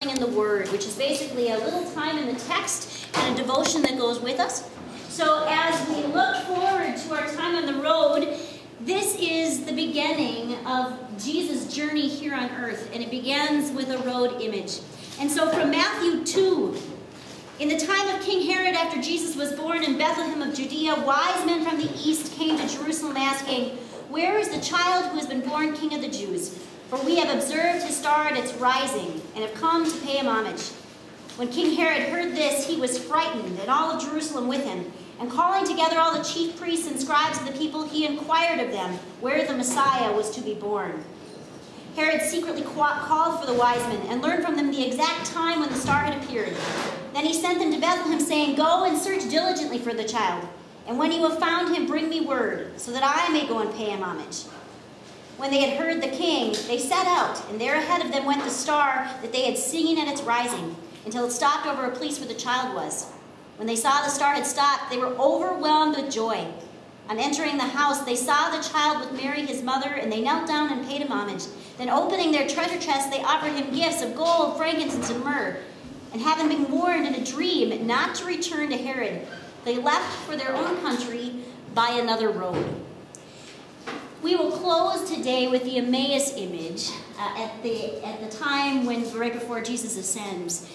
in the Word, which is basically a little time in the text and a devotion that goes with us. So as we look forward to our time on the road, this is the beginning of Jesus' journey here on earth, and it begins with a road image. And so from Matthew 2, in the time of King Herod, after Jesus was born in Bethlehem of Judea, wise men from the east came to Jerusalem asking, "Where is the child who has been born King of the Jews? For we have observed his star at its rising, and have come to pay him homage." When King Herod heard this, he was frightened, and all of Jerusalem with him. And calling together all the chief priests and scribes of the people, he inquired of them where the Messiah was to be born. Herod secretly called for the wise men and learned from them the exact time when the star had appeared. Then he sent them to Bethlehem, saying, "Go and search diligently for the child, and when you have found him, bring me word, so that I may go and pay him homage." When they had heard the king, they set out, and there ahead of them went the star that they had seen at its rising, until it stopped over a place where the child was. When they saw the star had stopped, they were overwhelmed with joy. On entering the house, they saw the child with Mary, his mother, and they knelt down and paid him homage. Then opening their treasure chests, they offered him gifts of gold, frankincense, and myrrh. And having been warned in a dream not to return to Herod, they left for their own country by another road. We will close today with the Emmaus image at the time when right before Jesus ascends.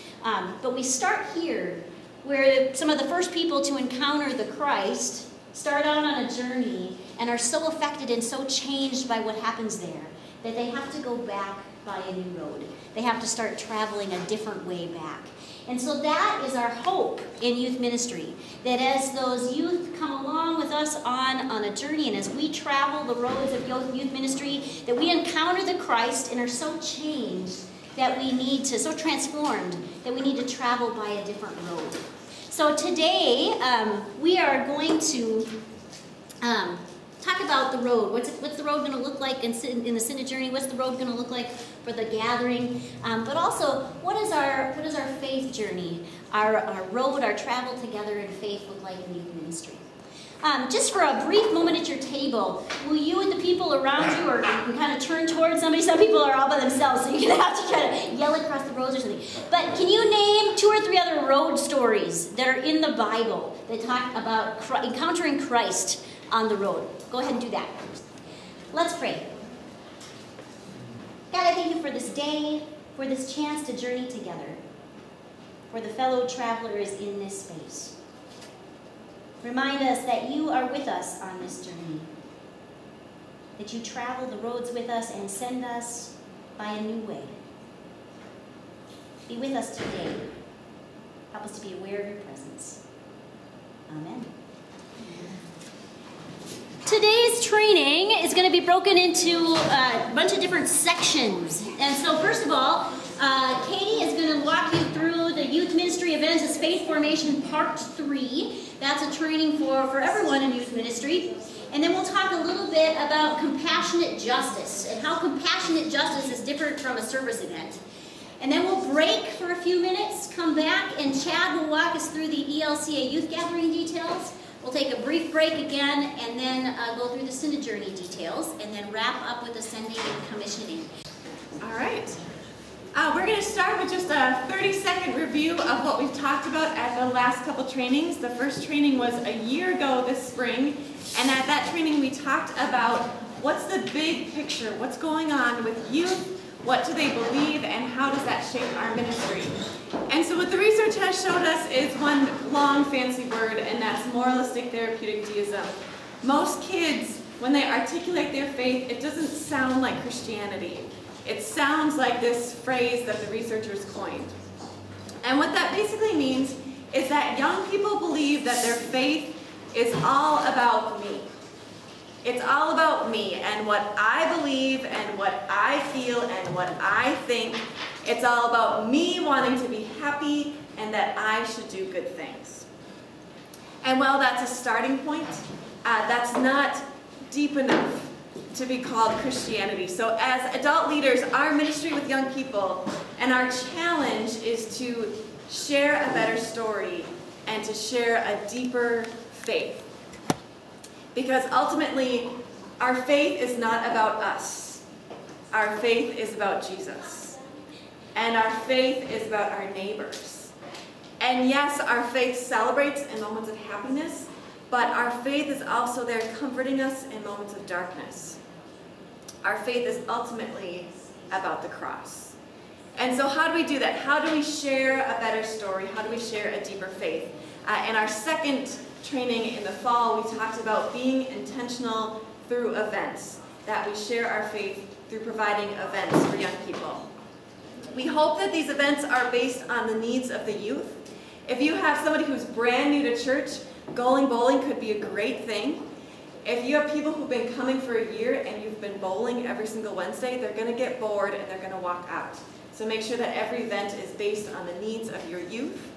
But we start here, where some of the first people to encounter the Christ start out on a journey and are so affected and so changed by what happens there that they have to go back by a new road. They have to start traveling a different way back. And so that is our hope in youth ministry, that as those youth come along with us on a journey, and as we travel the roads of youth ministry, that we encounter the Christ and are so changed that we need to, so transformed, that we need to travel by a different road. So today, we are going to talk about the road. What's the road going to look like in the Synod journey? What's the road going to look like for the gathering? But also, what is our faith journey, our road, our travel together in faith look like in youth ministry? Just for a brief moment at your table, will you and the people around you, or you can kind of turn towards somebody? Some people are all by themselves, so you're going to have to try to yell across the roads or something. But can you name 2 or 3 other road stories that are in the Bible that talk about encountering Christ on the road? Go ahead and do that. Let's pray. God, I thank you for this day, for this chance to journey together, for the fellow travelers in this space. Remind us that you are with us on this journey, that you travel the roads with us and send us by a new way. Be with us today. Help us to be aware of your presence. Amen. Today's training is going to be broken into a bunch of different sections. And so first of all, Katie is going to walk you through the Youth Ministry Events Faith Formation Part 3. That's a training for everyone in youth ministry. And then we'll talk a little bit about compassionate justice and how compassionate justice is different from a service event. And then we'll break for a few minutes, come back, and Chad will walk us through the ELCA youth gathering details. We'll take a brief break again, and then go through the Synod journey details, and then wrap up with ascending and commissioning. All right. We're going to start with just a 30-second review of what we've talked about at the last couple trainings. The first training was a year ago this spring, and at that training we talked about what's the big picture, what's going on with youth, what do they believe, and how does that shape our ministry. And so what the research has showed us is one long fancy word, and that's moralistic therapeutic deism. Most kids, when they articulate their faith, it doesn't sound like Christianity. It sounds like this phrase that the researchers coined. And what that basically means is that young people believe that their faith is all about me. It's all about me and what I believe and what I feel and what I think. It's all about me wanting to be happy and that I should do good things. And while that's a starting point, that's not deep enough to be called Christianity. So as adult leaders, our ministry with young people and our challenge is to share a better story and to share a deeper faith. Because ultimately, our faith is not about us. Our faith is about Jesus. And our faith is about our neighbors. And yes, our faith celebrates in moments of happiness, but our faith is also there comforting us in moments of darkness. Our faith is ultimately about the cross. And so how do we do that? How do we share a better story? How do we share a deeper faith? In our second training in the fall, we talked about being intentional through events, that we share our faith through providing events for young people. We hope that these events are based on the needs of the youth. If you have somebody who's brand new to church, going bowling could be a great thing. If you have people who've been coming for a year and you've been bowling every single Wednesday, they're going to get bored and they're going to walk out. So make sure that every event is based on the needs of your youth.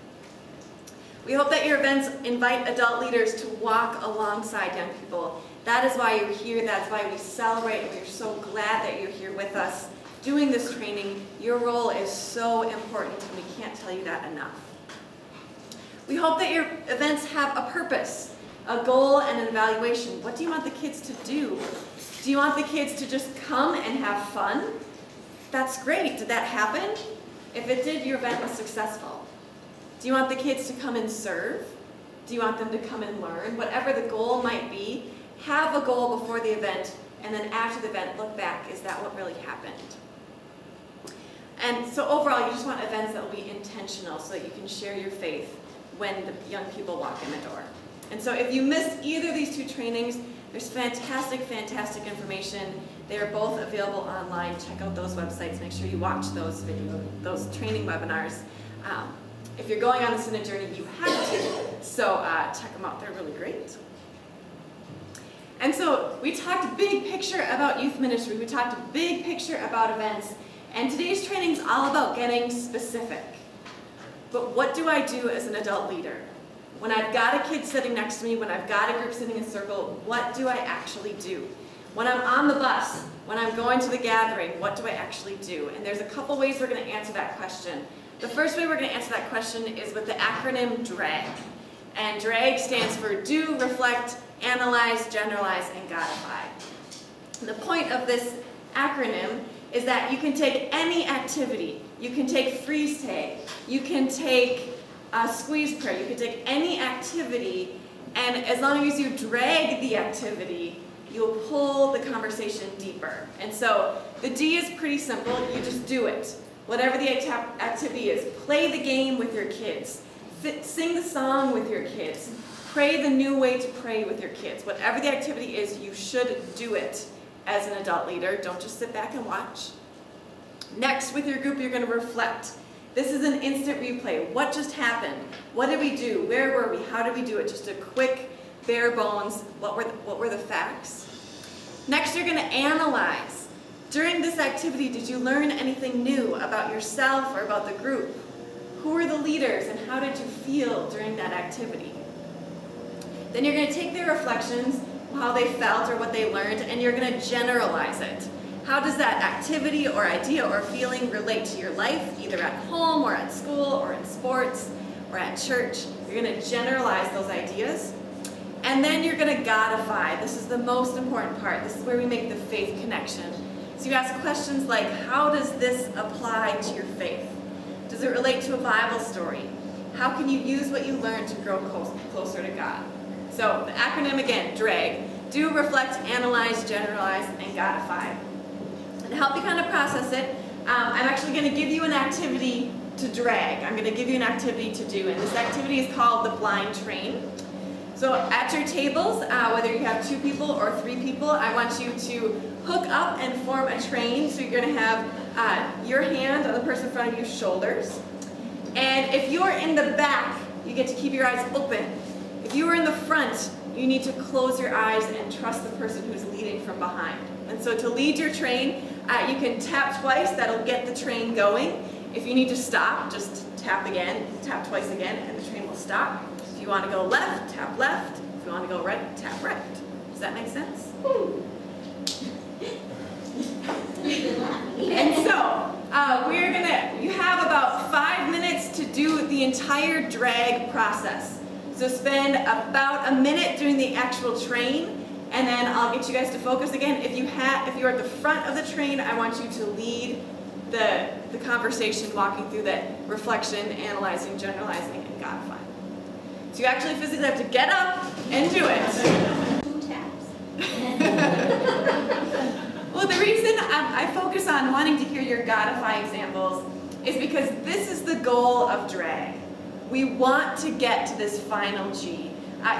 We hope that your events invite adult leaders to walk alongside young people. That is why you're here. That's why we celebrate, and we're so glad that you're here with us doing this training. Your role is so important, and we can't tell you that enough. We hope that your events have a purpose, a goal, and an evaluation. What do you want the kids to do? Do you want the kids to just come and have fun? That's great. Did that happen? If it did, your event was successful. Do you want the kids to come and serve? Do you want them to come and learn? Whatever the goal might be, have a goal before the event, and then after the event, look back. Is that what really happened? And so overall, you just want events that will be intentional so that you can share your faith when the young people walk in the door. And so if you missed either of these two trainings, there's fantastic, fantastic information. They are both available online. Check out those websites. Make sure you watch those training webinars. If you're going on the Synod journey, you have to. So check them out. They're really great. And so we talked big picture about youth ministry. We talked big picture about events. And today's training is all about getting specific. But what do I do as an adult leader? When I've got a kid sitting next to me, when I've got a group sitting in a circle, what do I actually do? When I'm on the bus, when I'm going to the gathering, what do I actually do? And there's a couple ways we're going to answer that question. The first way we're going to answer that question is with the acronym DRAG. And DRAG stands for Do, Reflect, Analyze, Generalize, and Godify. And the point of this acronym is that you can take any activity. You can take freeze tag. You can take squeeze prayer. You can take any activity, and as long as you drag the activity, you'll pull the conversation deeper. And so the D is pretty simple. You just do it. Whatever the activity is, play the game with your kids. Sing the song with your kids. Pray the new way to pray with your kids. Whatever the activity is, you should do it as an adult leader. Don't just sit back and watch. Next, with your group, you're going to reflect. This is an instant replay. What just happened? What did we do? Where were we? How did we do it? Just a quick, bare bones, what were the facts? Next, you're going to analyze. During this activity, did you learn anything new about yourself or about the group? Who were the leaders and how did you feel during that activity? Then you're going to take their reflections, how they felt or what they learned, and you're going to generalize it. How does that activity or idea or feeling relate to your life, either at home or at school or in sports or at church? You're going to generalize those ideas. And then you're going to godify. This is the most important part. This is where we make the faith connection. So you ask questions like, how does this apply to your faith? Does it relate to a Bible story? How can you use what you learned to grow closer to God? So the acronym again, DRAG. Do, reflect, analyze, generalize, and godify. And to help you kind of process it, I'm actually going to give you an activity to drag. I'm going to give you an activity to do, and this activity is called the blind train. So at your tables, whether you have 2 people or 3 people, I want you to hook up and form a train. So you're going to have your hand on the person in front of you's shoulders. And if you're in the back, you get to keep your eyes open. If you are in the front, you need to close your eyes and trust the person who's leading from behind. And so to lead your train, you can tap twice. That'll get the train going. If you need to stop, just tap again, tap twice again, and the train will stop. If you want to go left, tap left. If you want to go right, tap right. Does that make sense? And so, you have about 5 minutes to do the entire drag process. So spend about a minute doing the actual train, and then I'll get you guys to focus again. If you're at the front of the train, I want you to lead the conversation, walking through that reflection, analyzing, generalizing, and godifying. So you actually physically have to get up and do it. 2 taps. Well, the reason I focus on wanting to hear your godify examples is because this is the goal of drag. We want to get to this final G.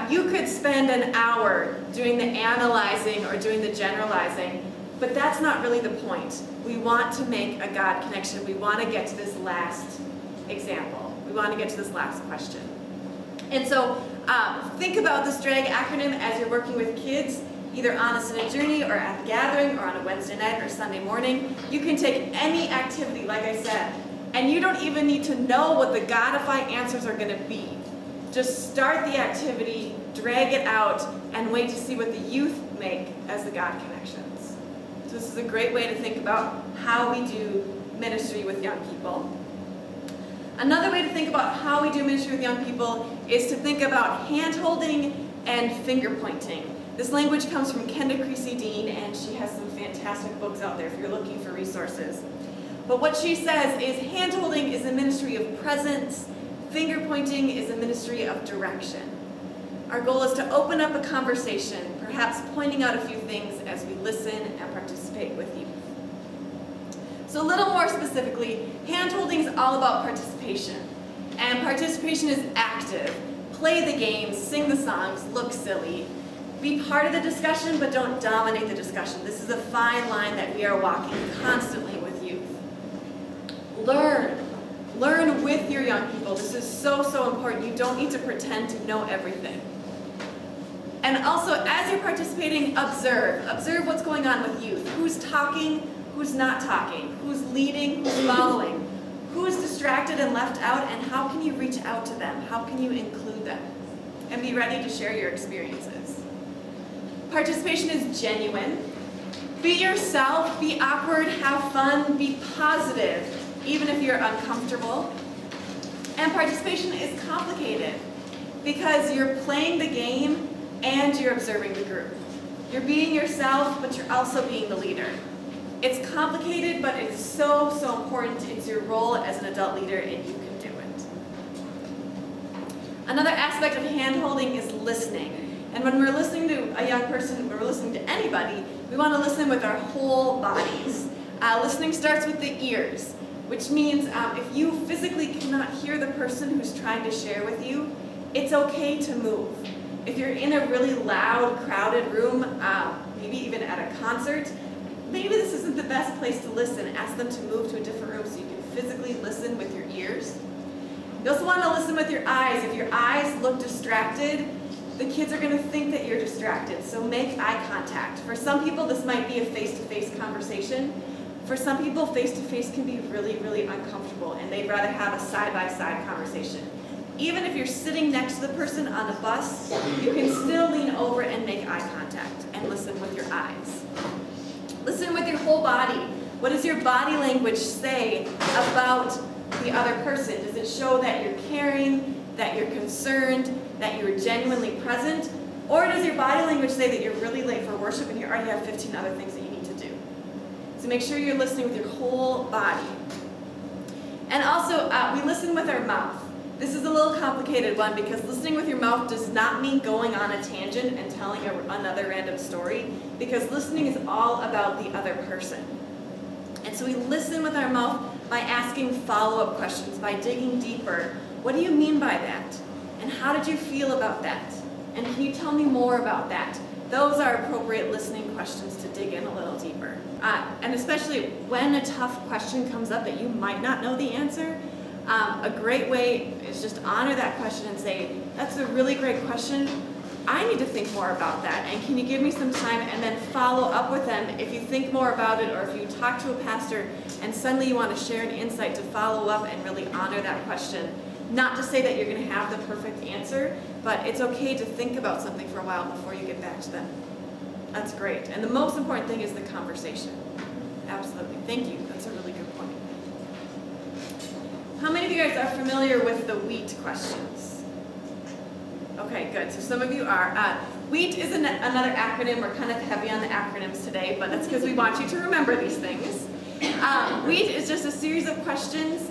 You could spend an hour doing the analyzing or doing the generalizing, but that's not really the point. We want to make a God connection. We want to get to this last example. We want to get to this last question. And so think about this DRAG acronym as you're working with kids, either on a Synod journey or at the gathering or on a Wednesday night or Sunday morning. You can take any activity, like I said, and you don't even need to know what the godify answers are going to be. Just start the activity, drag it out, and wait to see what the youth make as the God connections. So this is a great way to think about how we do ministry with young people. Another way to think about how we do ministry with young people is to think about hand-holding and finger-pointing. This language comes from Kenda Creasy-Dean, and she has some fantastic books out there if you're looking for resources. But what she says is hand-holding is a ministry of presence, finger-pointing is a ministry of direction. Our goal is to open up a conversation, perhaps pointing out a few things as we listen and participate with you. So a little more specifically, hand-holding is all about participation. And participation is active. Play the games, sing the songs, look silly. Be part of the discussion, but don't dominate the discussion. This is a fine line that we are walking constantly with youth. Learn. Learn with your young people. This is so, so important. You don't need to pretend to know everything. And also, as you're participating, observe. Observe what's going on with youth. Who's talking, who's not talking, who's leading, who's following, who's distracted and left out, and how can you reach out to them? How can you include them? And be ready to share your experiences. Participation is genuine. Be yourself, be awkward, have fun, be positive, even if you're uncomfortable. And participation is complicated because you're playing the game and you're observing the group. You're being yourself, but you're also being the leader. It's complicated, but it's so, so important. It's your role as an adult leader, and you can do it. Another aspect of hand-holding is listening. And when we're listening to a young person, when we're listening to anybody, we want to listen with our whole bodies. Listening starts with the ears, which means if you physically cannot hear the person who's trying to share with you, it's okay to move. If you're in a really loud, crowded room, maybe even at a concert, maybe this isn't the best place to listen. Ask them to move to a different room so you can physically listen with your ears. You also want to listen with your eyes. If your eyes look distracted, the kids are going to think that you're distracted, so make eye contact. For some people, this might be a face-to-face conversation. For some people, face-to-face can be really, really uncomfortable, and they'd rather have a side-by-side conversation. Even if you're sitting next to the person on a bus, you can still lean over and make eye contact and listen with your eyes. Listen with your whole body. What does your body language say about the other person? Does it show that you're caring, that you're concerned, that you're genuinely present? Or does your body language say that you're really late for worship and you already have 15 other things that you need to do? So make sure you're listening with your whole body. And also, we listen with our mouth. This is a little complicated one because listening with your mouth does not mean going on a tangent and telling another random story, because listening is all about the other person. And so we listen with our mouth by asking follow-up questions, by digging deeper. What do you mean by that? And how did you feel about that? And can you tell me more about that? Those are appropriate listening questions to dig in a little deeper. And especially when a tough question comes up that you might not know the answer, a great way is just honor that question and say, that's a really great question. I need to think more about that, and can you give me some time? And then follow up with them if you think more about it, or if you talk to a pastor and suddenly you want to share an insight, to follow up and really honor that question. Not to say that you're going to have the perfect answer, but it's okay to think about something for a while before you get back to them. That's great. And the most important thing is the conversation. Absolutely. Thank you. That's a really good point. How many of you guys are familiar with the WHEAT questions? Okay, good. So some of you are. WHEAT is another acronym. We're kind of heavy on the acronyms today, but that's because we want you to remember these things. Wheat is just a series of questions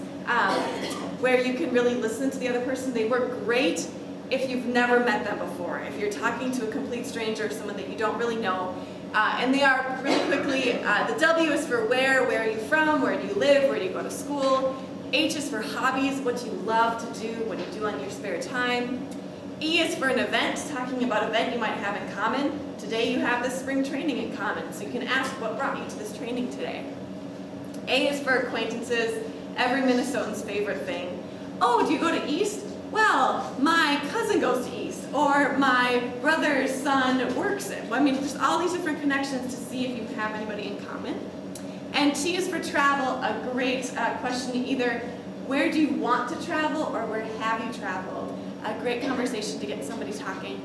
where you can really listen to the other person. They work great if you've never met them before, if you're talking to a complete stranger, someone that you don't really know. And they are really quickly, the W is for where are you from, where do you live, where do you go to school. H is for hobbies, what you love to do, what you do on your spare time. E is for an event, talking about an event you might have in common. Today you have this spring training in common, so you can ask what brought you to this training today. A is for acquaintances, every Minnesotan's favorite thing. Oh, do you go to East? Well, my cousin goes to East, or my brother's son works it. I mean, just all these different connections to see if you have anybody in common. And T is for travel, a great question, either where do you want to travel or where have you traveled? A great conversation to get somebody talking.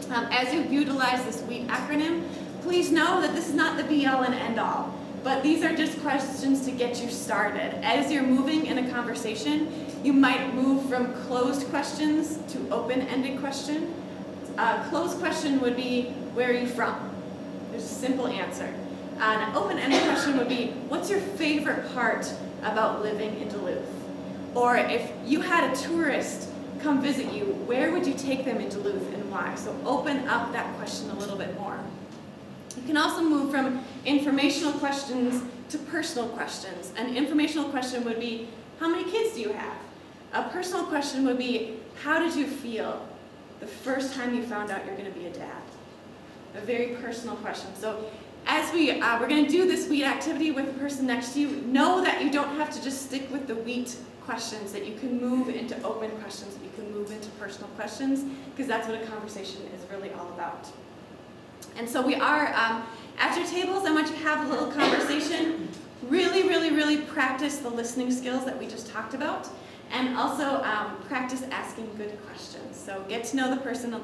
As you utilize this WHEAT acronym, please know that this is not the be-all and end-all, but these are just questions to get you started. As you're moving in a conversation, you might move from closed questions to open-ended question. Closed question would be, where are you from? There's a simple answer. An open-ended question would be, what's your favorite part about living in Duluth? Or if you had a tourist come visit you, where would you take them in Duluth and why? So open up that question a little bit more. You can also move from informational questions to personal questions. An informational question would be, how many kids do you have? A personal question would be, how did you feel the first time you found out you're going to be a dad? A very personal question. So as we're going to do this WHEAT activity with the person next to you, know that you don't have to just stick with the WHEAT questions, that you can move into open questions, that you can move into personal questions, because that's what a conversation is really all about. And so we are, at your tables, I want you to have a little conversation. Really, really, really practice the listening skills that we just talked about, and also practice asking good questions. So get to know the person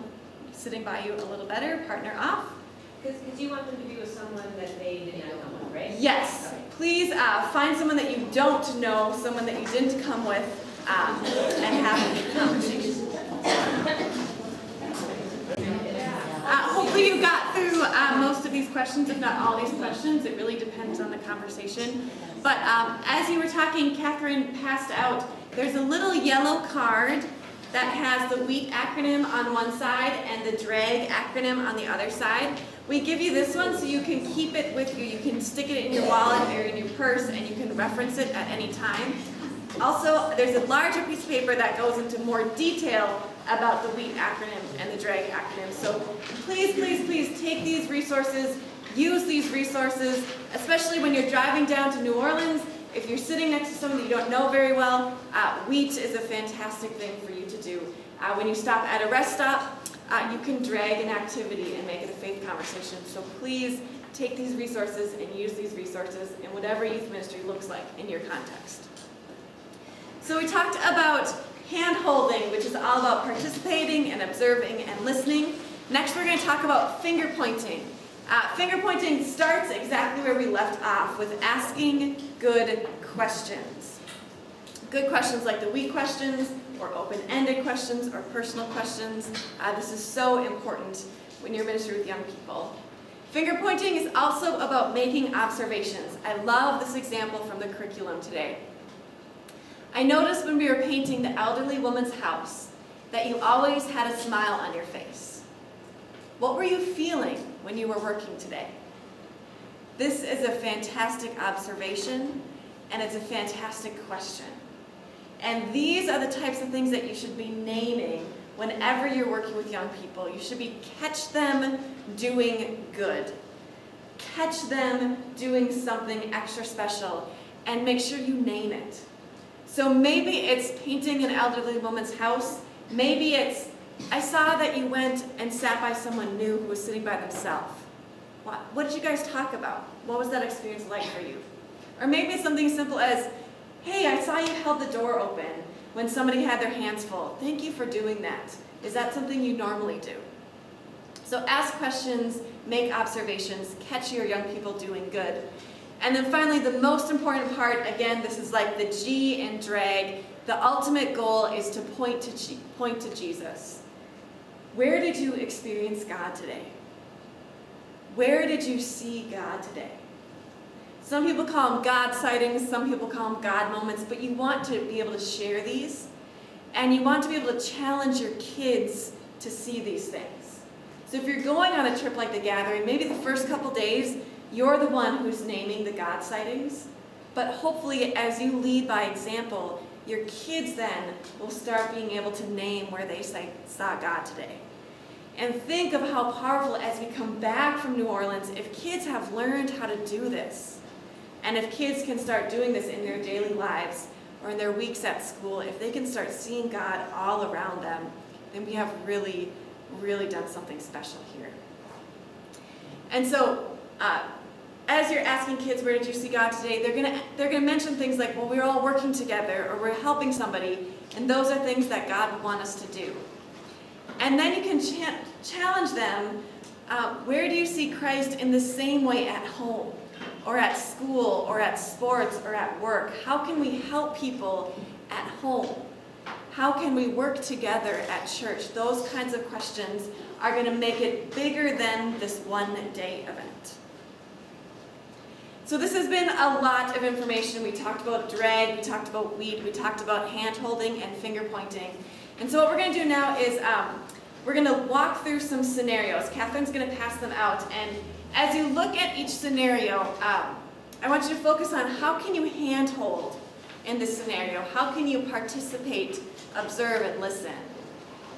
sitting by you a little better, partner off. Because you want them to be with someone that they didn't come with, right? Yes. Okay. Please find someone that you don't know, someone that you didn't come with, and have a conversation. Hopefully you got through most of these questions, if not all these questions. It really depends on the conversation. But as you were talking, Catherine passed out, there's a little yellow card that has the WHEAT acronym on one side and the DRAG acronym on the other side. We give you this one so you can keep it with you. You can stick it in your wallet or in your purse and you can reference it at any time. Also, there's a larger piece of paper that goes into more detail about the WHEAT acronym and the DRAG acronym. So please, please, please take these resources, use these resources, especially when you're driving down to New Orleans. If you're sitting next to someone that you don't know very well, WHEAT is a fantastic thing for you to do. When you stop at a rest stop, you can drag an activity and make it a faith conversation. So please take these resources and use these resources in whatever youth ministry looks like in your context. So we talked about hand-holding, which is all about participating and observing and listening. Next we're going to talk about finger-pointing. Finger-pointing starts exactly where we left off, with asking good questions. Good questions like the WHEAT questions, or open-ended questions, or personal questions. This is so important when you're ministering with young people. Finger-pointing is also about making observations. I love this example from the curriculum today. I noticed when we were painting the elderly woman's house that you always had a smile on your face. What were you feeling when you were working today? This is a fantastic observation, and it's a fantastic question. And these are the types of things that you should be naming whenever you're working with young people. You should be catch them doing good. Catch them doing something extra special, and make sure you name it. So maybe it's painting an elderly woman's house. Maybe it's, I saw that you went and sat by someone new who was sitting by themselves. What did you guys talk about? What was that experience like for you? Or maybe it's something as simple as, hey, I saw you held the door open when somebody had their hands full. Thank you for doing that. Is that something you normally do? So ask questions, make observations, catch your young people doing good. And then finally, the most important part, again, this is like the G in drag. The ultimate goal is to point to Jesus. Where did you experience God today? Where did you see God today? Some people call them God sightings, some people call them God moments, but you want to be able to share these, and you want to be able to challenge your kids to see these things. So if you're going on a trip like the Gathering, maybe the first couple days, you're the one who's naming the God sightings, but hopefully as you lead by example, your kids then will start being able to name where they saw God today. And think of how powerful as we come back from New Orleans, if kids have learned how to do this, and if kids can start doing this in their daily lives or in their weeks at school, if they can start seeing God all around them, then we have really, really done something special here. And so, as you're asking kids, where did you see God today, they're gonna mention things like, well, we're all working together, or we're helping somebody, and those are things that God would want us to do. And then you can challenge them, where do you see Christ in the same way at home, or at school, or at sports, or at work? How can we help people at home? How can we work together at church? Those kinds of questions are going to make it bigger than this one-day event. So this has been a lot of information. We talked about drag, we talked about wheat, we talked about hand-holding and finger-pointing. And so what we're going to do now is we're going to walk through some scenarios. Catherine's going to pass them out. And as you look at each scenario, I want you to focus on how can you hand-hold in this scenario? How can you participate, observe, and listen?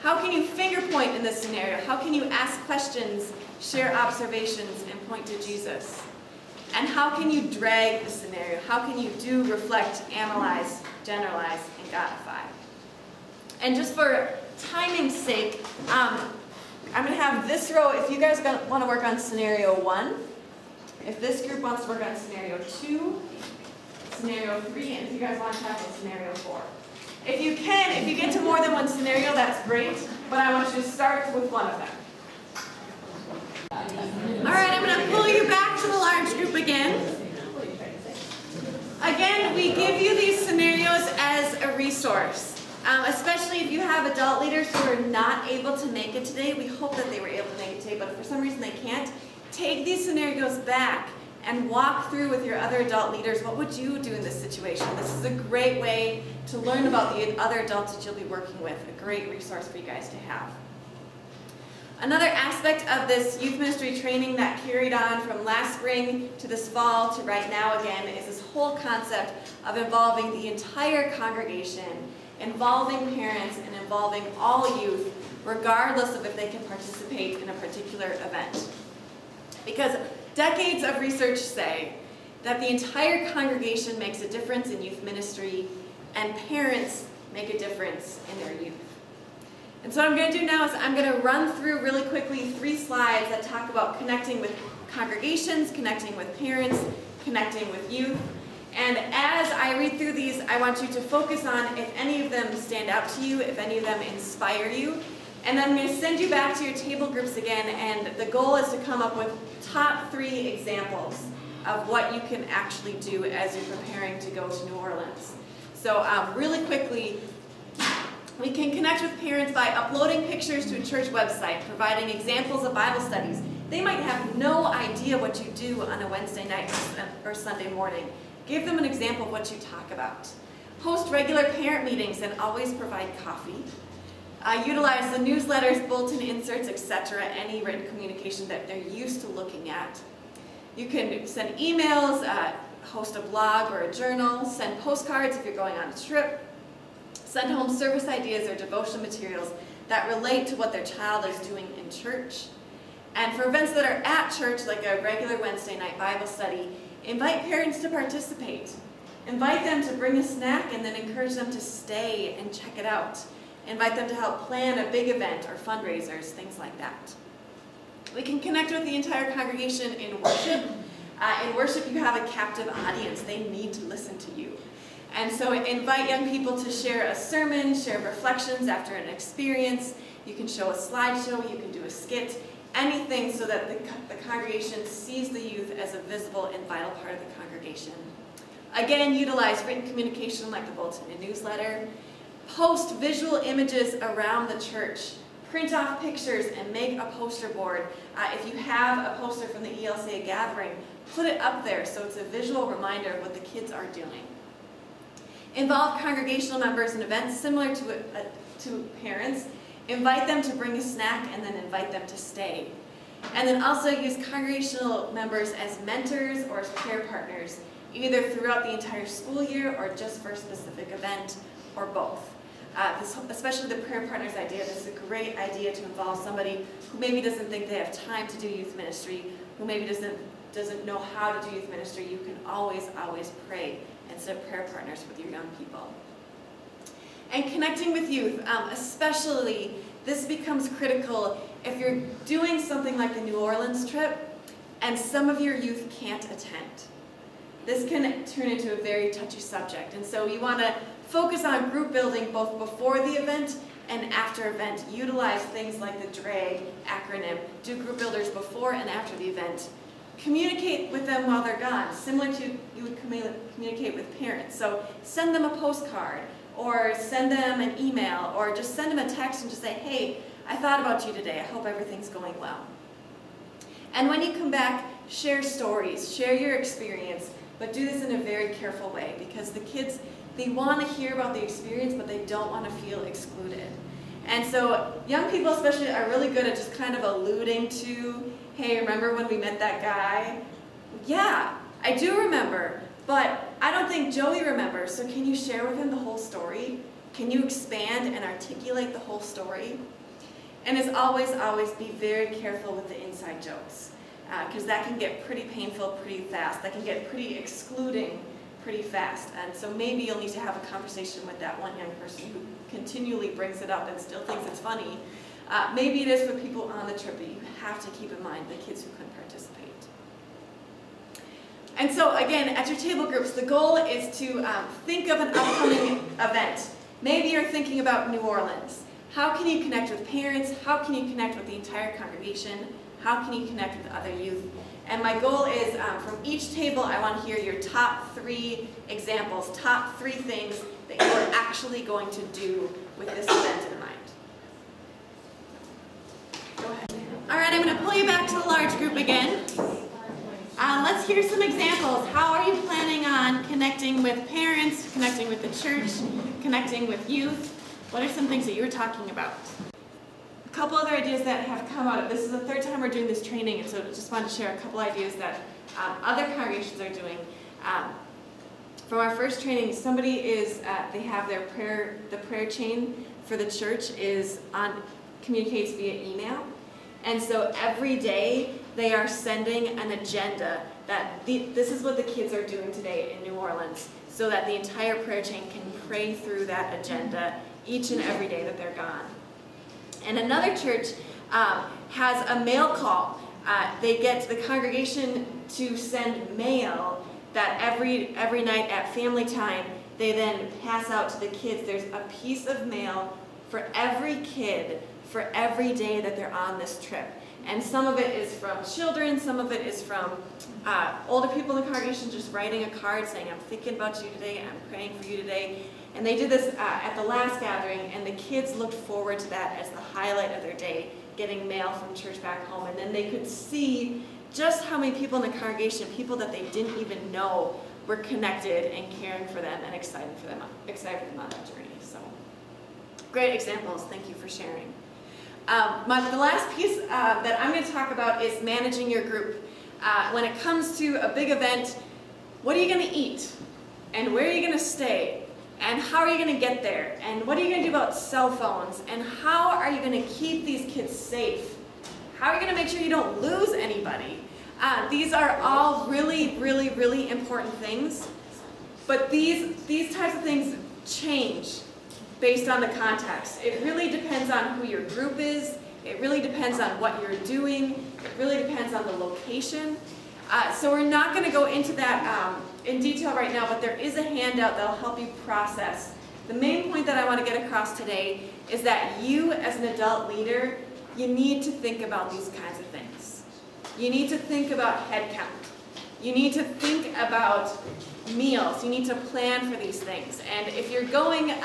How can you finger-point in this scenario? How can you ask questions, share observations, and point to Jesus? And how can you drag the scenario? How can you do, reflect, analyze, generalize, and godify? And just for timing's sake, I'm going to have this row, if you guys want to work on scenario 1, if this group wants to work on scenario 2, scenario 3, and if you guys want to tackle scenario 4. If you can, if you get to more than one scenario, that's great, but I want you to start with one of them. All right, I'm going to pull you back to the large group again. Again, we give you these scenarios as a resource. Especially if you have adult leaders who are not able to make it today. We hope that they were able to make it today, but if for some reason they can't, take these scenarios back and walk through with your other adult leaders. What would you do in this situation? This is a great way to learn about the other adults that you'll be working with. A great resource for you guys to have. Another aspect of this youth ministry training that carried on from last spring to this fall to right now again is this whole concept of involving the entire congregation, involving parents, and involving all youth, regardless of if they can participate in a particular event. Because decades of research say that the entire congregation makes a difference in youth ministry, and parents make a difference in their youth. And so what I'm going to do now is I'm going to run through really quickly 3 slides that talk about connecting with congregations, connecting with parents, connecting with youth. And as I read through these, I want you to focus on if any of them stand out to you, if any of them inspire you. And then I'm going to send you back to your table groups again, and the goal is to come up with top 3 examples of what you can actually do as you're preparing to go to New Orleans. So really quickly, we can connect with parents by uploading pictures to a church website, providing examples of Bible studies. They might have no idea what you do on a Wednesday night or Sunday morning. Give them an example of what you talk about. Host regular parent meetings and always provide coffee. Utilize the newsletters, bulletin inserts, etc., any written communication that they're used to looking at. You can send emails, host a blog or a journal, send postcards if you're going on a trip, send home service ideas or devotion materials that relate to what their child is doing in church. And for events that are at church, like a regular Wednesday night Bible study, invite parents to participate. Invite them to bring a snack and then encourage them to stay and check it out. Invite them to help plan a big event or fundraisers, things like that. We can connect with the entire congregation in worship. In worship, you have a captive audience. They need to listen to you. And so invite young people to share a sermon, share reflections after an experience. You can show a slideshow, you can do a skit, anything so that the congregation sees the youth as a visible and vital part of the congregation. Again, utilize written communication like the bulletin and newsletter. Post visual images around the church. Print off pictures and make a poster board. If you have a poster from the ELCA gathering, put it up there so it's a visual reminder of what the kids are doing. Involve congregational members in events similar to parents. Invite them to bring a snack and then invite them to stay. And then also use congregational members as mentors or as prayer partners, either throughout the entire school year or just for a specific event, or both. Especially the prayer partners idea, this is a great idea to involve somebody who maybe doesn't think they have time to do youth ministry, who maybe doesn't know how to do youth ministry. You can always pray and set prayer partners with your young people. And connecting with youth, especially, this becomes critical if you're doing something like the New Orleans trip and some of your youth can't attend. This can turn into a very touchy subject, and so you want to focus on group building both before the event and after event. Utilize things like the DRAG acronym. Do group builders before and after the event. Communicate with them while they're gone, similar to you would communicate with parents. So send them a postcard, or send them an email, or just send them a text and just say, hey, I thought about you today. I hope everything's going well. And when you come back, share stories, share your experience, but do this in a very careful way, because the kids, they want to hear about the experience, but they don't want to feel excluded. And so young people especially are really good at just kind of alluding to, hey, remember when we met that guy? Yeah, I do remember, but I don't think Joey remembers, so can you share with him the whole story? Can you expand and articulate the whole story? And as always, be very careful with the inside jokes, because that can get pretty painful pretty fast. That can get pretty excluding pretty fast. And so maybe you'll need to have a conversation with that one young person who continually brings it up and still thinks it's funny. Maybe it is for people on the trip, but you have to keep in mind the kids who couldn't participate. And so again, at your table groups, the goal is to think of an upcoming event. Maybe you're thinking about New Orleans. How can you connect with parents? How can you connect with the entire congregation? How can you connect with other youth? And my goal is, from each table, I want to hear your top 3 examples, top 3 things that you are actually going to do with this event in mind. Go ahead. All right, I'm going to pull you back to the large group again. Let's hear some examples. How are you planning on connecting with parents, connecting with the church, connecting with youth? What are some things that you were talking about? A couple other ideas that have come out. This is the 3rd time we're doing this training, and so I just wanted to share a couple ideas that other congregations are doing. From our first training, somebody is, they have their the prayer chain for the church communicates via email. And so every day they are sending an agenda that this is what the kids are doing today in New Orleans, so that the entire prayer chain can pray through that agenda each and every day that they're gone. And another church has a mail call. They get the congregation to send mail that every night at family time, they then pass out to the kids. There's a piece of mail for every kid for every day that they're on this trip. And some of it is from children, some of it is from older people in the congregation just writing a card saying, I'm thinking about you today, I'm praying for you today. And they did this at the last gathering, and the kids looked forward to that as the highlight of their day, getting mail from church back home. And then they could see just how many people in the congregation, people that they didn't even know, were connected and caring for them and excited for them on that journey. So, great examples. Thank you for sharing. The last piece that I'm going to talk about is managing your group. When it comes to a big event, what are you going to eat? And where are you going to stay? And how are you going to get there? And what are you going to do about cell phones? And how are you going to keep these kids safe? How are you going to make sure you don't lose anybody? These are all really, really, really important things. But these types of things change based on the context. It really depends on who your group is. It really depends on what you're doing. It really depends on the location. So we're not going to go into that in detail right now, but there is a handout that will help you process. The main point that I want to get across today is that you, as an adult leader, you need to think about these kinds of things. You need to think about head count. You need to think about meals. You need to plan for these things. And if you're going to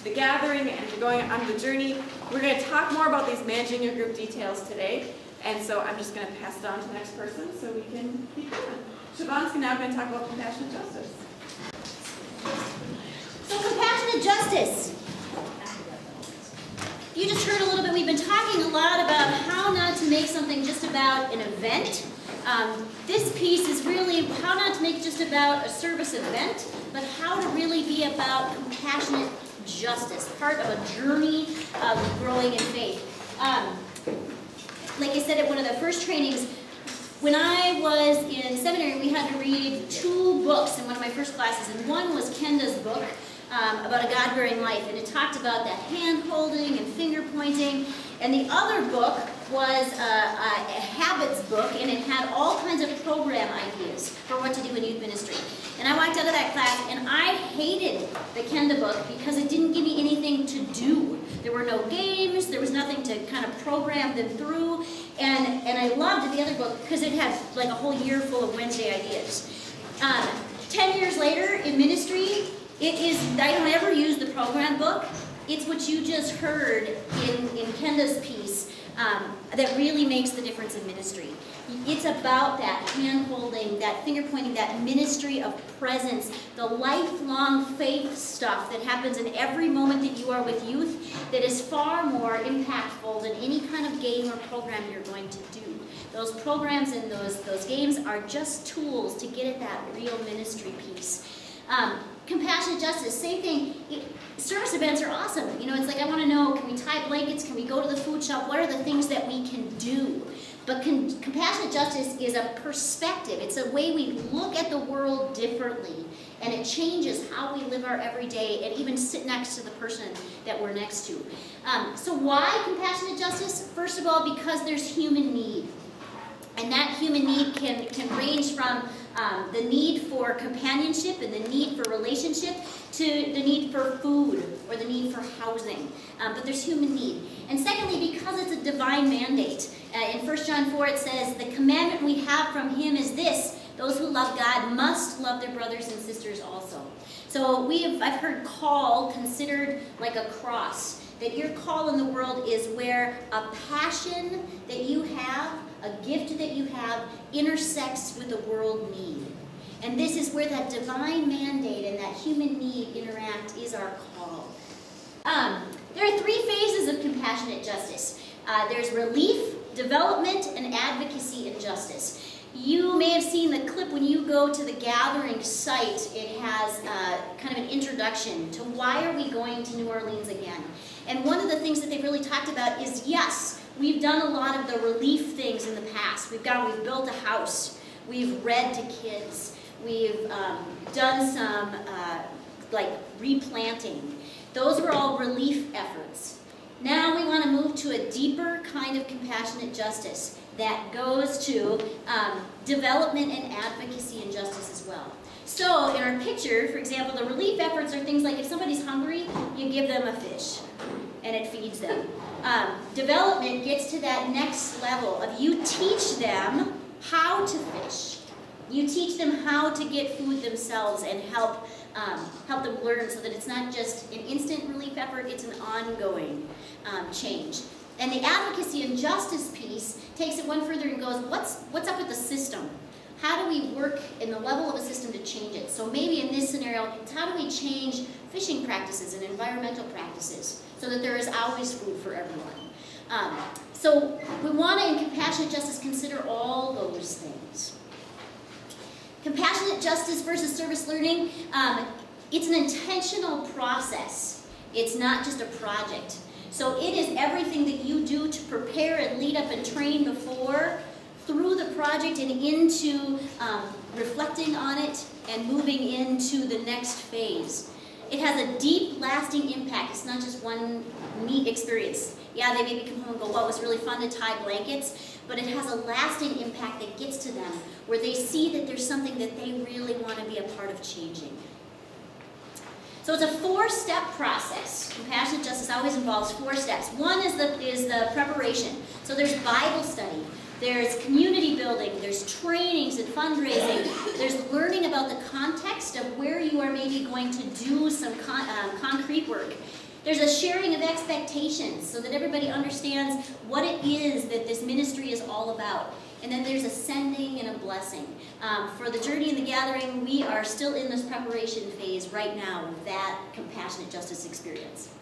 the gathering and to going on the journey. We're going to talk more about these managing your group details today. And so I'm just going to pass it on to the next person so we can keep going. Siobhan's now going to talk about compassionate justice. So compassionate justice. You just heard a little bit, we've been talking a lot about how not to make something just about an event. This piece is really how not to make it just about a service event, but how to really be about compassionate justice, part of a journey of growing in faith. Like I said at one of the first trainings, when I was in seminary, we had to read 2 books in one of my first classes, and one was Kenda's book about a God-bearing life, and it talked about that hand-holding and finger-pointing, and the other book was a habits book, and it had all kinds of program ideas for what to do in youth ministry. And I walked out of that class, and I hated the Kenda book because it didn't give me anything to do. There were no games, there was nothing to kind of program them through, and I loved the other book because it had like a whole year full of Wednesday ideas. 10 years later in ministry, I don't ever use the program book. It's what you just heard in Kenda's piece that really makes the difference in ministry. It's about that hand-holding, that finger-pointing, that ministry of presence, the lifelong faith stuff that happens in every moment that you are with youth that is far more impactful than any kind of game or program you're going to do. Those programs and those games are just tools to get at that real ministry piece. Compassionate justice, same thing. Service events are awesome. You know, it's like I want to know, can we tie blankets? Can we go to the food shop? What are the things that we can do? But compassionate justice is a perspective. It's a way we look at the world differently, and it changes how we live our everyday and even sit next to the person that we're next to. So why compassionate justice? First of all, because there's human need. And that human need can range from the need for companionship and the need for relationship to the need for food or the need for housing. But there's human need. And secondly, because it's a divine mandate. In 1 John 4 it says, the commandment we have from him is this, those who love God must love their brothers and sisters also. So I've heard call considered like a cross. That your call in the world is where a passion that you have, a gift that you have, intersects with the world need. And this is where that divine mandate and that human need interact is our call. There are 3 phases of compassionate justice. There's relief, development, and advocacy in justice. You may have seen the clip when you go to the gathering site. It has kind of an introduction to why are we going to New Orleans again. And one of the things that they've really talked about is, yes, we've done a lot of the relief things in the past. We've built a house. We've read to kids. We've done some like replanting. Those were all relief efforts. Now we want to move to a deeper kind of compassionate justice that goes to development and advocacy and justice as well. So in our picture, for example, the relief efforts are things like if somebody's hungry, you give them a fish and it feeds them. Development gets to that next level of you teach them how to fish. You teach them how to get food themselves and help them learn so that it's not just an instant relief effort, it's an ongoing change. And the advocacy and justice piece takes it one further and goes, what's up with the system? How do we work in the level of a system to change it? So maybe in this scenario, it's how do we change fishing practices and environmental practices so that there is always food for everyone? So we want to, in compassionate justice, consider all those things. Compassionate justice versus service learning, it's an intentional process. It's not just a project. So it is everything that you do to prepare and lead up and train before, through the project and into reflecting on it and moving into the next phase. It has a deep, lasting impact. It's not just one neat experience. Yeah, they maybe come home and go, well, it was really fun to tie blankets, but it has a lasting impact that gets to them, where they see that there's something that they really want to be a part of changing. So it's a 4-step process. Compassionate justice always involves 4 steps. One is the preparation. So there's Bible study, there's community building, there's trainings and fundraising, there's learning about the context of where you are maybe going to do some concrete work. There's a sharing of expectations so that everybody understands what it is that this ministry is all about. And then there's a sending and a blessing. For the journey and the gathering, we are still in this preparation phase right now of that compassionate justice experience.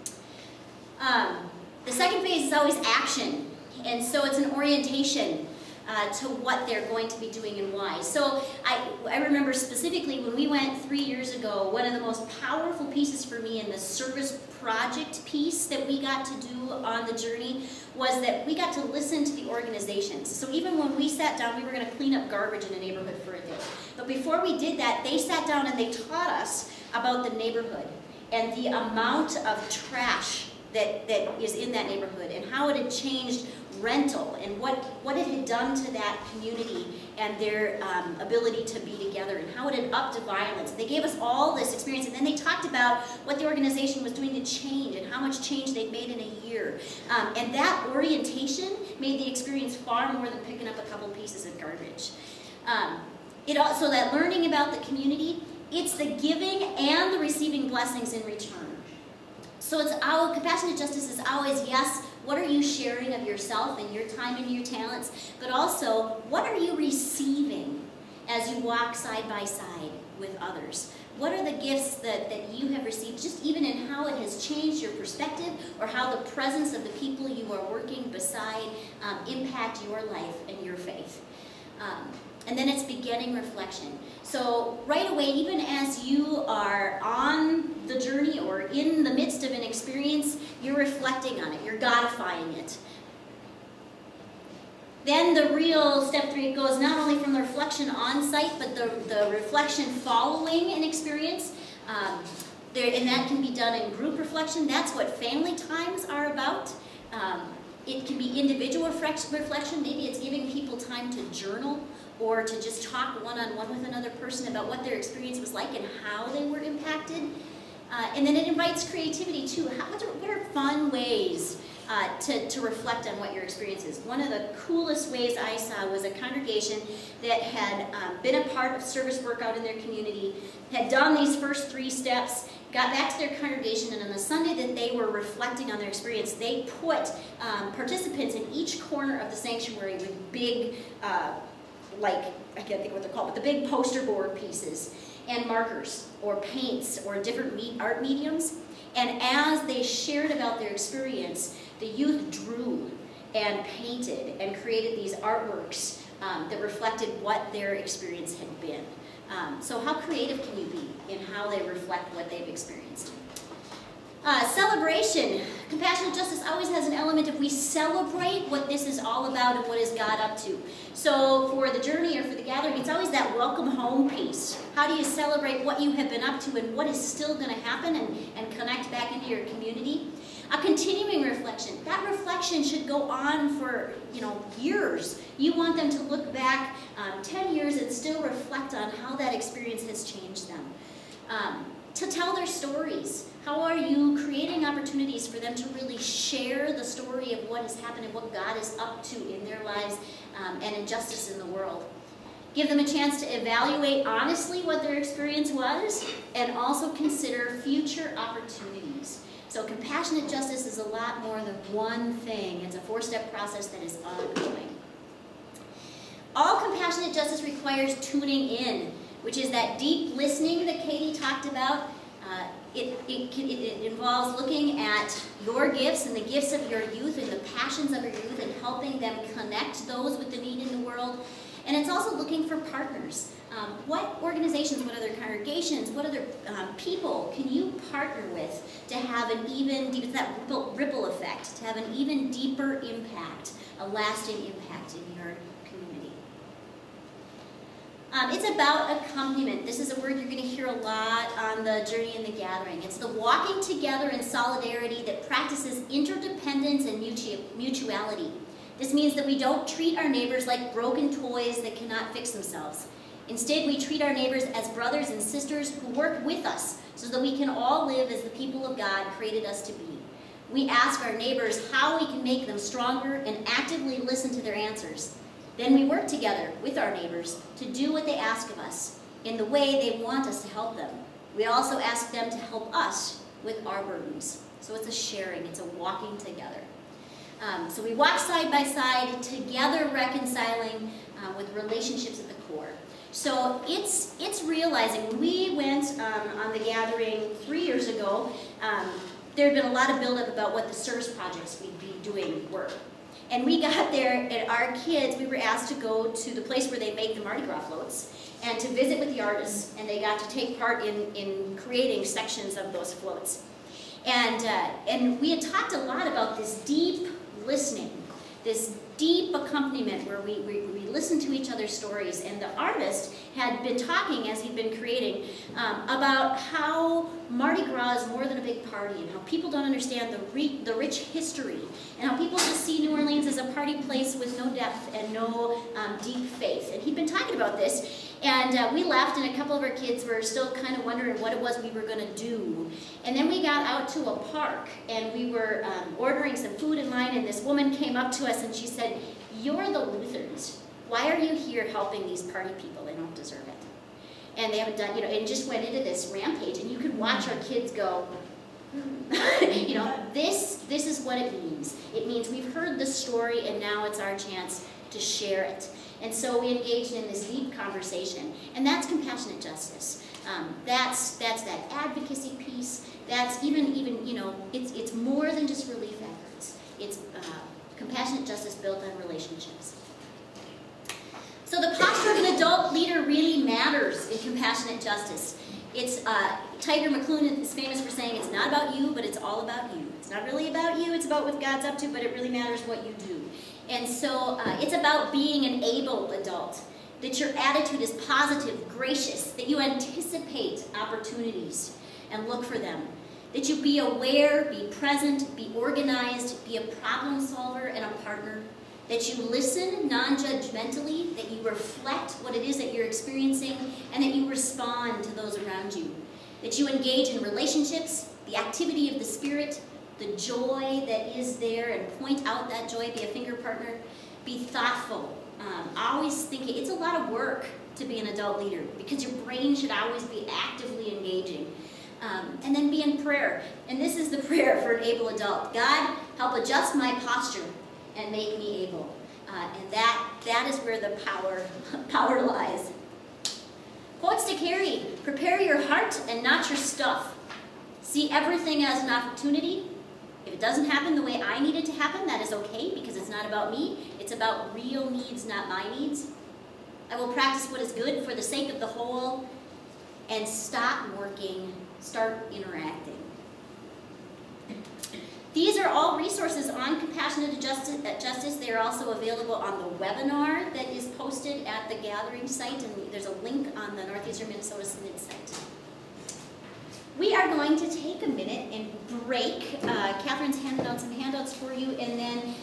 The second phase is always action. And so it's an orientation to what they're going to be doing and why. So I remember specifically when we went 3 years ago, one of the most powerful pieces for me in the service project piece that we got to do on the journey was that we got to listen to the organizations. So even when we sat down, we were going to clean up garbage in a neighborhood for a day. But before we did that, they sat down and they taught us about the neighborhood and the amount of trash that is in that neighborhood and how it had changed rental and what it had done to that community and their ability to be together and how it had upped to violence. They gave us all this experience, and then they talked about what the organization was doing to change and how much change they'd made in a year. And that orientation made the experience far more than picking up a couple pieces of garbage. So that learning about the community, it's the giving and the receiving blessings in return. So it's our compassionate justice is always, yes, what are you sharing of yourself and your time and your talents, but also what are you receiving as you walk side by side with others? What are the gifts that you have received, just even in how it has changed your perspective or how the presence of the people you are working beside impact your life and your faith? And then it's beginning reflection. So right away, even as you are on the journey or in the midst of an experience, you're reflecting on it, you're godifying it. Then the real step 3 goes not only from the reflection on site, but the reflection following an experience. And that can be done in group reflection. That's what family times are about. It can be individual reflection. Maybe it's giving people time to journal or to just talk one-on-one with another person about what their experience was like and how they were impacted. And then it invites creativity too. What are fun ways to reflect on what your experience is? One of the coolest ways I saw was a congregation that had been a part of service work out in their community, had done these first 3 steps, got back to their congregation, and on the Sunday that they were reflecting on their experience, they put participants in each corner of the sanctuary with big, I can't think what they're called, but the big poster board pieces and markers or paints or different art mediums. And as they shared about their experience, the youth drew and painted and created these artworks that reflected what their experience had been. So how creative can you be in how they reflect what they've experienced? Celebration. Compassionate justice always has an element of we celebrate what this is all about and what is God up to. So for the journey or for the gathering, it's always that welcome home piece. How do you celebrate what you have been up to and what is still going to happen and connect back into your community? A continuing reflection. That reflection should go on for years. You want them to look back 10 years and still reflect on how that experience has changed them. To tell their stories. How are you creating opportunities for them to really share the story of what has happened and what God is up to in their lives and injustice in the world? Give them a chance to evaluate honestly what their experience was and also consider future opportunities. So compassionate justice is a lot more than one thing. It's a 4-step process that is ongoing. All compassionate justice requires tuning in, which is that deep listening that Katie talked about. It involves looking at your gifts and the gifts of your youth and the passions of your youth and helping them connect those with the need in the world. And it's also looking for partners. What organizations, what other congregations, what other people can you partner with to have an even deeper, that ripple effect, to have an even deeper impact, a lasting impact in your community? It's about accompaniment. This is a word you're going to hear a lot on the journey and the gathering. It's the walking together in solidarity that practices interdependence and mutuality. This means that we don't treat our neighbors like broken toys that cannot fix themselves. Instead, we treat our neighbors as brothers and sisters who work with us so that we can all live as the people of God created us to be. We ask our neighbors how we can make them stronger and actively listen to their answers. Then we work together with our neighbors to do what they ask of us in the way they want us to help them. We also ask them to help us with our burdens. So it's a sharing, it's a walking together. So we walk side by side, together reconciling with relationships at the core. So it's realizing, when we went on the gathering 3 years ago, there had been a lot of buildup about what the service projects we'd be doing were. And we got there, and our kids, we were asked to go to the place where they make the Mardi Gras floats and to visit with the artists, and they got to take part in creating sections of those floats. And we had talked a lot about this deep listening, this deep accompaniment where we listen to each other's stories. And the artist had been talking, as he'd been creating, about how Mardi Gras is more than a big party, and how people don't understand the rich history, and how people just see New Orleans as a party place with no depth and no deep faith. And he'd been talking about this, and we left, and a couple of our kids were still kind of wondering what it was we were going to do. And then we got out to a park, and we were ordering some food in line, and this woman came up to us and she said, "You're the Lutherans. Why are you here helping these party people? They don't deserve it." And they haven't done, and just went into this rampage, and you could watch our kids go, this is what it means. It means we've heard the story, and now it's our chance to share it. And so we engaged in this deep conversation, and that's compassionate justice. That's that advocacy piece. That's even it's more than just relief efforts. It's compassionate justice built on relationships. So the posture of an adult leader really matters in compassionate justice. It's Tiger McClune is famous for saying it's not about you, but it's all about you. It's not really about you, it's about what God's up to, but it really matters what you do. And so it's about being an able adult, that your attitude is positive, gracious, that you anticipate opportunities and look for them, that you be aware, be present, be organized, be a problem solver and a partner, that you listen non-judgmentally, that you reflect what it is that you're experiencing, and that you respond to those around you, that you engage in relationships, the activity of the Spirit, the joy that is there, and point out that joy, be a finger partner, be thoughtful. Always thinking, it's a lot of work to be an adult leader because your brain should always be actively engaging. And then be in prayer. And this is the prayer for an able adult. God, help adjust my posture and make me able. And that is where the power lies. Quotes to carry: prepare your heart and not your stuff. See everything as an opportunity. If it doesn't happen the way I need it to happen, that is okay, because it's not about me. It's about real needs, not my needs. I will practice what is good for the sake of the whole, and stop working, start interacting. These are all resources on Compassionate Justice. They are also available on the webinar that is posted at the gathering site, and there's a link on the Northeastern Minnesota Synod site. We are going to take a minute and break. Catherine's handed out some handouts for you, and then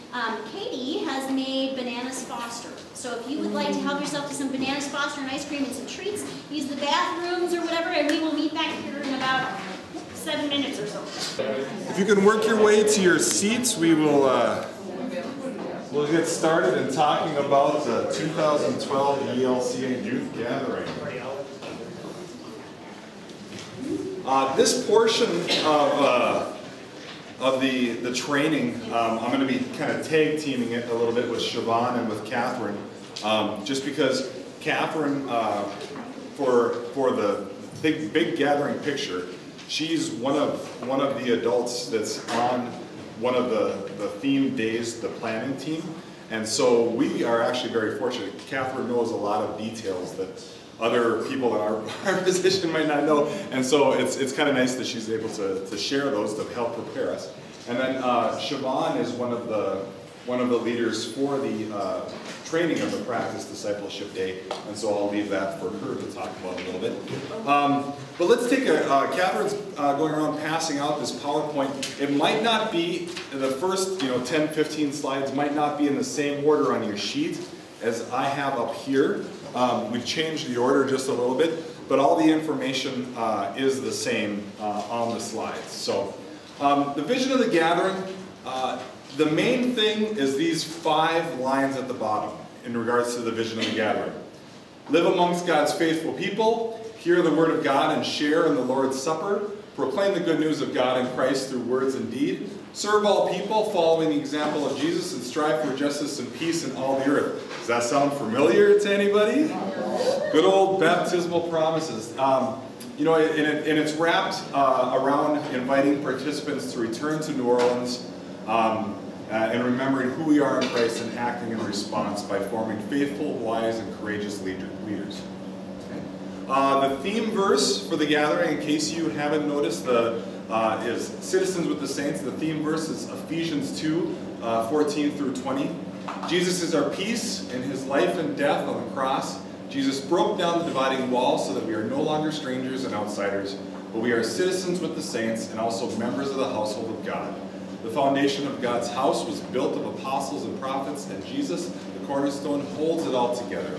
Katie has made Bananas Foster. So if you would like to help yourself to some Bananas Foster and ice cream and some treats, use the bathrooms or whatever, and we will meet back here in about 7 minutes or so. If you can work your way to your seats, we will we'll get started in talking about the 2012 ELCA Youth Gathering. This portion of the training, I'm going to be kind of tag teaming it a little bit with Siobhan and with Catherine, just because Catherine, for the big gathering picture, she's one of the adults that's on one of the theme days, the planning team, and so we are actually very fortunate. Catherine knows a lot of details that other people in our position might not know, and so it's kind of nice that she's able to share those to help prepare us. And then Siobhan is one of the leaders for the training of the Practice Discipleship Day, and so I'll leave that for her to talk about a little bit. But let's take Catherine's going around passing out this PowerPoint. It might not be, the first 10, 15 slides might not be in the same order on your sheet as I have up here. We've changed the order just a little bit, but all the information is the same on the slides. So the vision of the gathering, the main thing is these 5 lines at the bottom in regards to the vision of the gathering. Live amongst God's faithful people, hear the word of God and share in the Lord's Supper, proclaim the good news of God in Christ through words and deed, serve all people, following the example of Jesus, and strive for justice and peace in all the earth. Does that sound familiar to anybody? Good old baptismal promises. You know, and it's wrapped around inviting participants to return to New Orleans and remembering who we are in Christ and acting in response by forming faithful, wise, and courageous leaders. Okay. The theme verse for the gathering, in case you haven't noticed, is Citizens with the Saints. The theme verse is Ephesians 2, 14 through 20. Jesus is our peace. In his life and death on the cross, Jesus broke down the dividing wall so that we are no longer strangers and outsiders, but we are citizens with the saints and also members of the household of God. The foundation of God's house was built of apostles and prophets, and Jesus, the cornerstone, holds it all together.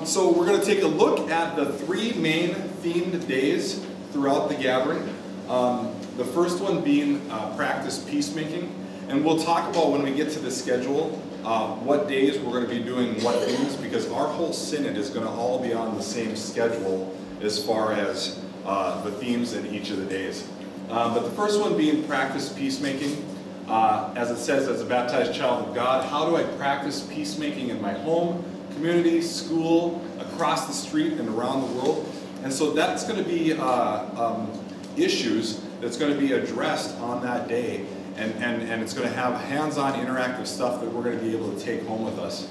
So we're going to take a look at the three main themed days throughout the gathering. The first one being practice peacemaking. And we'll talk about, when we get to the schedule, what days we're going to be doing what things, because our whole synod is going to all be on the same schedule as far as the themes in each of the days. But the first one being practice peacemaking. As it says, as a baptized child of God, how do I practice peacemaking in my home, community, school, across the street, and around the world? And so that's going to be issues that's going to be addressed on that day. And it's going to have hands-on interactive stuff that we're going to be able to take home with us.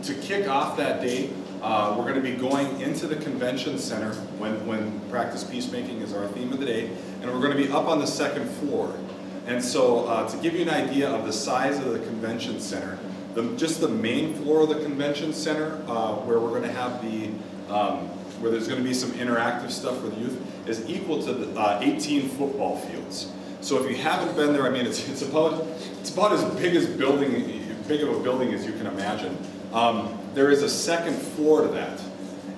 To kick off that day, we're going to be going into the convention center when practice peacemaking is our theme of the day, and we're going to be up on the second floor. And so to give you an idea of the size of the convention center, just the main floor of the convention center, where we're going to have where there's going to be some interactive stuff for the youth, is equal to the 18 football fields. So if you haven't been there, I mean, it's about as big of a building as you can imagine. There is a second floor to that,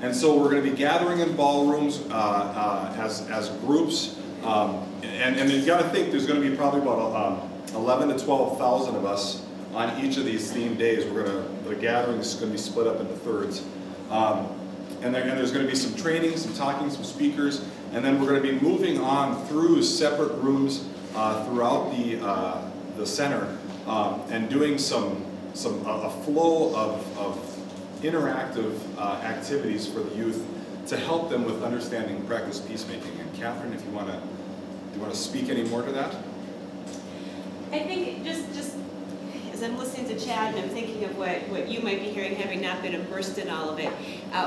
and so we're going to be gathering in ballrooms as groups, and you got to think there's going to be probably about 11 to 12,000 of us on each of these themed days. The gathering is going to be split up into thirds, and there's going to be some training, some talking, some speakers, and then we're going to be moving on through separate rooms throughout the center and doing a flow of interactive activities for the youth to help them with understanding practice peacemaking. And Catherine, if you want to speak any more to that? I think just as I'm listening to Chad and I'm thinking of what you might be hearing, having not been immersed in all of it,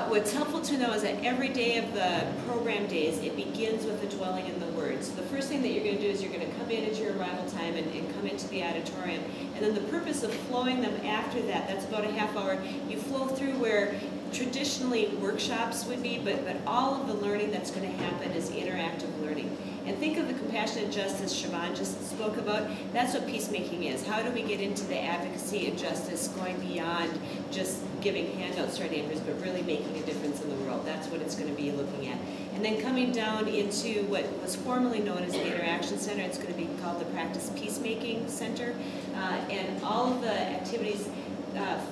what's helpful to know is that every day of the program days, it begins with a dwelling in the Word. So the first thing that you're going to do is you're going to come in at your arrival time and come into the auditorium. And then the purpose of flowing them after that, that's about a half hour, you flow through where traditionally workshops would be, but all of the learning that's going to happen is interactive learning. And think of the compassionate justice Siobhan just spoke about. That's what peacemaking is. How do we get into the advocacy and justice going beyond just giving handouts to our neighbors, but really making a difference in the world? That's what it's going to be looking at. And then coming down into what was formerly known as the Interaction Center, it's going to be called the Practice Peacemaking Center. And all of the activities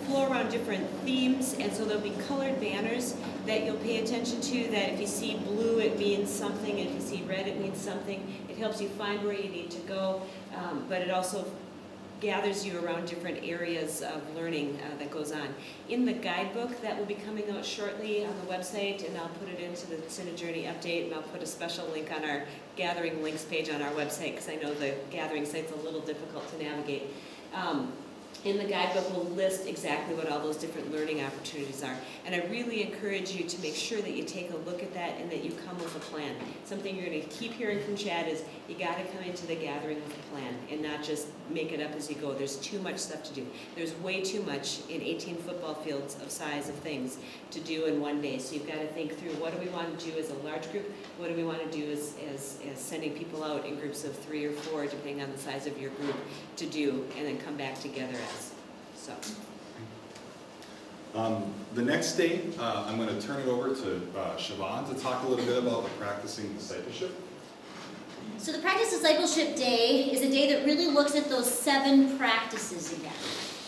flow around different themes, and so there'll be colored banners that you'll pay attention to, that if you see blue it means something, and if you see red it means something. It helps you find where you need to go, but it also gathers you around different areas of learning that goes on. In the guidebook that will be coming out shortly on the website, and I'll put it into the Synod Journey update, and I'll put a special link on our gathering links page on our website, because I know the gathering site's a little difficult to navigate. In the guidebook, we'll list exactly what all those different learning opportunities are. And I really encourage you to make sure that you take a look at that and that you come with a plan. Something you're going to keep hearing from Chad is you got to come into the gathering with a plan and not just make it up as you go. There's too much stuff to do. There's way too much in 18 football fields of size of things to do in one day. So you've got to think through, what do we want to do as a large group? What do we want to do as sending people out in groups of 3 or 4, depending on the size of your group, to do, and then come back together as. So. The next day, I'm going to turn it over to Siobhan to talk a little bit about the practicing discipleship. So the Practice Discipleship Day is a day that really looks at those 7 practices again.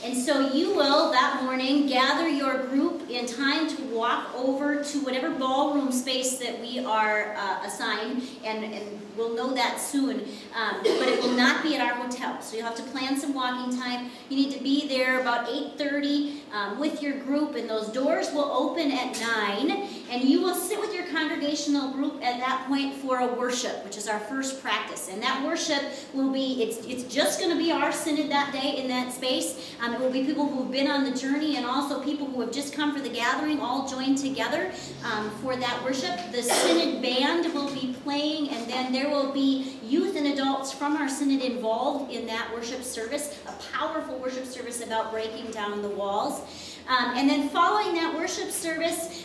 And so you will, that morning, gather your group in time to walk over to whatever ballroom space that we are assigned, and we'll know that soon, but it will not be at our hotel. So you'll have to plan some walking time. You need to be there about 8:30 with your group, and those doors will open at 9, and you will sit with your congregational group at that point for a worship, which is our first practice. And that worship will be, it's just going to be our synod that day in that space. It will be people who have been on the journey and also people who have just come for the gathering, all joined together for that worship. The synod band will be playing, and then there will be youth and adults from our synod involved in that worship service, a powerful worship service about breaking down the walls. And then following that worship service,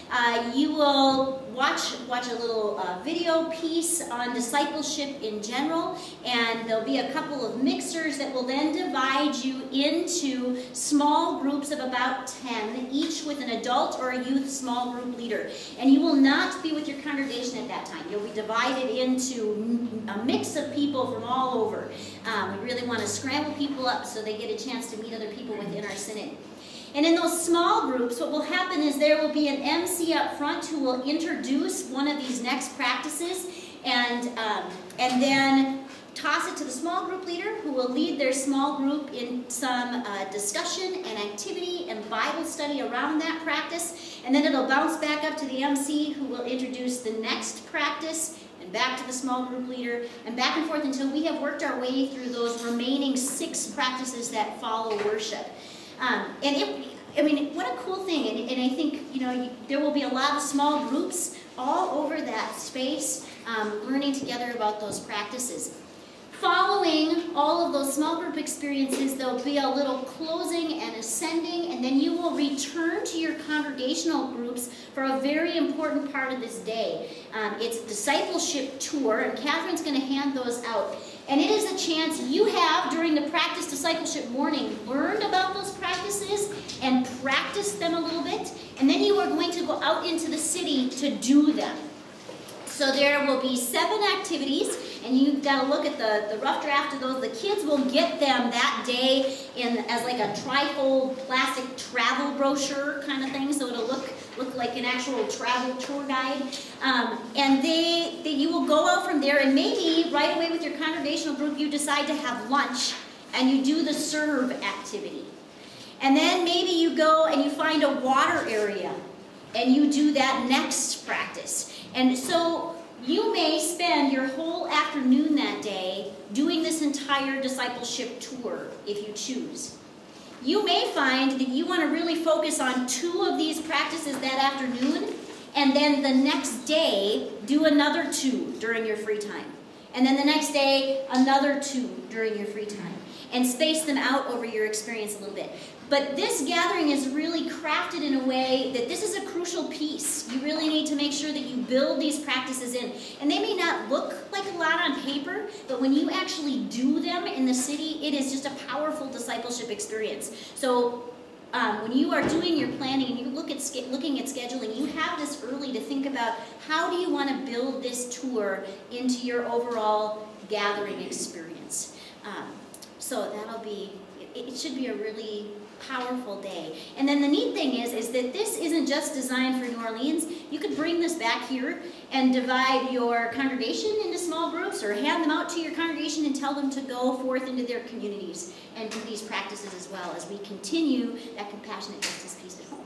you will watch a little video piece on discipleship in general, and there'll be a couple of mixers that will then divide you into small groups of about 10, each with an adult or a youth small group leader. And you will not be with your congregation at that time. You'll be divided into a mix of people from all over. We really want to scramble people up so they get a chance to meet other people within our synod. And in those small groups, what will happen is there will be an MC up front who will introduce one of these next practices, and then toss it to the small group leader, who will lead their small group in some discussion and activity and Bible study around that practice. And then it'll bounce back up to the MC, who will introduce the next practice, and back to the small group leader, and back and forth until we have worked our way through those remaining 6 practices that follow worship. I mean, what a cool thing, and I think, you know, there will be a lot of small groups all over that space learning together about those practices. Following all of those small group experiences, there'll be a little closing and ascending, and then you will return to your congregational groups for a very important part of this day. It's a discipleship tour, and Catherine's going to hand those out. And it is a chance you have, during the practice discipleship morning, learned about those practices and practiced them a little bit, and then you are going to go out into the city to do them. So there will be 7 activities, and you've got to look at the rough draft of those. The kids will get them that day as like a trifold plastic travel brochure kind of thing, so it'll look like an actual travel tour guide. And you will go out from there, and maybe right away with your congregational group you decide to have lunch, and you do the serve activity. And then maybe you go and you find a water area, and you do that next practice. And so you may spend your whole afternoon that day doing this entire discipleship tour if you choose. You may find that you want to really focus on 2 of these practices that afternoon, and then the next day do another 2 during your free time. And then the next day another 2 during your free time. And space them out over your experience a little bit. But this gathering is really crafted in a way that this is a crucial piece. You really need to make sure that you build these practices in. And they may not look like a lot on paper, but when you actually do them in the city, it is just a powerful discipleship experience. So when you are doing your planning and you looking at scheduling, you have this early to think about how do you want to build this tour into your overall gathering experience. So that'll be, it should be a really powerful day. And then the neat thing is that this isn't just designed for New Orleans. You could bring this back here and divide your congregation into small groups, or hand them out to your congregation and tell them to go forth into their communities and do these practices as well as we continue that compassionate justice piece at home.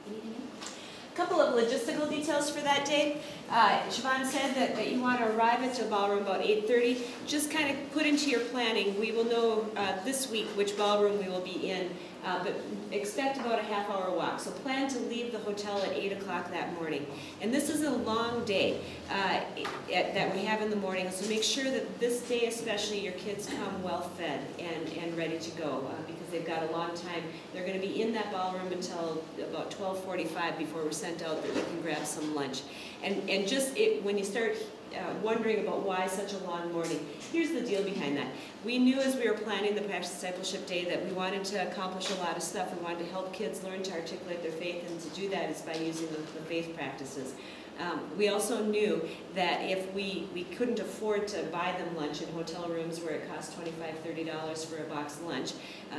Anything else? A couple of logistical details for that day. Siobhan said that you want to arrive at the ballroom about 8:30. Just kind of put into your planning. We will know this week which ballroom we will be in, but expect about a half-hour walk. So plan to leave the hotel at 8 o'clock that morning. And this is a long day that we have in the morning, so make sure that this day especially your kids come well-fed and ready to go, because they've got a long time. They're going to be in that ballroom until about 12:45 before we're sent out that you can grab some lunch. And just when you start wondering about why such a long morning, here's the deal behind that. We knew as we were planning the Practice Discipleship Day that we wanted to accomplish a lot of stuff. We wanted to help kids learn to articulate their faith, and to do that is by using the faith practices. We also knew that if we couldn't afford to buy them lunch in hotel rooms where it costs $25, $30 for a box of lunch,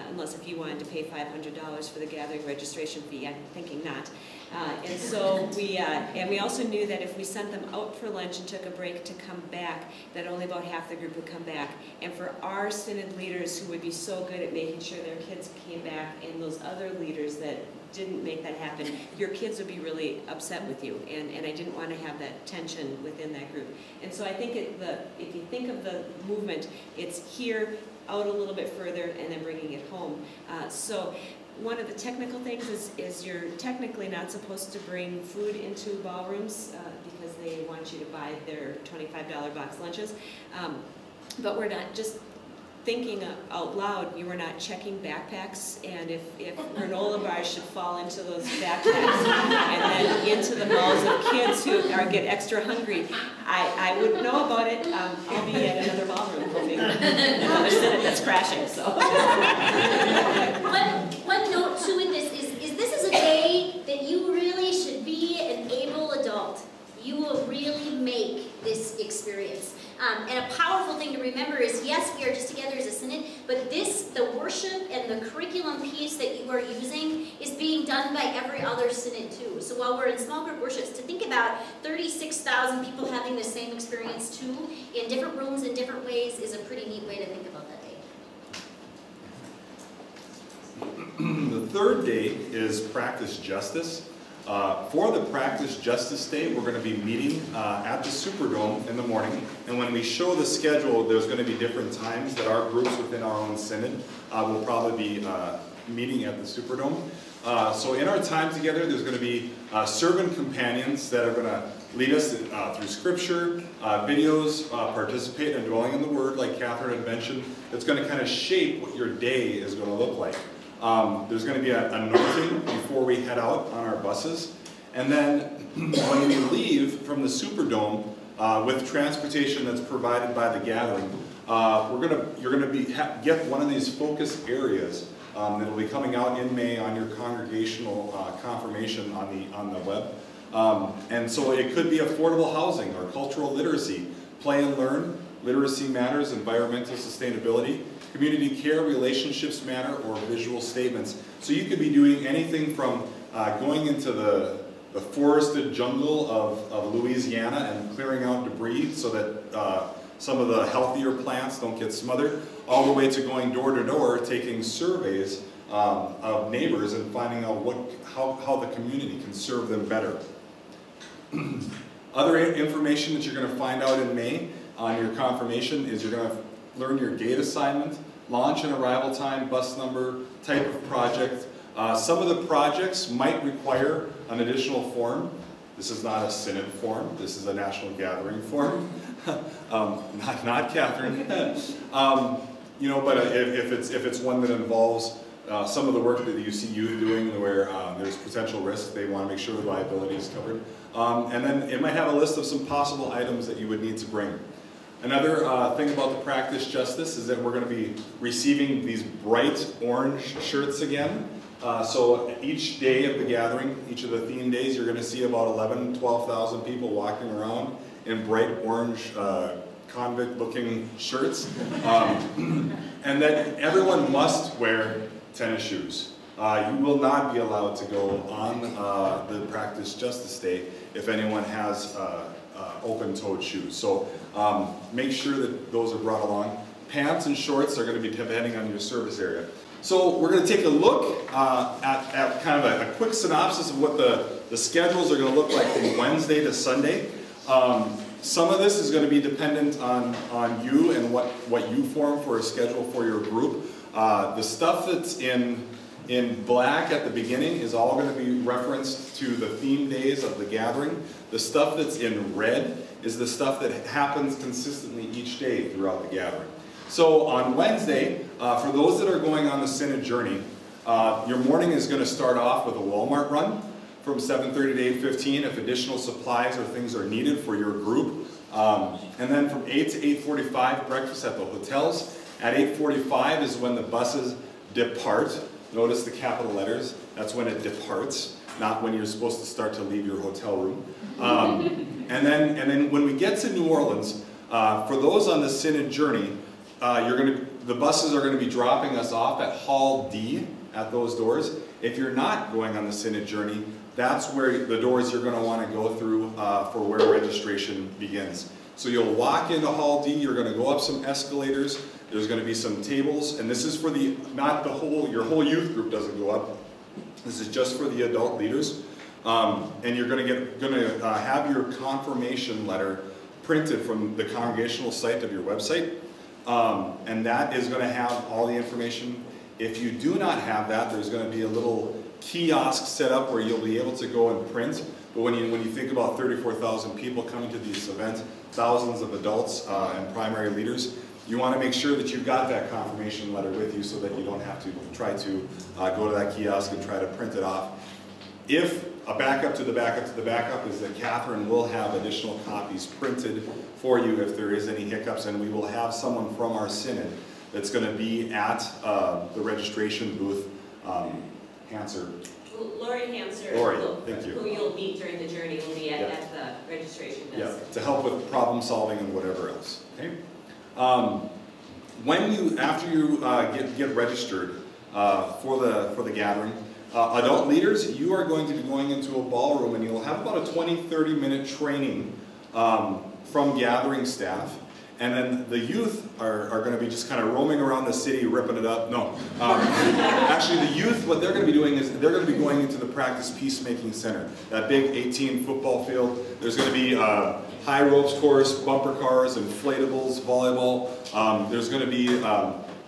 unless if you wanted to pay $500 for the gathering registration fee, I'm thinking not. And so we also knew that if we sent them out for lunch and took a break to come back, that only about half the group would come back. And for our Synod leaders who would be so good at making sure their kids came back, and those other leaders that didn't make that happen, your kids would be really upset with you, and I didn't want to have that tension within that group. And so I think if you think of the movement, it's here, out a little bit further, and then bringing it home. So one of the technical things is you're technically not supposed to bring food into ballrooms because they want you to buy their $25 box lunches. But we're not just thinking out loud, you were not checking backpacks, and if granola bars should fall into those backpacks and then into the mouths of kids who get extra hungry, I wouldn't know about it. I'll be at another ballroom hoping another Synod that's crashing. So one note too with this is this is a day that you really should be an able adult. You will really make this experience. And a powerful thing to remember is, yes, we are just together as a Synod, but the worship and the curriculum piece that you are using is being done by every other Synod too. So while we're in small group worships, to think about 36,000 people having the same experience too, in different rooms in different ways, is a pretty neat way to think about that day. The third day is Practice Justice. For the Practice Justice Day, we're going to be meeting at the Superdome in the morning. And when we show the schedule, there's going to be different times that our groups within our own Synod will probably be meeting at the Superdome. So in our time together, there's going to be servant companions that are going to lead us through Scripture, videos, participate in dwelling in the Word, like Catherine had mentioned. It's going to kind of shape what your day is going to look like. There's going to be an anointing before we head out on our buses. And then when we leave from the Superdome with transportation that's provided by the gathering, you're going to get one of these focus areas that'll be coming out in May on your congregational confirmation on the web. And so it could be affordable housing or cultural literacy, play and learn, literacy matters, environmental sustainability, community care, relationships matter, or visual statements. So you could be doing anything from going into the forested jungle of Louisiana and clearing out debris so that some of the healthier plants don't get smothered, all the way to going door to door, taking surveys of neighbors and finding out how the community can serve them better. Other information that you're going to find out in May on your confirmation is you're going to learn your gate assignment, launch and arrival time, bus number, type of project. Some of the projects might require an additional form. This is not a Synod form. This is a national gathering form. Not Catherine. But if it's one that involves some of the work that you see youth doing where there's potential risk, they want to make sure the liability is covered. And then it might have a list of some possible items that you would need to bring. Another thing about the Practice Justice is that we're going to be receiving these bright orange shirts again. So each day of the gathering, each of the theme days, you're going to see about 11,000 to 12,000 people walking around in bright orange convict-looking shirts. And that everyone must wear tennis shoes. You will not be allowed to go on the Practice Justice Day if anyone has open-toed shoes. So make sure that those are brought along. Pants and shorts are going to be depending on your service area. So we're going to take a look at kind of a quick synopsis of what the schedules are going to look like from Wednesday to Sunday. Some of this is going to be dependent on you and what you form for a schedule for your group. The stuff that's in black at the beginning is all going to be referenced to the theme days of the gathering. The stuff that's in red is the stuff that happens consistently each day throughout the gathering. So on Wednesday, for those that are going on the Synod journey, your morning is going to start off with a Walmart run from 7:30 to 8:15 if additional supplies or things are needed for your group. And then from 8 to 8:45, breakfast at the hotels. At 8:45 is when the buses depart. Notice the capital letters. That's when it departs. not when you're supposed to start to leave your hotel room. And then when we get to New Orleans, for those on the Synod journey, the buses are going to be dropping us off at Hall D at those doors. If you're not going on the Synod journey, that's where the doors you're going to want to go through for where registration begins. So you'll walk into Hall D, you're going to go up some escalators, there's going to be some tables, and this is for your whole youth group doesn't go up. This is just for the adult leaders. And you're going to have your confirmation letter printed from the congregational site of your website. And that is going to have all the information. If you do not have that, there's going to be a little kiosk set up where you'll be able to go and print. But when you think about 34,000 people coming to these events, thousands of adults and primary leaders, you want to make sure that you've got that confirmation letter with you so that you don't have to try to go to that kiosk and try to print it off. If a backup to the backup to the backup is that Catherine will have additional copies printed for you if there is any hiccups, and we will have someone from our Synod that's going to be at the registration booth. Hanser. Lori Hanser, Lori, thank you. Who you'll meet during the journey, will be at the registration desk. Yeah, to help with problem solving and whatever else. Okay. After you get registered for the gathering, adult leaders, you are going to be going into a ballroom and you'll have about a 20-30 minute training from gathering staff. And then the youth are going to be just kind of roaming around the city, ripping it up. No. Actually, the youth, what they're going to be doing is they're going to be going into the Practice Peacemaking Center, that big 18 football field. There's going to be high ropes course, bumper cars, inflatables, volleyball. There's going to be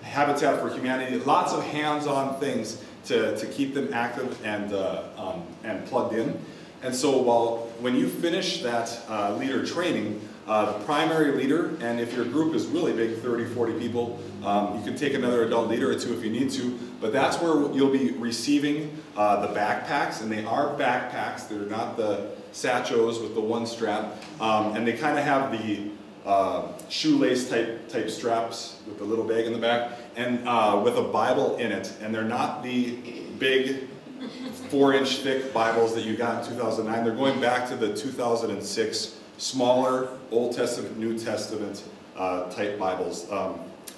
Habitat for Humanity, lots of hands-on things to keep them active and plugged in. And so when you finish that leader training, the primary leader, and if your group is really big, 30, 40 people, you can take another adult leader or two if you need to, but that's where you'll be receiving the backpacks, and they are backpacks. They're not the sachos with the one strap, and they kind of have the shoelace type straps with the little bag in the back, and with a Bible in it, and they're not the big 4-inch thick Bibles that you got in 2009. They're going back to the 2006 smaller Old Testament, New Testament type Bibles.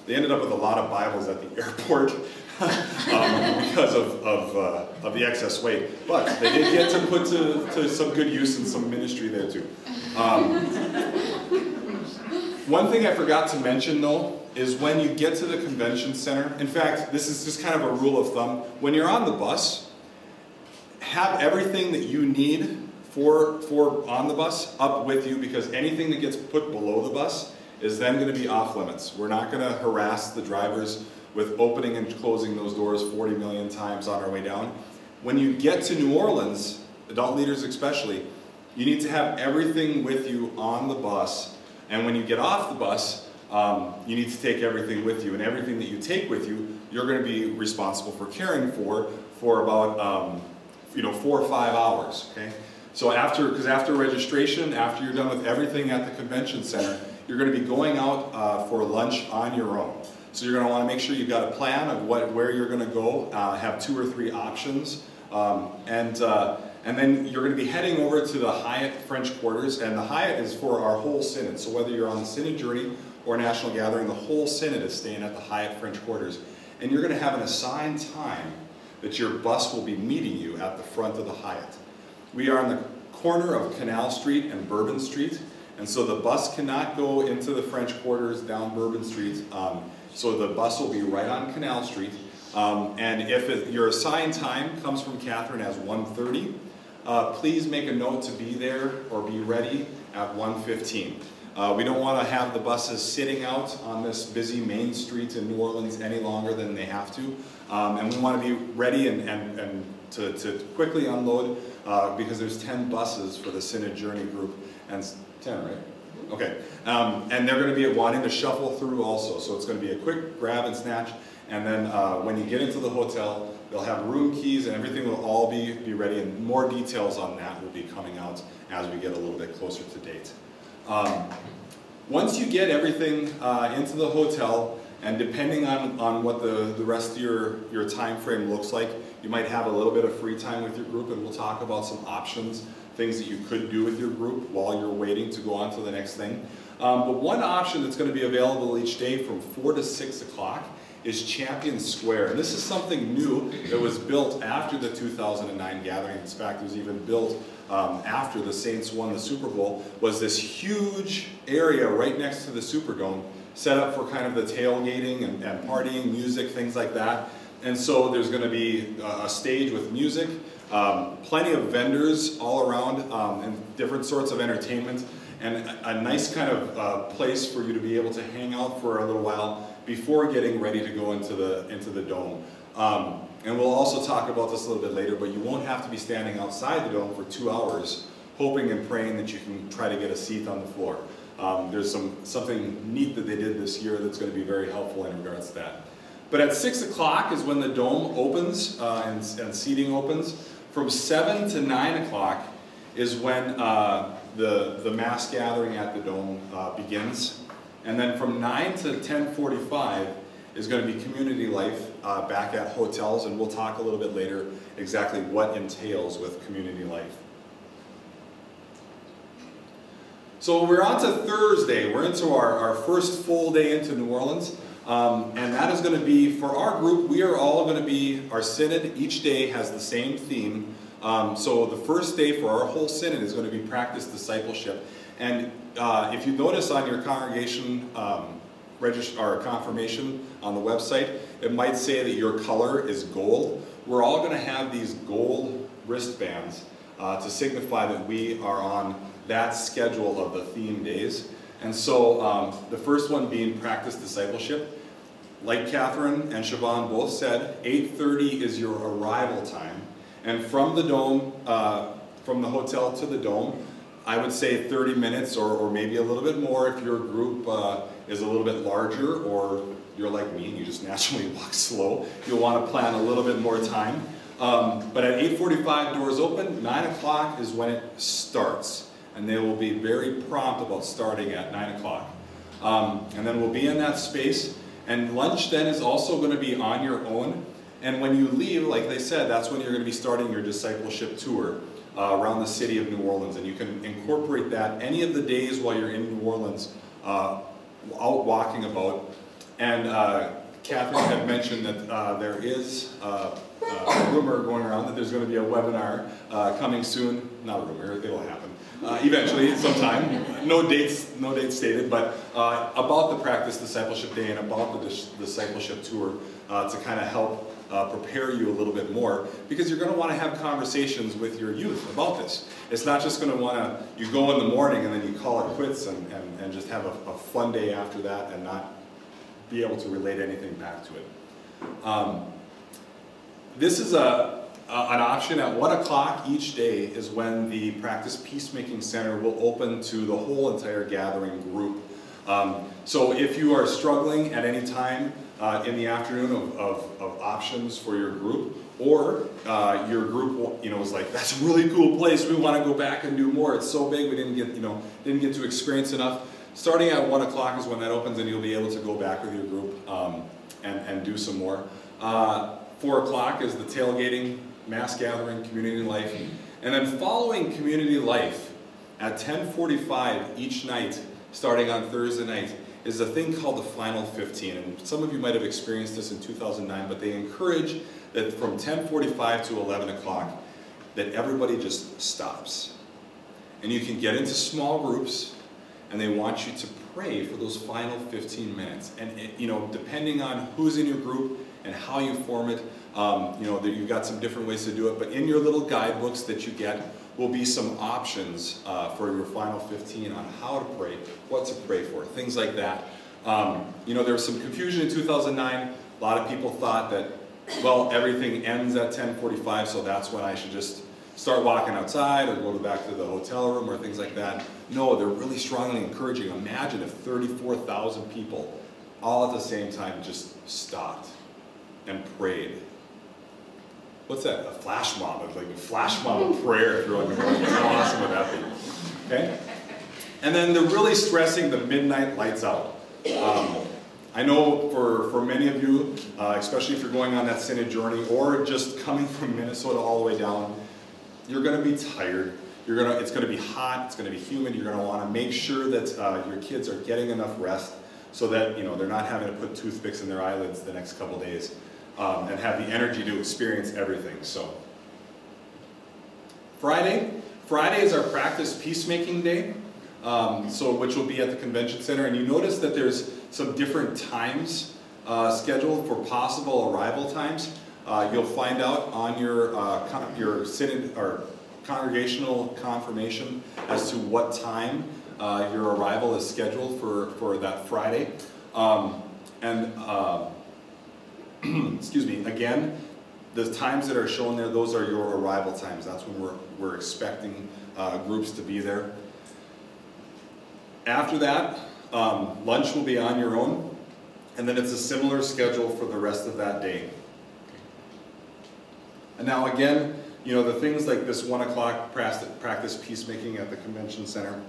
They ended up with a lot of Bibles at the airport because of the excess weight. But they did get to put to some good use and some ministry there too. One thing I forgot to mention though is when you get to the convention center, in fact, this is just kind of a rule of thumb, when you're on the bus, have everything that you need for on the bus up with you, because anything that gets put below the bus is then going to be off limits. We're not going to harass the drivers with opening and closing those doors 40 million times on our way down. When you get to New Orleans, adult leaders especially, you need to have everything with you on the bus, and when you get off the bus, you need to take everything with you, and everything that you take with you, you're going to be responsible for caring for about 4 or 5 hours. Okay. So because after registration, after you're done with everything at the convention center, you're going to be going out for lunch on your own. So you're going to want to make sure you've got a plan of where you're going to go, have 2 or 3 options, and then you're going to be heading over to the Hyatt French Quarters, and the Hyatt is for our whole Synod. So whether you're on the Synod journey or National Gathering, the whole Synod is staying at the Hyatt French Quarters, and you're going to have an assigned time that your bus will be meeting you at the front of the Hyatt. We are on the corner of Canal Street and Bourbon Street, and so the bus cannot go into the French Quarters down Bourbon Street, so the bus will be right on Canal Street, and if your assigned time comes from Catherine as 1:30, please make a note to be there or be ready at 1:15. We don't want to have the buses sitting out on this busy main street in New Orleans any longer than they have to, and we want to be ready and to quickly unload, because there's 10 buses for the Synod Journey group, and 10, right? Okay, and they're going to be wanting to shuffle through also, so it's going to be a quick grab and snatch, and then when you get into the hotel, they'll have room keys and everything will all be ready, and more details on that will be coming out as we get a little bit closer to date. Once you get everything into the hotel And depending on what the rest of your time frame looks like, you might have a little bit of free time with your group, and we'll talk about some options, things that you could do with your group while you're waiting to go on to the next thing. But one option that's going to be available each day from 4 to 6 o'clock is Champion Square. And this is something new that was built after the 2009 gathering. In fact, it was even built after the Saints won the Super Bowl, was this huge area right next to the Superdome, set up for kind of the tailgating and partying, music, things like that. And so there's going to be a stage with music, plenty of vendors all around, and different sorts of entertainment, and a nice kind of place for you to be able to hang out for a little while before getting ready to go into the dome. And we'll also talk about this a little bit later, but you won't have to be standing outside the dome for 2 hours hoping and praying that you can try to get a seat on the floor. There's something neat that they did this year that's going to be very helpful in regards to that. But at 6 o'clock is when the dome opens and seating opens. From 7 to 9 o'clock is when the mass gathering at the dome begins. And then from 9 to 10:45 is going to be community life back at hotels, and we'll talk a little bit later exactly what entails with community life. So we're on to Thursday. We're into our first full day into New Orleans, and that is going to be, for our group, we are all going to be, our synod each day has the same theme. So the first day for our whole synod is going to be practice discipleship. And if you notice on your congregation or confirmation on the website, it might say that your color is gold. We're all going to have these gold wristbands to signify that we are on that schedule of the theme days. And so the first one being practice discipleship. Like Catherine and Siobhan both said, 8:30 is your arrival time. And from the dome, from the hotel to the dome, I would say 30 minutes or maybe a little bit more if your group is a little bit larger, or you're like me and you just naturally walk slow. You'll want to plan a little bit more time. But at 8:45, doors open. 9 o'clock is when it starts. And they will be very prompt about starting at 9 o'clock. And then we'll be in that space. And lunch then is also going to be on your own. And when you leave, like they said, that's when you're going to be starting your discipleship tour around the city of New Orleans. And you can incorporate that any of the days while you're in New Orleans, out walking about. And Catherine had mentioned that there is a rumor going around that there's going to be a webinar coming soon. Not a rumor, it will happen. Eventually, sometime. No dates stated, but about the Practice Discipleship Day and about the discipleship tour to kind of help prepare you a little bit more, because you're going to want to have conversations with your youth about this. It's not just going to want to, you go in the morning and then you call it quits and just have a fun day after that and not be able to relate anything back to it. This is an option. At 1 o'clock each day is when the Practice Peacemaking Center will open to the whole entire gathering group. So if you are struggling at any time in the afternoon of options for your group, or your group is like, that's a really cool place, we want to go back and do more, it's so big we didn't get to experience enough. Starting at 1 o'clock is when that opens, and you'll be able to go back with your group and do some more. 4 o'clock is the tailgating, mass gathering, community life. And then following community life at 10:45 each night, starting on Thursday night, is a thing called the Final 15. And some of you might have experienced this in 2009, but they encourage that from 10:45 to 11 o'clock, that everybody just stops. And you can get into small groups, and they want you to pray for those final 15 minutes. And depending on who's in your group and how you form it, you've got some different ways to do it, but in your little guidebooks that you get will be some options for your final 15 on how to pray, what to pray for, things like that. There was some confusion in 2009. A lot of people thought that, well, everything ends at 10:45, so that's when I should just start walking outside or go back to the hotel room or things like that. No, they're really strongly encouraging. Imagine if 34,000 people all at the same time just stopped and prayed. What's that? A flash mob. It's like a flash mob of prayer if you're on the morning. How awesome would that be? Okay? And then they're really stressing the midnight lights out. I know for many of you, especially if you're going on that Synod journey or just coming from Minnesota all the way down, you're going to be tired. It's going to be hot. It's going to be humid. You're going to want to make sure that your kids are getting enough rest so that they're not having to put toothpicks in their eyelids the next couple days and have the energy to experience everything. So Friday is our practice peacemaking day, which will be at the convention center. And you notice that there's some different times scheduled for possible arrival times. You'll find out on your Synod or congregational confirmation as to what time your arrival is scheduled for that Friday. Excuse me, again, the times that are shown there, those are your arrival times. That's when we're expecting groups to be there. After that, lunch will be on your own, and then it's a similar schedule for the rest of that day. And now again, the things like this 1 o'clock practice peacemaking at the convention center,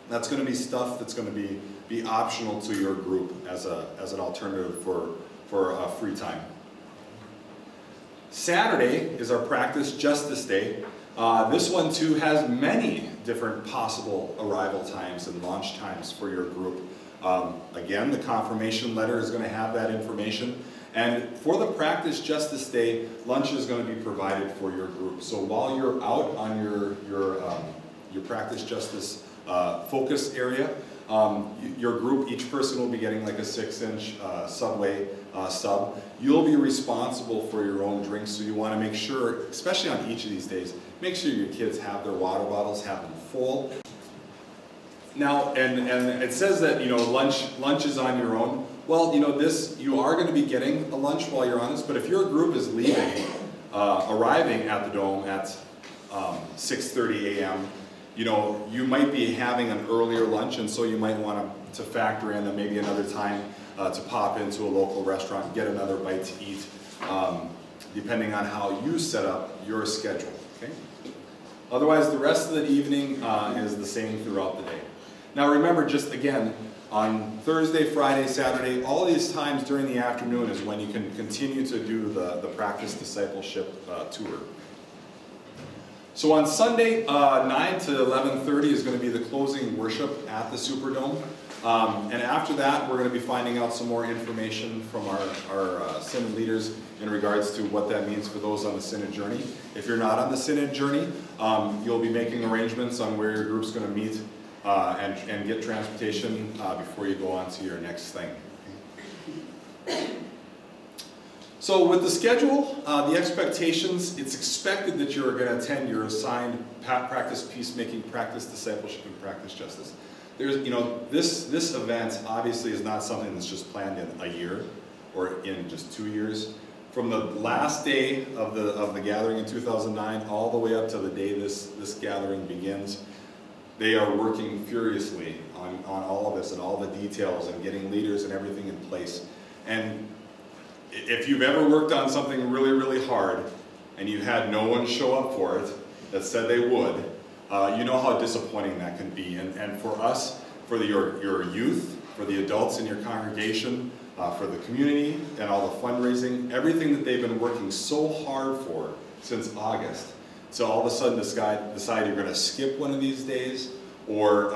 that's going to be stuff that's going to be optional to your group as an alternative for free time. Saturday is our practice justice day. This one too has many different possible arrival times and launch times for your group. Again, the confirmation letter is going to have that information. And for the practice justice day, lunch is going to be provided for your group. So while you're out on your practice justice focus area, your group, each person will be getting like a 6-inch Subway sub. You'll be responsible for your own drinks, so you want to make sure, especially on each of these days, make sure your kids have their water bottles, have them full. Now, and it says that lunch is on your own. Well, you are going to be getting a lunch while you're on this, but if your group is leaving, arriving at the Dome at 6:30 a.m., you might be having an earlier lunch, and so you might want to factor in maybe another time to pop into a local restaurant, get another bite to eat, depending on how you set up your schedule. Okay? Otherwise, the rest of the evening is the same throughout the day. Now remember, just again, on Thursday, Friday, Saturday, all these times during the afternoon is when you can continue to do the practice discipleship tour. So on Sunday, 9 to 11:30 is going to be the closing worship at the Superdome. And after that, we're going to be finding out some more information from our Synod leaders in regards to what that means for those on the Synod journey. If you're not on the Synod journey, you'll be making arrangements on where your group's going to meet and get transportation before you go on to your next thing. So with the schedule, the expectations, it's expected that you're going to attend your assigned practice peacemaking, practice discipleship, and practice justice. There's, this event obviously is not something that's just planned in a year or in just 2 years. From the last day of the gathering in 2009 all the way up to the day this gathering begins, they are working furiously on all of this and all the details and getting leaders and everything in place. And if you've ever worked on something really, really hard and you had no one show up for it that said they would, you know how disappointing that can be. And for us, for your youth, for the adults in your congregation, for the community and all the fundraising, everything that they've been working so hard for since August, so all of a sudden decide you're going to skip one of these days, or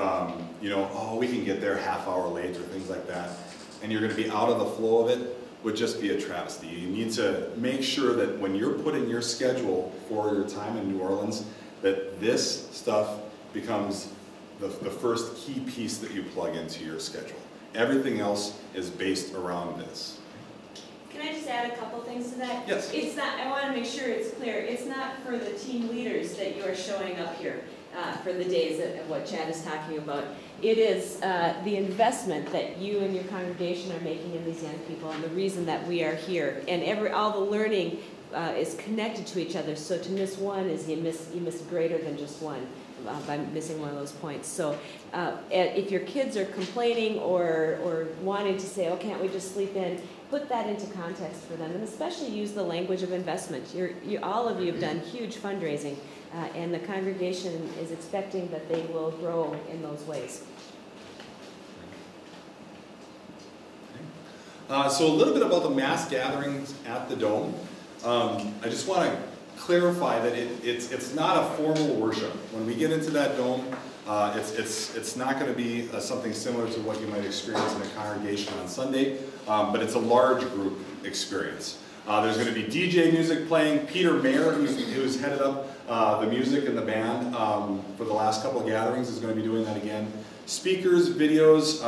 we can get there half hour late or things like that, and you're going to be out of the flow of it, would just be a travesty. You need to make sure that when you're putting your schedule for your time in New Orleans, that this stuff becomes the first key piece that you plug into your schedule. Everything else is based around this. Can I just add a couple things to that? Yes. It's not, I want to make sure it's clear, it's not for the team leaders that you are showing up here for the days of what Chad is talking about. It is the investment that you and your congregation are making in these young people, and the reason that we are here. And all the learning is connected to each other. So to miss one is you miss greater than just one by missing one of those points. So if your kids are complaining or wanting to say, oh, can't we just sleep in, put that into context for them, and especially use the language of investment. All of you have done huge fundraising, and the congregation is expecting that they will grow in those ways. So a little bit about the mass gatherings at the Dome. I just want to clarify that it's not a formal worship. When we get into that Dome, it's not going to be something similar to what you might experience in a congregation on Sunday, but it's a large group experience. There's going to be DJ music playing. Peter Mayer, who's headed up the music and the band for the last couple of gatherings, is going to be doing that again. Speakers, videos,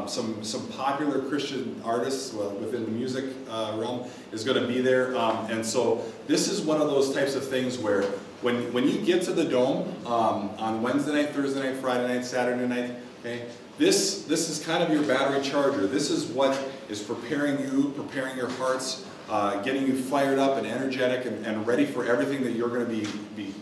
some popular Christian artists within the music realm is going to be there. And so this is one of those types of things where when you get to the Dome on Wednesday night, Thursday night, Friday night, Saturday night, okay, this is kind of your battery charger. This is what is preparing you, preparing your hearts, getting you fired up and energetic and ready for everything that you're going to be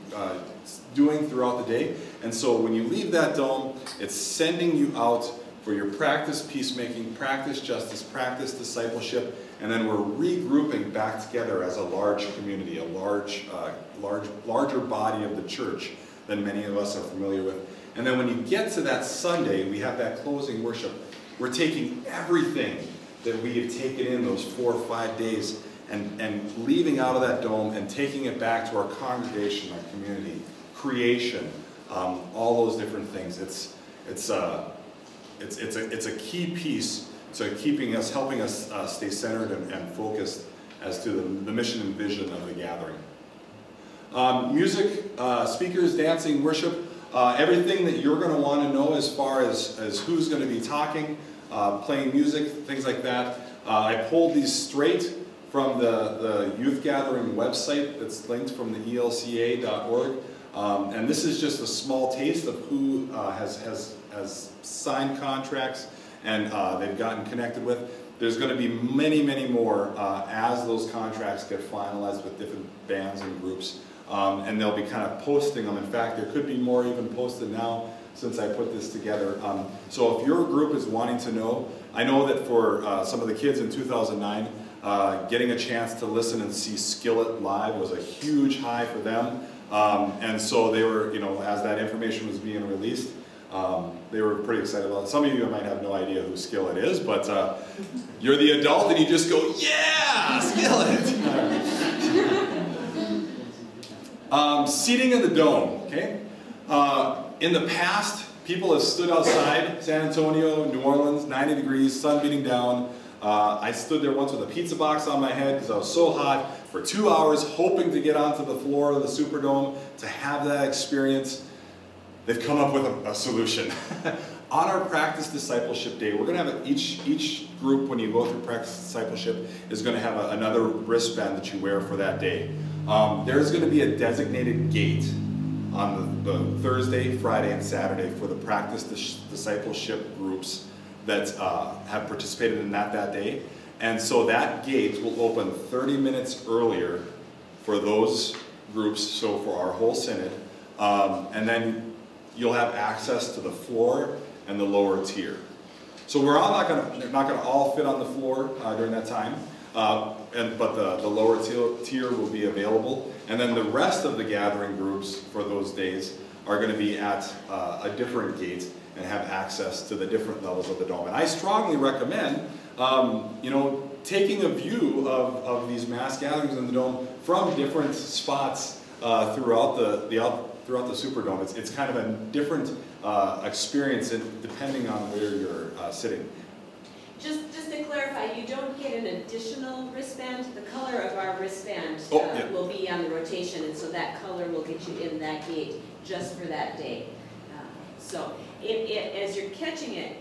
doing throughout the day. And so when you leave that Dome, it's sending you out for your practice peacemaking, practice justice, practice discipleship, and then we're regrouping back together as a large community, a larger body of the church than many of us are familiar with. And then when you get to that Sunday, we have that closing worship. We're taking everything that we have taken in those 4 or 5 days and leaving out of that Dome and taking it back to our congregation, our community, creation, all those different things. It's a key piece to helping us stay centered and focused as to the mission and vision of the gathering. Music, speakers, dancing, worship, everything that you're going to want to know as far as who's going to be talking, playing music, things like that. I pulled these straight from the youth gathering website that's linked from the ELCA.org. And this is just a small taste of who has signed contracts and they've gotten connected with. There's going to be many, many more as those contracts get finalized with different bands and groups. And they'll be kind of posting them. In fact, there could be more even posted now since I put this together. So if your group is wanting to know, I know that for some of the kids in 2009, getting a chance to listen and see Skillet live was a huge high for them. And so they were, as that information was being released, they were pretty excited about it. Some of you might have no idea who Skillet is, but you're the adult and you just go, yeah, Skillet! Seating in the Dome, okay? In the past, people have stood outside San Antonio, New Orleans, 90 degrees, sun beating down. I stood there once with a pizza box on my head because I was so hot for 2 hours hoping to get onto the floor of the Superdome to have that experience. They've come up with a solution. On our practice discipleship day, we're going to have each group, when you go through practice discipleship, is going to have another wristband that you wear for that day. There's going to be a designated gate on the Thursday, Friday, and Saturday for the practice discipleship groups that have participated in that day. And so that gate will open 30 minutes earlier for those groups, so for our whole synod. And then you'll have access to the floor and the lower tier. So we're all not going to all fit on the floor during that time, but the lower tier will be available. And then the rest of the gathering groups for those days are going to be at a different gate and have access to the different levels of the Dome. And I strongly recommend, taking a view of these mass gatherings in the Dome from different spots throughout the Superdome. It's kind of a different experience depending on where you're sitting. Just to clarify, you don't get an additional wristband. The color of our wristband will be on the rotation, and so that color will get you in that gate just for that day. So as you're catching it,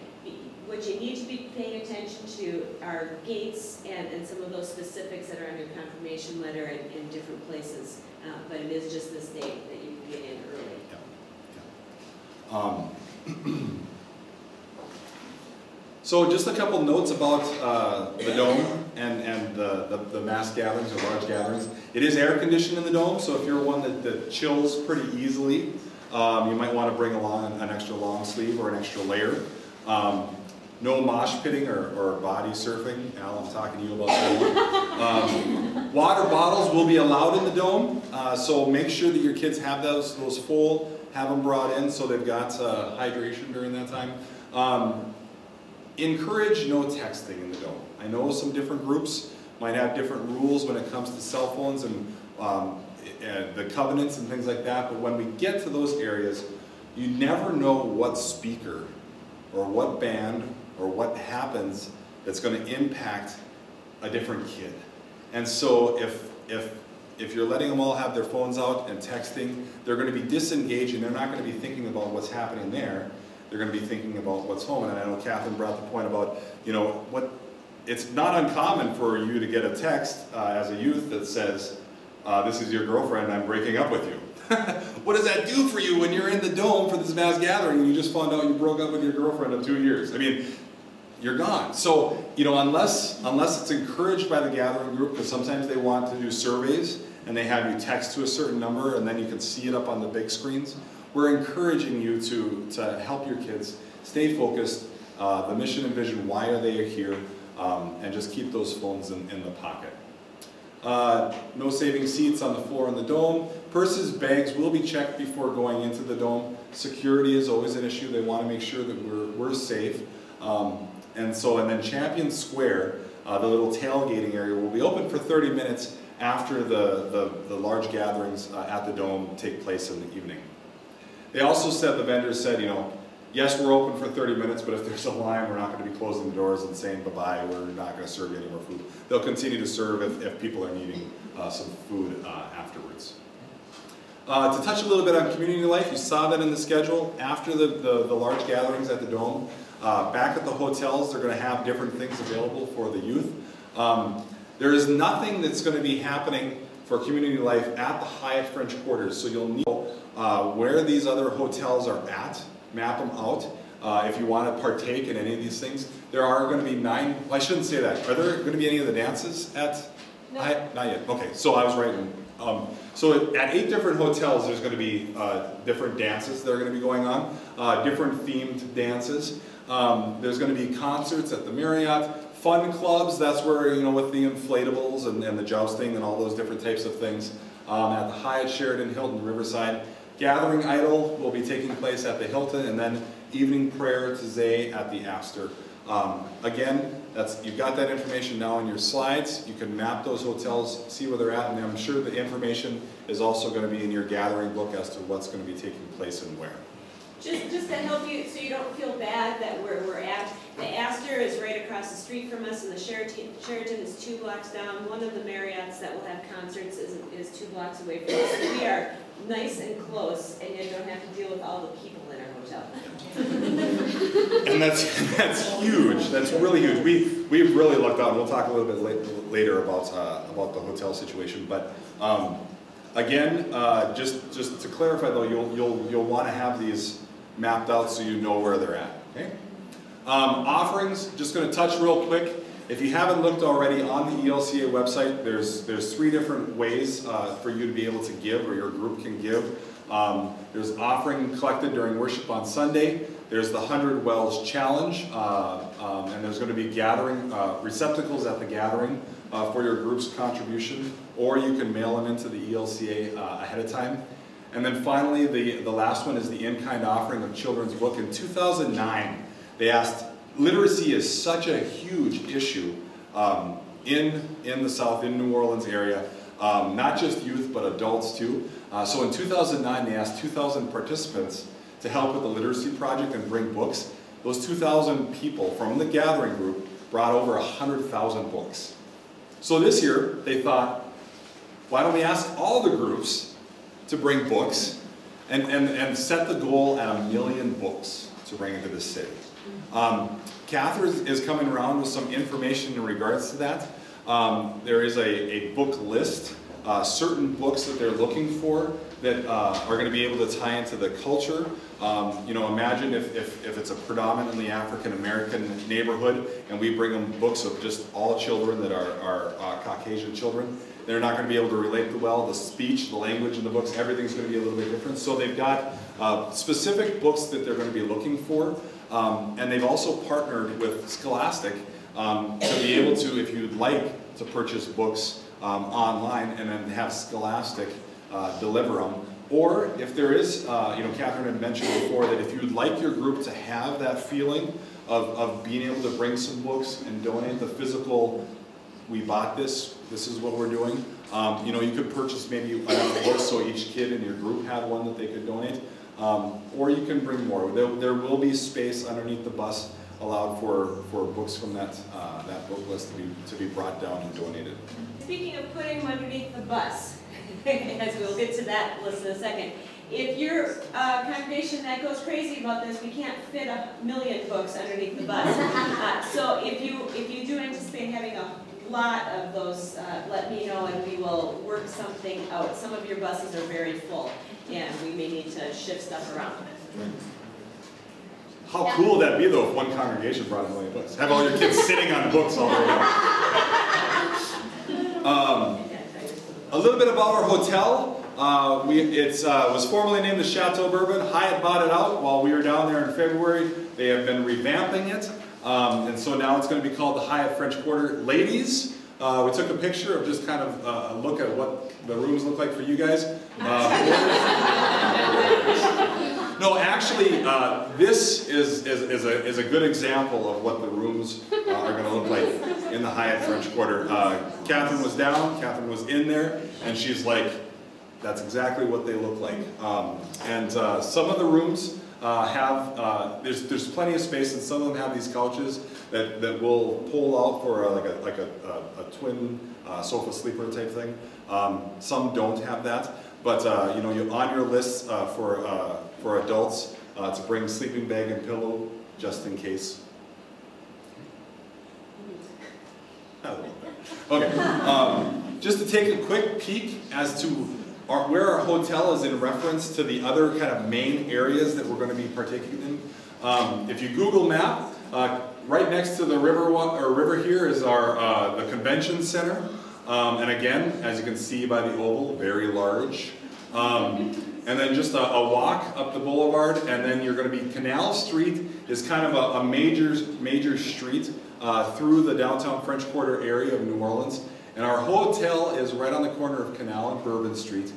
what you need to be paying attention to are gates and some of those specifics that are on your confirmation letter in different places. But it is just this date that you can get in early. So just a couple notes about the Dome and the mass gatherings or large gatherings. It is air conditioned in the Dome, so if you're one that chills pretty easily, you might want to bring along an extra long sleeve or an extra layer. No mosh pitting or body surfing. Al, I'm talking to you about that. Water bottles will be allowed in the Dome, so make sure that your kids have those full, have them brought in so they've got hydration during that time. encourage no texting in the dome. I know some different groups might have different rules when it comes to cell phones and the covenants and things like that, but when we get to those areas, you never know what speaker or what band or what happens that's going to impact a different kid. And so if you're letting them all have their phones out and texting, they're going to be disengaging. They're not going to be thinking about what's happening there. They're going to be thinking about what's home. And I know Catherine brought the point about, you know, it's not uncommon for you to get a text as a youth that says, this is your girlfriend, I'm breaking up with you. What does that do for you when you're in the dome for this mass gathering and you just found out you broke up with your girlfriend of 2 years? I mean, you're gone. So, you know, unless it's encouraged by the gathering group, because sometimes they want to do surveys and they have you text to a certain number and then you can see it up on the big screens, we're encouraging you to help your kids stay focused, the mission and vision, why are they here, and just keep those phones in the pocket. No saving seats on the floor in the dome. Purses, bags will be checked before going into the dome. Security is always an issue. They want to make sure that we're safe. And then Champion Square, the little tailgating area, will be open for 30 minutes after the large gatherings at the dome take place in the evening. They also said, the vendors said, you know, yes, we're open for 30 minutes, but if there's a line, we're not going to be closing the doors and saying bye-bye, we're not going to serve you any more food. They'll continue to serve if people are needing some food afterwards. To touch a little bit on community life, you saw that in the schedule. After the large gatherings at the Dome, back at the hotels, they're going to have different things available for the youth. There is nothing that's going to be happening for community life at the Hyatt French Quarters, so you'll know where these other hotels are at, map them out. If you want to partake in any of these things, there are going to be 9, well, I shouldn't say that. Are there going to be any of the dances at Hyatt? Not yet. Okay, so I was right. So at 8 different hotels, there's going to be different dances that are going to be going on, different themed dances. There's going to be concerts at the Marriott, fun clubs, that's where, you know, with the inflatables and the jousting and all those different types of things. At the Hyatt, Sheraton, Hilton, Riverside. Gathering Idol will be taking place at the Hilton, and then evening prayer to Zay at the Astor. Again, you've got that information now in your slides. You can map those hotels, see where they're at, and I'm sure the information is also going to be in your gathering book as to what's going to be taking place and where. Just to help you, so you don't feel bad that we're at, the Astor is right across the street from us, and the Sheraton is 2 blocks down. One of the Marriotts that will have concerts is 2 blocks away from us. So we are nice and close, and you don't have to deal with all the people in our hotel. And that's huge. That's really huge. We've really looked out, and we'll talk a little bit later about the hotel situation. But again, just to clarify though, you'll want to have these mapped out so you know where they're at. Okay. Offerings. Just going to touch real quick. If you haven't looked already on the ELCA website, there's 3 different ways for you to be able to give, or your group can give. There's offering collected during worship on Sunday. There's the 100 Wells Challenge, and there's going to be gathering receptacles at the gathering for your group's contribution, or you can mail them into the ELCA ahead of time. And then finally, the last one is the in-kind offering of children's book. In 2009, they asked, literacy is such a huge issue in the South, in New Orleans area, not just youth, but adults too. So in 2009, they asked 2,000 participants to help with the literacy project and bring books. Those 2,000 people from the gathering group brought over 100,000 books. So this year, they thought, why don't we ask all the groups to bring books and set the goal at 1 million books to bring into the city. Catherine is coming around with some information in regards to that. There is a book list, certain books that they're looking for that are going to be able to tie into the culture. You know, imagine if it's a predominantly African-American neighborhood and we bring them books of just all children that are Caucasian children. They're not going to be able to relate well. The speech, the language in the books, everything's going to be a little bit different. So they've got specific books that they're going to be looking for. And they've also partnered with Scholastic to be able to, if you'd like to purchase books online and then have Scholastic deliver them. Or if there is, you know, Catherine had mentioned before that if you'd like your group to have that feeling of being able to bring some books and donate the physical, we bought this is what we're doing. You know, you could purchase maybe enough books so each kid in your group had one that they could donate. Or you can bring more. There will be space underneath the bus allowed for books from that book list to be brought down and donated. Speaking of putting them underneath the bus, as we'll get to that list in a second, if you're a congregation that goes crazy about this, we can't fit 1 million books underneath the bus. So if you do anticipate having a lot of those, let me know and we will work something out. Some of your buses are very full and we may need to shift stuff around. How cool would that be though if one congregation brought 1 million books? Have all your kids sitting on books all day long. A little bit about our hotel. It was formerly named the Chateau Bourbon. Hyatt bought it out while we were down there in February. They have been revamping it. And so now it's going to be called the Hyatt French Quarter. Ladies, we took a picture of just kind of a look at what the rooms look like for you guys. No, actually, this is a good example of what the rooms are going to look like in the Hyatt French Quarter. Catherine was down, Catherine was in there, and she's like, that's exactly what they look like. And some of the rooms there's plenty of space, and some of them have these couches that will pull out for like a twin sofa sleeper type thing. Some don't have that, but you know, you're on your list for adults to bring sleeping bag and pillow just in case. Okay, just to take a quick peek as to where our hotel is in reference to the other kind of main areas that we're going to be partaking in. If you Google map, right next to the river here is the convention center. And again, as you can see by the oval, very large. And then just a walk up the boulevard, and then you're going to be Canal Street is kind of a major street through the downtown French Quarter area of New Orleans. And our hotel is right on the corner of Canal and Bourbon Street.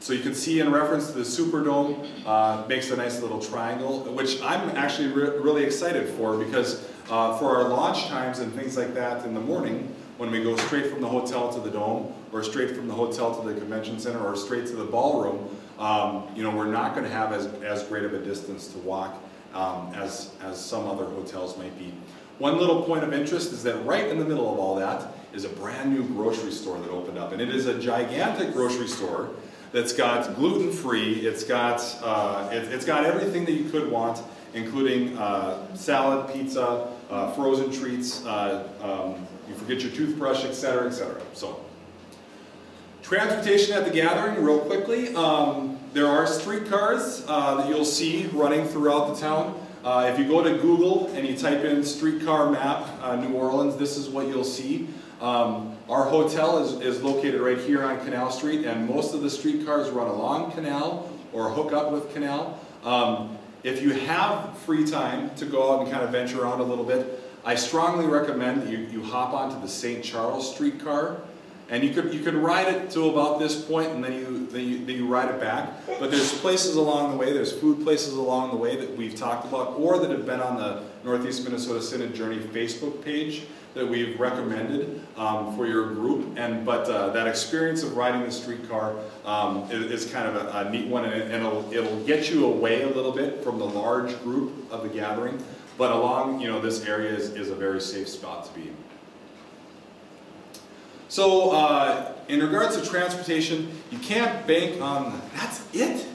So you can see in reference to the Superdome, makes a nice little triangle, which I'm actually really excited for, because for our launch times and things like that in the morning, when we go straight from the hotel to the dome, or straight from the hotel to the convention center, or straight to the ballroom, you know, we're not going to have as great of a distance to walk as some other hotels might be. One little point of interest is that right in the middle of all that is a brand new grocery store that opened up, and it is a gigantic grocery store that's got gluten-free. It's got everything that you could want, including salad, pizza, frozen treats. You forget your toothbrush, etc., etc. So, transportation at the gathering, real quickly. There are streetcars that you'll see running throughout the town. If you go to Google and you type in streetcar map New Orleans, this is what you'll see. Our hotel is located right here on Canal Street, and most of the streetcars run along Canal or hook up with Canal. If you have free time to go out and kind of venture around a little bit, I strongly recommend that you hop onto the St. Charles streetcar, and you could ride it to about this point, and then you ride it back. But there's places along the way, there's food places along the way that we've talked about, or that have been on the Northeast Minnesota Synod Journey Facebook page that we've recommended for your group. But that experience of riding the streetcar is kind of a neat one, and it'll get you away a little bit from the large group of the gathering. But along, you know, this area is a very safe spot to be. So in regards to transportation, you can't bank on, that's it?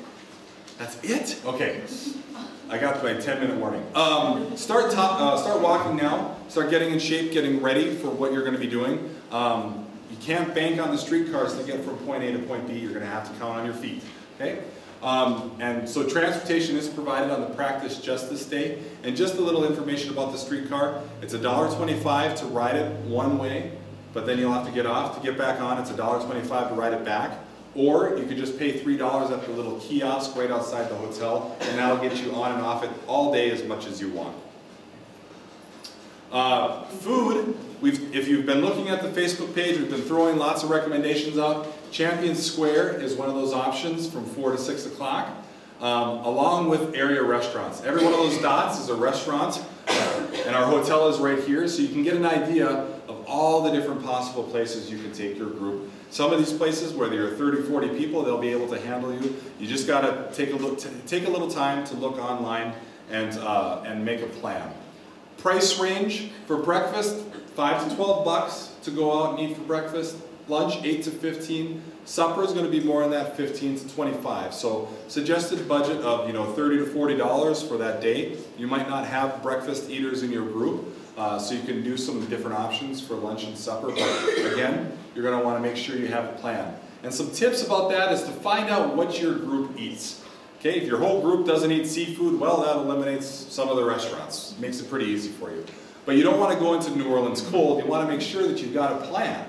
That's it? Okay. I got my 10-minute warning. Start walking now. Start getting in shape, getting ready for what you're going to be doing. You can't bank on the streetcars to get from point A to point B. You're going to have to count on your feet. Okay? And so transportation is provided on the Practice Justice Day. And just a little information about the streetcar. It's $1.25 to ride it one way, but then you'll have to get off. To get back on, it's $1.25 to ride it back. Or you could just pay $3 at the little kiosk right outside the hotel, and that'll get you on and off it all day as much as you want. Food, if you've been looking at the Facebook page, we've been throwing lots of recommendations out. Champion Square is one of those options from 4 to 6 o'clock, along with area restaurants. Every one of those dots is a restaurant. And our hotel is right here, so you can get an idea of all the different possible places you can take your group. Some of these places, whether you're 30, 40 people, they'll be able to handle you. You just got to take a little time to look online and make a plan. Price range for breakfast, $5 to $12 to go out and eat for breakfast. Lunch, 8 to 15. Supper is going to be more in that 15 to 25. So suggested budget of $30 to $40 for that day. You might not have breakfast eaters in your group, so you can do some different options for lunch and supper. But again, you're going to want to make sure you have a plan. And some tips about that is to find out what your group eats. Okay, if your whole group doesn't eat seafood, well, that eliminates some of the restaurants. Makes it pretty easy for you. But you don't want to go into New Orleans cold. You want to make sure that you've got a plan.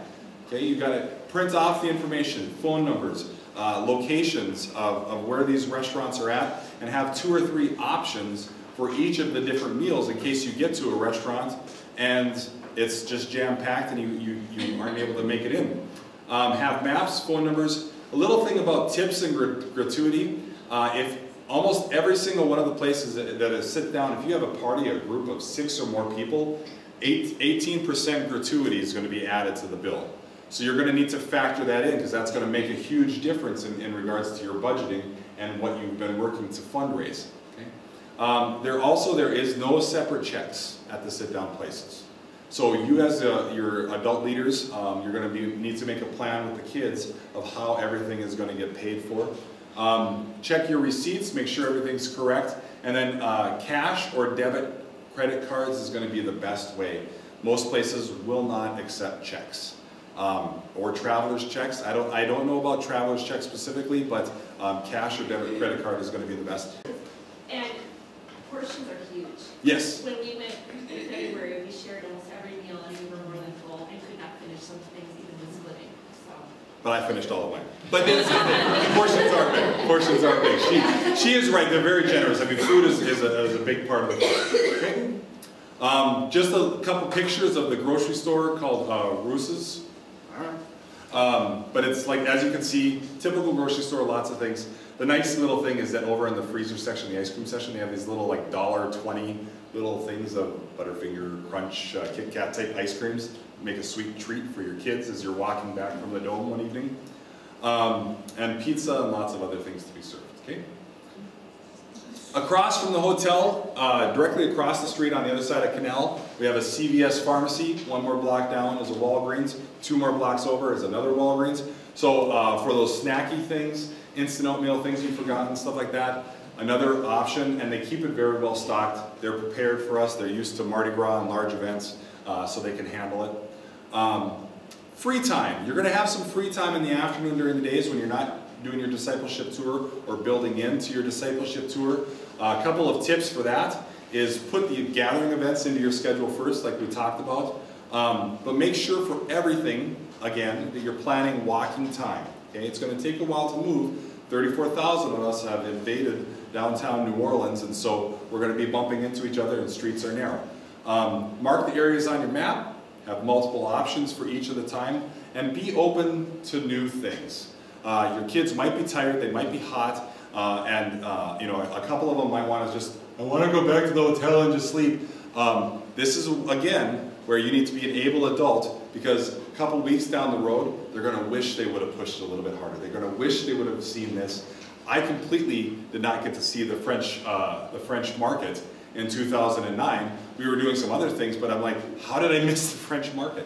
Okay, you've got to print off the information, phone numbers, locations of where these restaurants are at, and have 2 or 3 options for each of the different meals in case you get to a restaurant and it's just jam-packed and you aren't able to make it in. Have maps, phone numbers. A little thing about tips and gratuity. If almost every single one of the places that is sit down, if you have a party, a group of 6 or more people, 18% gratuity is going to be added to the bill. So you're going to need to factor that in because that's going to make a huge difference in regards to your budgeting and what you've been working to fundraise. Okay? There is no separate checks at the sit-down places. So you as your adult leaders, you're going to need to make a plan with the kids of how everything is going to get paid for. Check your receipts, make sure everything's correct, and then cash or debit credit cards is going to be the best way. Most places will not accept checks. Or traveler's checks. I don't know about traveler's checks specifically, but cash or debit credit card is going to be the best. And portions are huge. Yes. When we went in February, we shared almost every meal and we were more than full and could not finish some things even with splitting. So. But I finished all of mine. But that's the thing. Portions are big. Portions are big. She is right. They're very generous. I mean, food is a big part of the cost. Okay. Just a couple pictures of the grocery store called Roos's. But it's like, as you can see, typical grocery store, lots of things. The nice little thing is that over in the freezer section, the ice cream section, they have these little like $1.20 little things of Butterfinger, Crunch, Kit Kat type ice creams. Make a sweet treat for your kids as you're walking back from the Dome one evening. And pizza and lots of other things to be served. Okay? Across from the hotel, directly across the street on the other side of Canal, we have a CVS pharmacy. 1 more block down is a Walgreens. 2 more blocks over is another Walgreens. So for those snacky things, instant oatmeal things you've forgotten, stuff like that, another option, and they keep it very well stocked. They're prepared for us. They're used to Mardi Gras and large events, so they can handle it. Free time. You're going to have some free time in the afternoon during the days when you're not doing your discipleship tour or building into your discipleship tour. A couple of tips for that is put the gathering events into your schedule first, like we talked about. But make sure for everything, again, that you're planning walking time. Okay? It's going to take a while to move. 34,000 of us have invaded downtown New Orleans, and so we're going to be bumping into each other and streets are narrow. Mark the areas on your map, have multiple options for each of the time, and be open to new things. Your kids might be tired, they might be hot, and a couple of them might want to just, I want to go back to the hotel and just sleep. This is, again, where you need to be an able adult, because a couple weeks down the road, they're going to wish they would have pushed a little bit harder. They're going to wish they would have seen this. I completely did not get to see the French market in 2009. We were doing some other things, but I'm like, how did I miss the French market?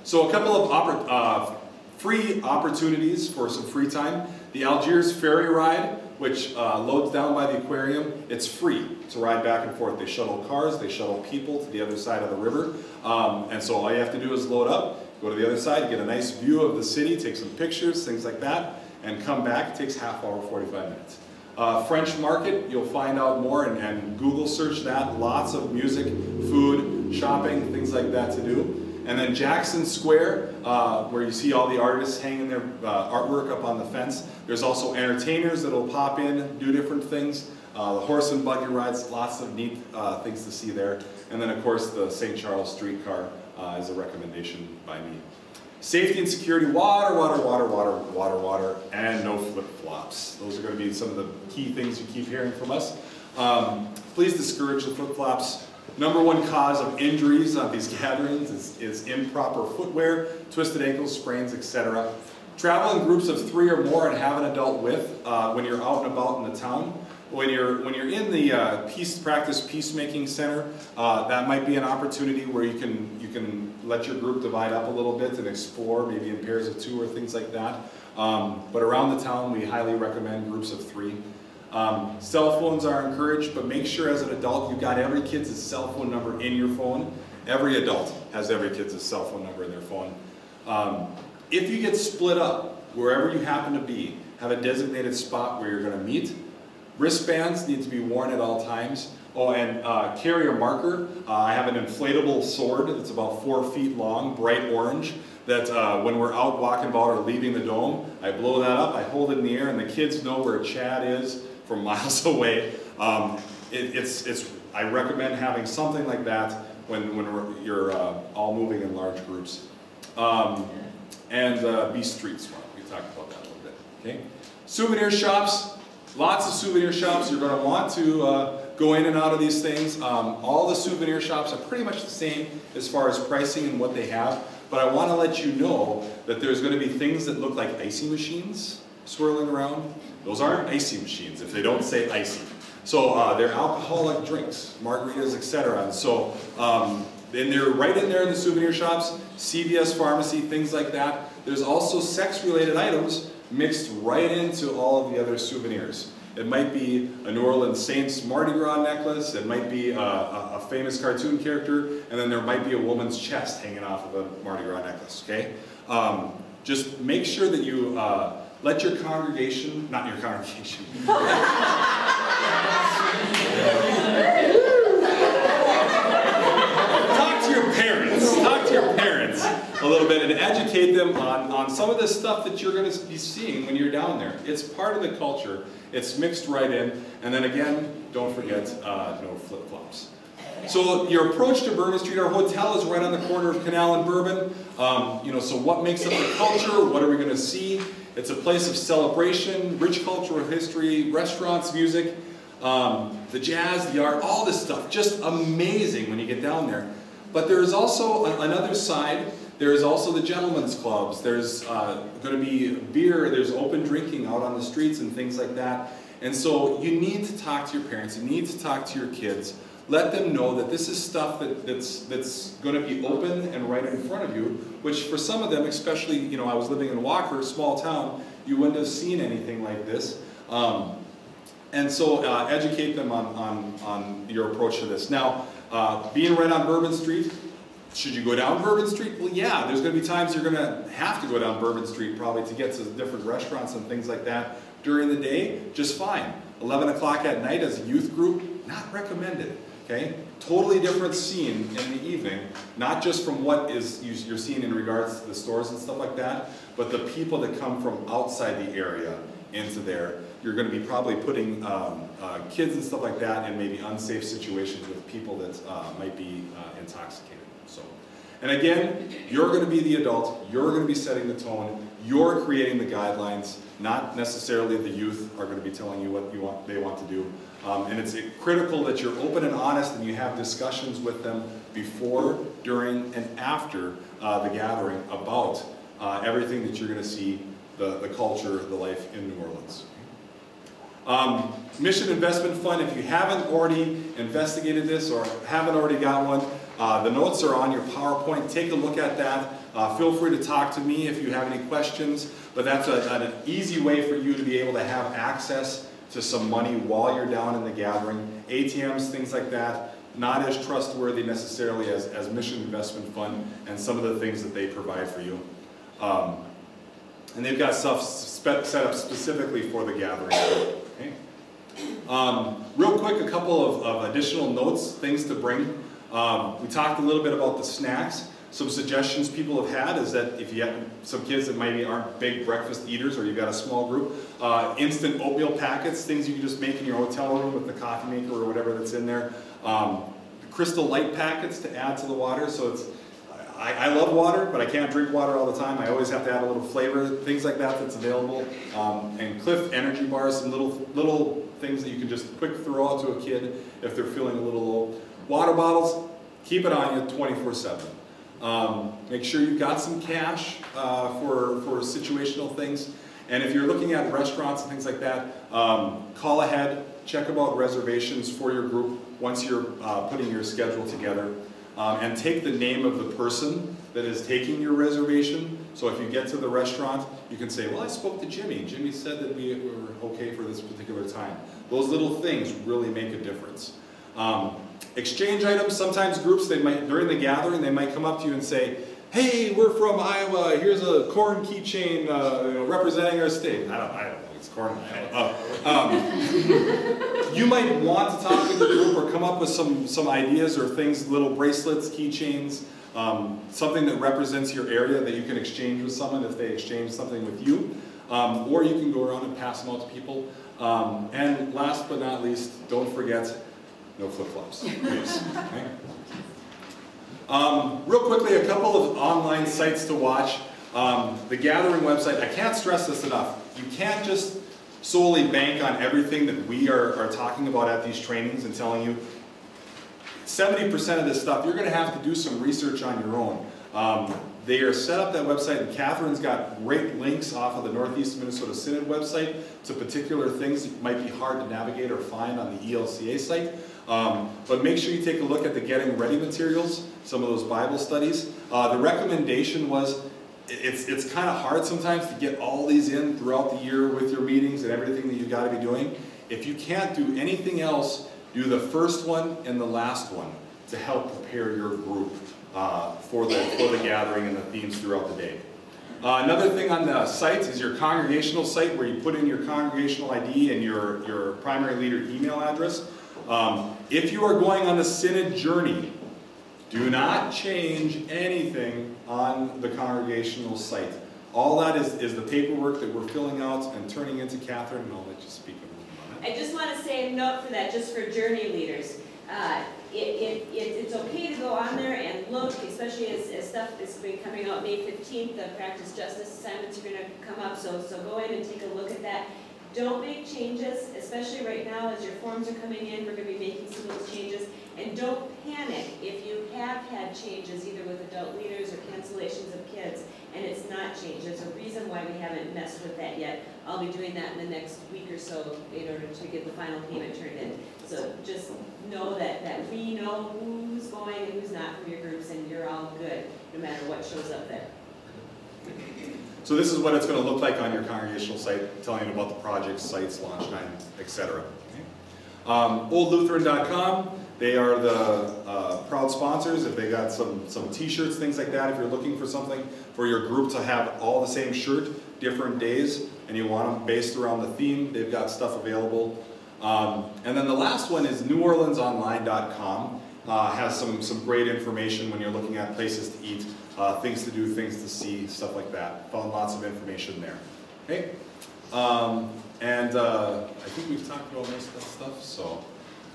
So a couple of free opportunities for some free time. The Algiers ferry ride, which loads down by the aquarium, it's free to ride back and forth. They shuttle cars, they shuttle people to the other side of the river. And so all you have to do is load up, go to the other side, get a nice view of the city, take some pictures, things like that, and come back. It takes half hour, 45 minutes. French market, you'll find out more and Google search that. Lots of music, food, shopping, things like that to do. And then Jackson Square, where you see all the artists hanging their artwork up on the fence. There's also entertainers that will pop in, do different things. The horse and buggy rides, lots of neat things to see there. And then of course the St. Charles streetcar is a recommendation by me. Safety and security, water, water, water, water, water, water, and no flip-flops. Those are going to be some of the key things you keep hearing from us. Please discourage the flip-flops. Number one cause of injuries on these gatherings is improper footwear, twisted ankles, sprains, etc. Travel in groups of 3 or more and have an adult with when you're out and about in the town. When you're in the practice peacemaking center, that might be an opportunity where you can let your group divide up a little bit and explore, maybe in pairs of 2 or things like that. But around the town, we highly recommend groups of 3. Cell phones are encouraged, but make sure as an adult you've got every kid's cell phone number in your phone. Every adult has every kid's cell phone number in their phone. If you get split up, wherever you happen to be, have a designated spot where you're going to meet. Wristbands need to be worn at all times. Oh, and carry a marker. I have an inflatable sword that's about 4 feet long, bright orange, that when we're out walking about or leaving the dome, I blow that up, I hold it in the air, and the kids know where Chad is from miles away. I recommend having something like that when you're all moving in large groups. And be street smart. We talked about that a little bit. Okay. Souvenir shops. Lots of souvenir shops. You're going to want to go in and out of these things. All the souvenir shops are pretty much the same as far as pricing and what they have. But I want to let you know that there's going to be things that look like icy machines swirling around. Those aren't icy machines if they don't say icy. So they're alcoholic drinks, margaritas, etc. And so and they're right in there in the souvenir shops, CVS pharmacy, things like that. There's also sex-related items mixed right into all of the other souvenirs. It might be a New Orleans Saints Mardi Gras necklace, it might be a famous cartoon character, and then there might be a woman's chest hanging off of a Mardi Gras necklace, okay? Just make sure that you let your congregation, not your congregation. Talk to your parents a little bit and educate them on some of the stuff that you're going to be seeing when you're down there. It's part of the culture. It's mixed right in. And then again, don't forget no flip-flops. So your approach to Bourbon Street, our hotel is right on the corner of Canal and Bourbon. So what makes up the culture? What are we going to see? It's a place of celebration, rich cultural history, restaurants, music, the jazz, the art, all this stuff. Just amazing when you get down there. But there is also another side. There is also the gentlemen's clubs. There's going to be beer. There's open drinking out on the streets and things like that. And so you need to talk to your parents. You need to talk to your kids. Let them know that this is stuff that's going to be open and right in front of you, which for some of them, especially, I was living in Walker, a small town, you wouldn't have seen anything like this. And so educate them on your approach to this. Now, being right on Bourbon Street, should you go down Bourbon Street? Well, yeah, there's going to be times you're going to have to go down Bourbon Street probably to get to different restaurants and things like that. During the day, just fine. 11 o'clock at night as a youth group, not recommended. Okay? Totally different scene in the evening, not just from what you're seeing in regards to the stores and stuff like that, but the people that come from outside the area into there. You're going to be probably putting kids and stuff like that in maybe unsafe situations with people that might be intoxicated. So, and again, you're going to be the adult, you're going to be setting the tone, you're creating the guidelines, not necessarily the youth are going to be telling you what they want to do. And it's critical that you're open and honest and you have discussions with them before, during, and after the gathering about everything that you're going to see, the culture, the life in New Orleans. Mission Investment Fund, if you haven't already investigated this or haven't already got one, the notes are on your PowerPoint. Take a look at that. Feel free to talk to me if you have any questions, but that's an easy way for you to be able to have access to some money while you're down in the gathering. ATMs, things like that, not as trustworthy necessarily as Mission Investment Fund and some of the things that they provide for you. And they've got stuff set up specifically for the gathering. Okay. Real quick, a couple of additional notes, things to bring. We talked a little bit about the snacks. Some suggestions people have had is that if you have some kids that maybe aren't big breakfast eaters or you've got a small group, instant oatmeal packets, things you can just make in your hotel room with the coffee maker or whatever that's in there. Crystal Light packets to add to the water. So it's, I love water, but I can't drink water all the time. I always have to add a little flavor, things like that that's available. And Cliff energy bars, some little things that you can just quick throw out to a kid if they're feeling a little low. Water bottles, keep it on you 24/7. Make sure you've got some cash for situational things. And if you're looking at restaurants and things like that, call ahead, check about reservations for your group once you're putting your schedule together. And take the name of the person that is taking your reservation. So if you get to the restaurant, you can say, well, I spoke to Jimmy. Jimmy said that we were okay for this particular time. Those little things really make a difference. Exchange items, sometimes groups, they might, during the gathering, they might come up to you and say, hey, we're from Iowa, here's a corn keychain representing our state. I don't know, it's corn. You might want to talk with the group or come up with some ideas or things, little bracelets, keychains, something that represents your area that you can exchange with someone if they exchange something with you. Or you can go around and pass them out to people. And last but not least, don't forget, no flip-flops, please. Okay? Real quickly, a couple of online sites to watch. The Gathering website, I can't stress this enough. You can't just solely bank on everything that we are talking about at these trainings and telling you. 70% of this stuff, you're going to have to do some research on your own. They are set up that website, and Catherine's got great links off of the Northeast Minnesota Synod website to particular things that might be hard to navigate or find on the ELCA site. But make sure you take a look at the Getting Ready materials, some of those Bible studies. The recommendation was, it's kind of hard sometimes to get all these in throughout the year with your meetings and everything that you've got to be doing. If you can't do anything else, do the first one and the last one to help prepare your group for the gathering and the themes throughout the day. Another thing on the site is your congregational site, where you put in your congregational ID and your primary leader email address. If you are going on the Synod journey, do not change anything on the congregational site. All that is the paperwork that we're filling out and turning into Catherine, and I'll let you speak a little bit on that. I just want to say a note for that, just for journey leaders. It's okay to go on there and look, especially as stuff is been coming out May 15th, the practice justice assignments are going to come up, so go in and take a look at that. Don't make changes, especially right now as your forms are coming in, we're going to be making some of those changes. And don't panic if you have had changes either with adult leaders or cancellations of kids and it's not changed. There's a reason why we haven't messed with that yet. I'll be doing that in the next week or so in order to get the final payment turned in. So just know that we know who's going and who's not from your groups, and you're all good no matter what shows up there. So this is what it's going to look like on your congregational site, telling you about the projects, sites, launch time, etc. Okay. OldLutheran.com, they are the proud sponsors. If they got some t-shirts, things like that, if you're looking for something for your group to have all the same shirt, different days, and you want them based around the theme, they've got stuff available. And then the last one is NewOrleansOnline.com. Has some great information when you're looking at places to eat, things to do, things to see, stuff like that. Found lots of information there. Okay? I think we've talked about most of that stuff. So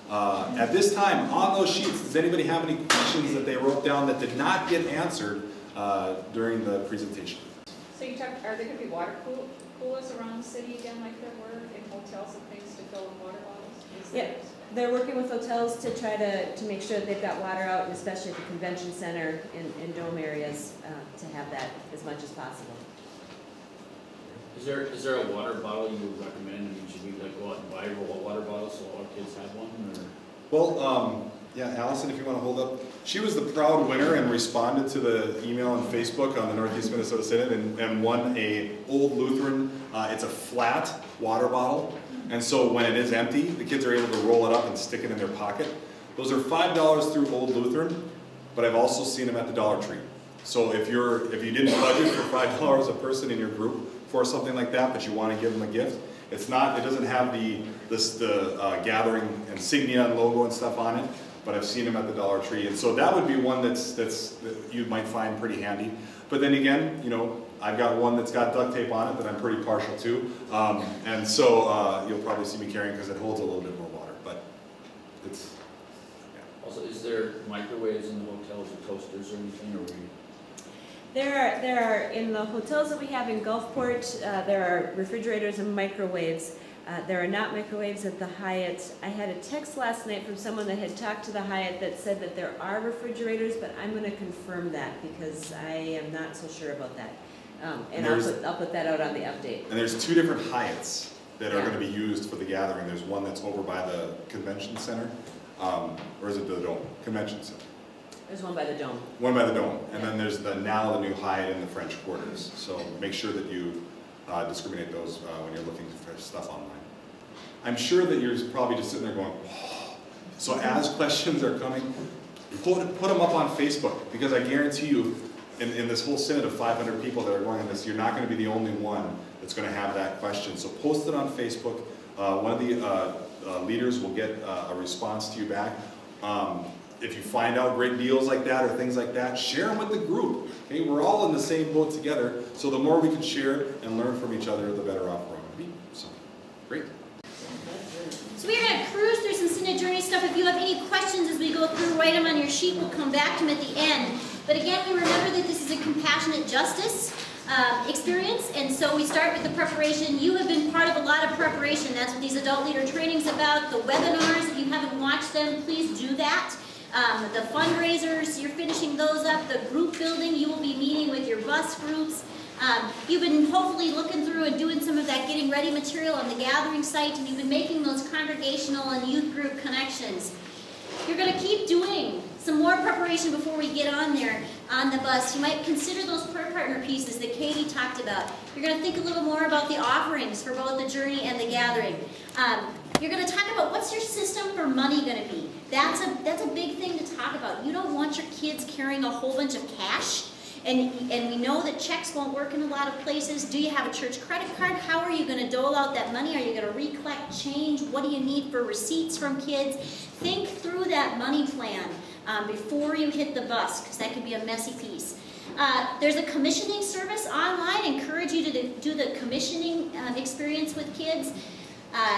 at this time, on those sheets, does anybody have any questions that they wrote down that did not get answered during the presentation? So you talked, are there going to be water coolers around the city again like there were in hotels and things to fill in water bottles? Yeah, they're working with hotels to try to make sure that they've got water out, and especially at the convention center and dome areas to have that as much as possible. Is there a water bottle you would recommend? I mean, should we like go out and buy a water bottle so all kids have one? Or? Well, yeah, Allison, if you want to hold up. She was the proud winner and responded to the email on Facebook on the Northeast Minnesota Synod and won a Old Lutheran. It's a flat water bottle. And so when it is empty, the kids are able to roll it up and stick it in their pocket. Those are $5 through Old Lutheran, but I've also seen them at the Dollar Tree. So if you didn't budget for $5 a person in your group for something like that, but you want to give them a gift, it doesn't have the gathering insignia and logo and stuff on it, but I've seen them at the Dollar Tree. And so that would be one that you might find pretty handy. But then again, you know, I've got one that's got duct tape on it that I'm pretty partial to. And so you'll probably see me carrying because it holds a little bit more water. But it's, yeah. Also, is there microwaves in the hotels or toasters or anything? Or There are in the hotels that we have in Gulfport, there are refrigerators and microwaves. There are not microwaves at the Hyatt. I had a text last night from someone that had talked to the Hyatt that said that there are refrigerators, but I'm going to confirm that because I am not so sure about that. And I'll put that out on the update. And there's 2 different Hyatts that are going to be used for the gathering. There's one that's over by the convention center, or is it the Dome? Convention center. There's one by the Dome. One by the Dome. And then there's the new Hyatt in the French Quarters. So make sure that you discriminate those when you're looking for stuff online. I'm sure that you're probably just sitting there going, oh. So as questions are coming, put them up on Facebook, because I guarantee you, in this whole synod of 500 people that are going on this, you're not going to be the only one that's going to have that question. So post it on Facebook. One of the leaders will get a response to you back. If you find out great deals like that or things like that, share them with the group. Okay? We're all in the same boat together, so the more we can share and learn from each other, the better off we're going to be. So, great. So we're going to cruise through some Synod Journey stuff. If you have any questions as we go through, write them on your sheet. We'll come back to them at the end. But again, we remember that this is a compassionate justice experience, and so we start with the preparation. You have been part of a lot of preparation. That's what these adult leader trainings about. The webinars, if you haven't watched them, please do that. The fundraisers, you're finishing those up. The group building, you will be meeting with your bus groups. You've been hopefully looking through and doing some of that getting ready material on the gathering site, and you've been making those congregational and youth group connections. You're going to keep doing some more preparation before we get on there on the bus. You might consider those prayer partner pieces that Katie talked about. You're going to think a little more about the offerings for both the journey and the gathering. You're going to talk about what's your system for money going to be. That's a big thing to talk about. You don't want your kids carrying a whole bunch of cash. And we know that checks won't work in a lot of places. Do you have a church credit card? How are you going to dole out that money? Are you going to recollect change? What do you need for receipts from kids? Think through that money plan before you hit the bus, because that can be a messy piece. There's a commissioning service online. I encourage you to do the commissioning experience with kids.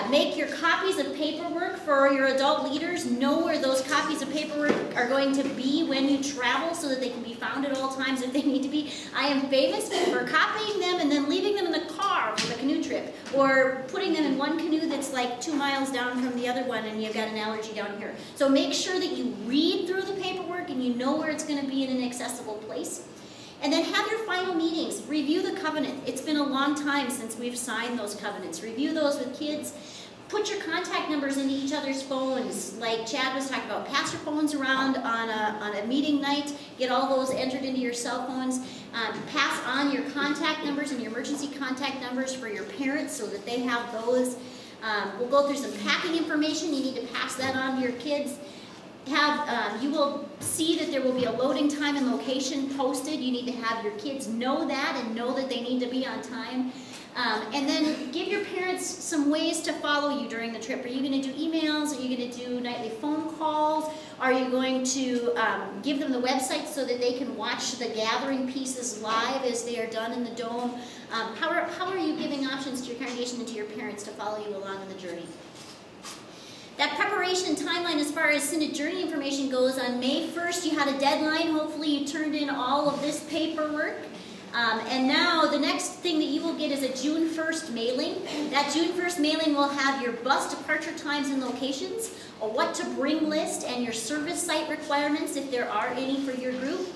Make your copies of paperwork for your adult leaders. Know where those copies of paperwork are going to be when you travel so that they can be found at all times if they need to be. I am famous for copying them and then leaving them in the car for the canoe trip, or putting them in one canoe that's like 2 miles down from the other one and you've got an allergy down here. So make sure that you read through the paperwork and you know where it's going to be in an accessible place. And then have your final meetings. Review the covenant. It's been a long time since we've signed those covenants. Review those with kids. Put your contact numbers into each other's phones, like Chad was talking about. Pass your phones around on a meeting night. Get all those entered into your cell phones. Pass on your contact numbers and your emergency contact numbers for your parents so that they have those. We'll go through some packing information. You need to pass that on to your kids. You will see that there will be a loading time and location posted. You need to have your kids know that and know that they need to be on time. And then give your parents some ways to follow you during the trip. Are you going to do emails? Are you going to do nightly phone calls? Are you going to give them the website so that they can watch the gathering pieces live as they are done in the Dome? How are you giving options to your congregation and to your parents to follow you along on the journey? That preparation timeline as far as Synod Journey information goes, on May 1st you had a deadline. Hopefully you turned in all of this paperwork. And now the next thing that you will get is a June 1st mailing. That June 1st mailing will have your bus departure times and locations, a what to bring list, and your service site requirements if there are any for your group.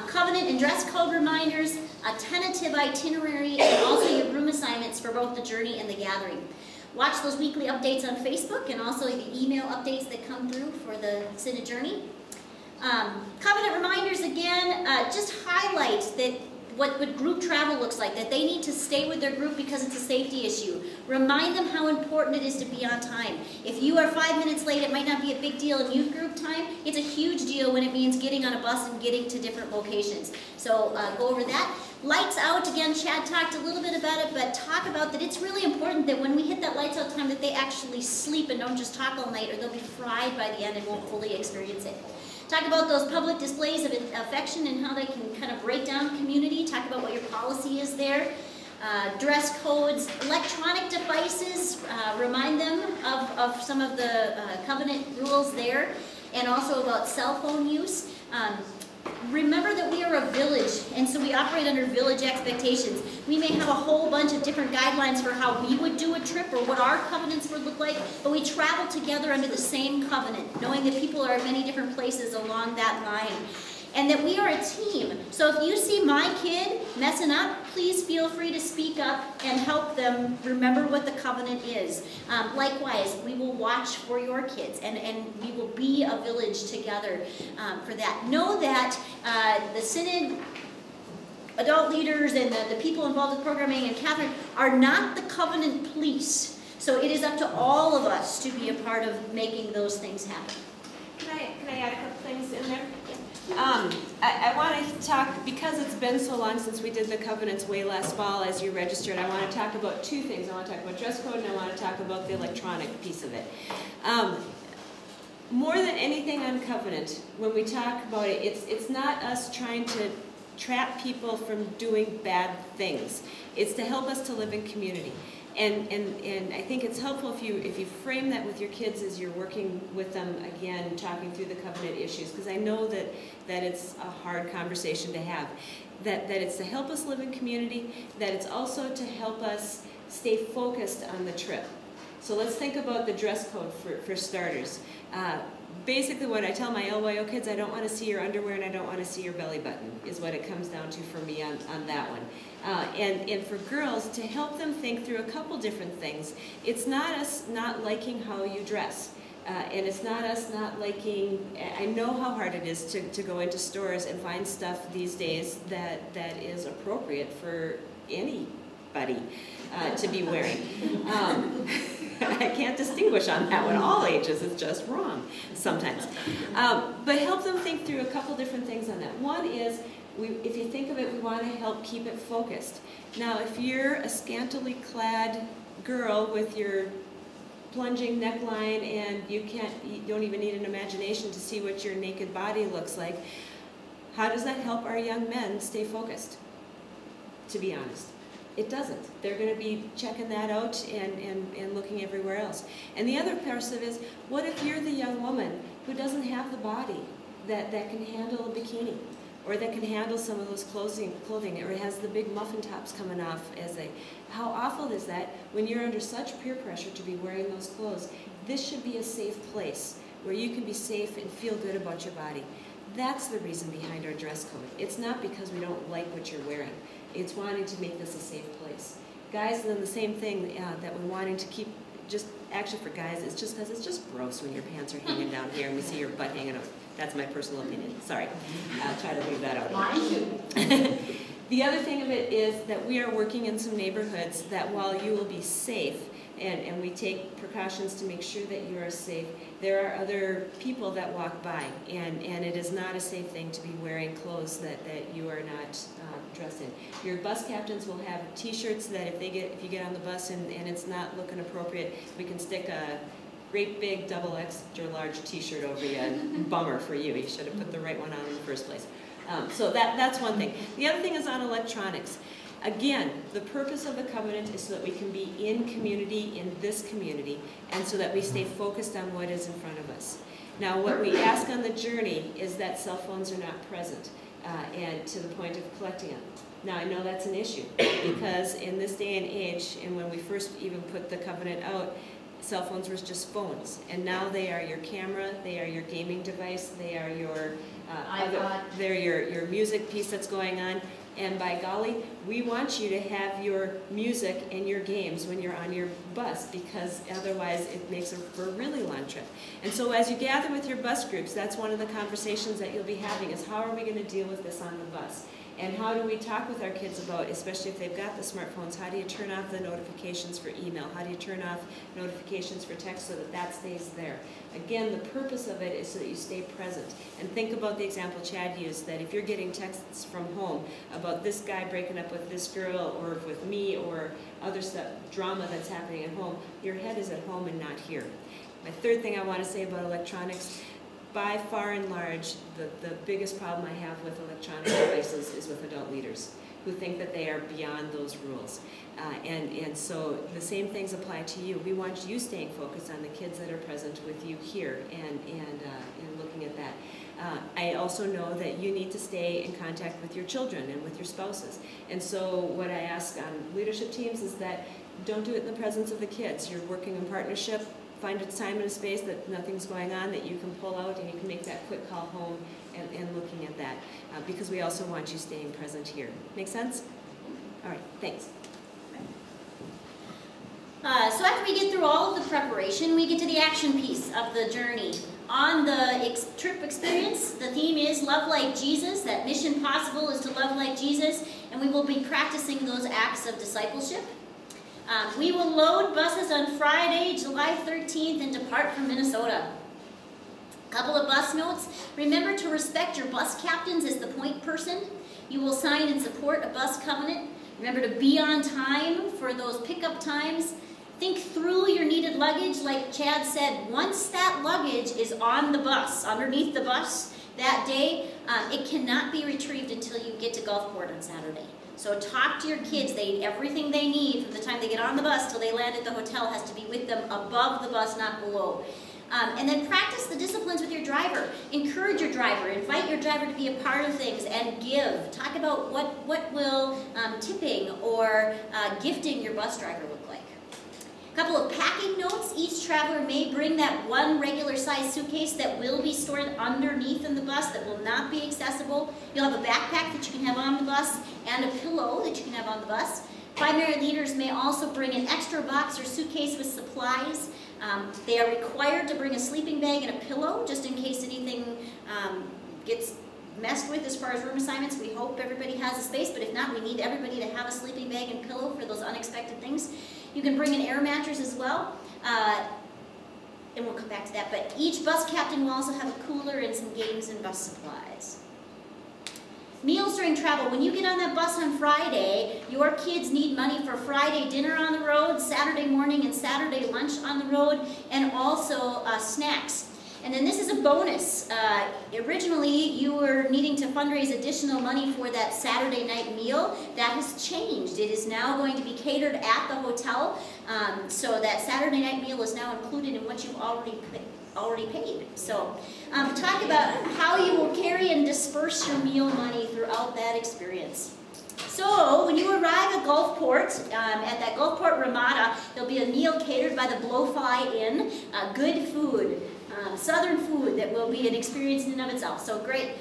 Covenant and dress code reminders, a tentative itinerary, and also your room assignments for both the journey and the gathering. Watch those weekly updates on Facebook and also the email updates that come through for the Synod Journey. Covenant reminders again, just highlight that what group travel looks like, that they need to stay with their group because it's a safety issue. Remind them how important it is to be on time. If you are 5 minutes late, it might not be a big deal in youth group time. It's a huge deal when it means getting on a bus and getting to different locations. So go over that. Lights out, again, Chad talked a little bit about it, but talk about that it's really important that when we hit that lights out time that they actually sleep and don't just talk all night, or they'll be fried by the end and won't fully experience it. Talk about those public displays of affection and how they can kind of break down community. Talk about what your policy is there. Dress codes, electronic devices, remind them of some of the covenant rules there, and also about cell phone use. remember that we are a village, and so we operate under village expectations. We may have a whole bunch of different guidelines for how we would do a trip or what our covenants would look like, but we travel together under the same covenant, knowing that people are at many different places along that line, and that we are a team. So if you see my kid messing up, please feel free to speak up and help them remember what the covenant is. Likewise, we will watch for your kids, and we will be a village together for that. Know that the Synod adult leaders and the people involved with programming and Catherine are not the covenant police. So it is up to all of us to be a part of making those things happen. Can I add a couple things in there? I want to talk, because it's been so long since we did the covenants way last fall as you registered, I want to talk about two things. I want to talk about dress code, and I want to talk about the electronic piece of it. More than anything on covenant, when we talk about it, it's not us trying to trap people from doing bad things. It's to help us to live in community. And I think it's helpful if you frame that with your kids as you're working with them again, talking through the covenant issues, because I know that it's a hard conversation to have. That it's to help us live in community, that it's also to help us stay focused on the trip. So let's think about the dress code for starters. Basically what I tell my LYO kids, I don't want to see your underwear and I don't want to see your belly button, is what it comes down to for me on that one. And for girls, to help them think through a couple different things. It's not us not liking how you dress. And it's not us not liking, I know how hard it is to go into stores and find stuff these days that is appropriate for anybody to be wearing. I can't distinguish on that one. All ages is just wrong sometimes. But help them think through a couple different things on that. One is, if you think of it, we want to help keep it focused. Now, if you're a scantily clad girl with your plunging neckline and you don't even need an imagination to see what your naked body looks like, how does that help our young men stay focused, to be honest? It doesn't. They're going to be checking that out and looking everywhere else. And the other part of it is, what if you're the young woman who doesn't have the body that can handle a bikini, or that can handle some of those clothing, or has the big muffin tops coming off how awful is that when you're under such peer pressure to be wearing those clothes? This should be a safe place where you can be safe and feel good about your body. That's the reason behind our dress code. It's not because we don't like what you're wearing. It's wanting to make this a safe place. Guys, then the same thing, that we're wanting to keep, actually for guys, it's just because it's just gross when your pants are hanging down here and we see your butt hanging out. That's my personal opinion. Sorry. I'll try to leave that out. Mine too. The other thing of it is that we are working in some neighborhoods that while you will be safe, and we take precautions to make sure that you are safe, there are other people that walk by, and it is not a safe thing to be wearing clothes that you are not dressed in. Your bus captains will have t-shirts that if you get on the bus and it's not looking appropriate, we can stick a great big double extra large t-shirt over you. Bummer for you. You should have put the right one on in the first place. So that's one thing. The other thing is on electronics. Again, the purpose of the covenant is so that we can be in community, in this community, and so that we stay focused on what is in front of us. Now, what we ask on the journey is that cell phones are not present, and to the point of collecting them. Now, I know that's an issue, because in this day and age, and when we first even put the covenant out, cell phones were just phones, and now they are your camera, they are your gaming device, they are your they're your music piece that's going on. And by golly, we want you to have your music and your games when you're on your bus, because otherwise it makes for a really long trip. And so as you gather with your bus groups, that's one of the conversations that you'll be having, is how are we going to deal with this on the bus? And how do we talk with our kids about, especially if they've got the smartphones, how do you turn off the notifications for email? How do you turn off notifications for text so that that stays there? Again, the purpose of it is so that you stay present. And think about the example Chad used, that if you're getting texts from home about this guy breaking up with this girl, or with me, or other stuff, drama that's happening at home, your head is at home and not here. My third thing I want to say about electronics, by far and large, the biggest problem I have with electronic devices is with adult leaders who think that they are beyond those rules. And so the same things apply to you. We want you staying focused on the kids that are present with you here and looking at that. I also know that you need to stay in contact with your children and with your spouses. And so what I ask on leadership teams is that don't do it in the presence of the kids. You're working in partnership. Find a time and a space that nothing's going on, that you can pull out and you can make that quick call home and looking at that. Because we also want you staying present here. Make sense? All right, thanks. So after we get through all of the preparation, we get to the action piece of the journey. On the trip experience, the theme is Love Like Jesus. That mission possible is to love like Jesus, and we will be practicing those acts of discipleship. We will load buses on Friday, July 13th, and depart from Minnesota. A couple of bus notes. Remember to respect your bus captains as the point person. You will sign and support a bus covenant. Remember to be on time for those pickup times. Think through your needed luggage. Like Chad said, once that luggage is on the bus, underneath the bus that day, it cannot be retrieved until you get to Gulfport on Saturday. So talk to your kids. Everything they need from the time they get on the bus till they land at the hotel has to be with them above the bus, not below. And then practice the disciplines with your driver. Encourage your driver. Invite your driver to be a part of things and give. Talk about what will tipping or gifting your bus driver look like. A couple of packing notes. Each traveler may bring that one regular size suitcase that will be stored underneath in the bus that will not be accessible. You'll have a backpack that you can have on the bus and a pillow that you can have on the bus. Primary leaders may also bring an extra box or suitcase with supplies. They are required to bring a sleeping bag and a pillow just in case anything gets messed with as far as room assignments. We hope everybody has a space, but if not, we need everybody to have a sleeping bag and pillow for those unexpected things. You can bring an air mattress as well, and we'll come back to that, but each bus captain will also have a cooler and some games and bus supplies. Meals during travel. When you get on that bus on Friday, your kids need money for Friday dinner on the road, Saturday morning and Saturday lunch on the road, and also snacks. And then this is a bonus. Originally, you were needing to fundraise additional money for that Saturday night meal. That has changed. It is now going to be catered at the hotel. So that Saturday night meal is now included in what you've already paid. So talk about how you will carry and disperse your meal money throughout that experience. So when you arrive at Gulfport, at that Gulfport Ramada, there'll be a meal catered by the Blowfly Inn, good food. Southern food that will be an experience in and of itself. So great.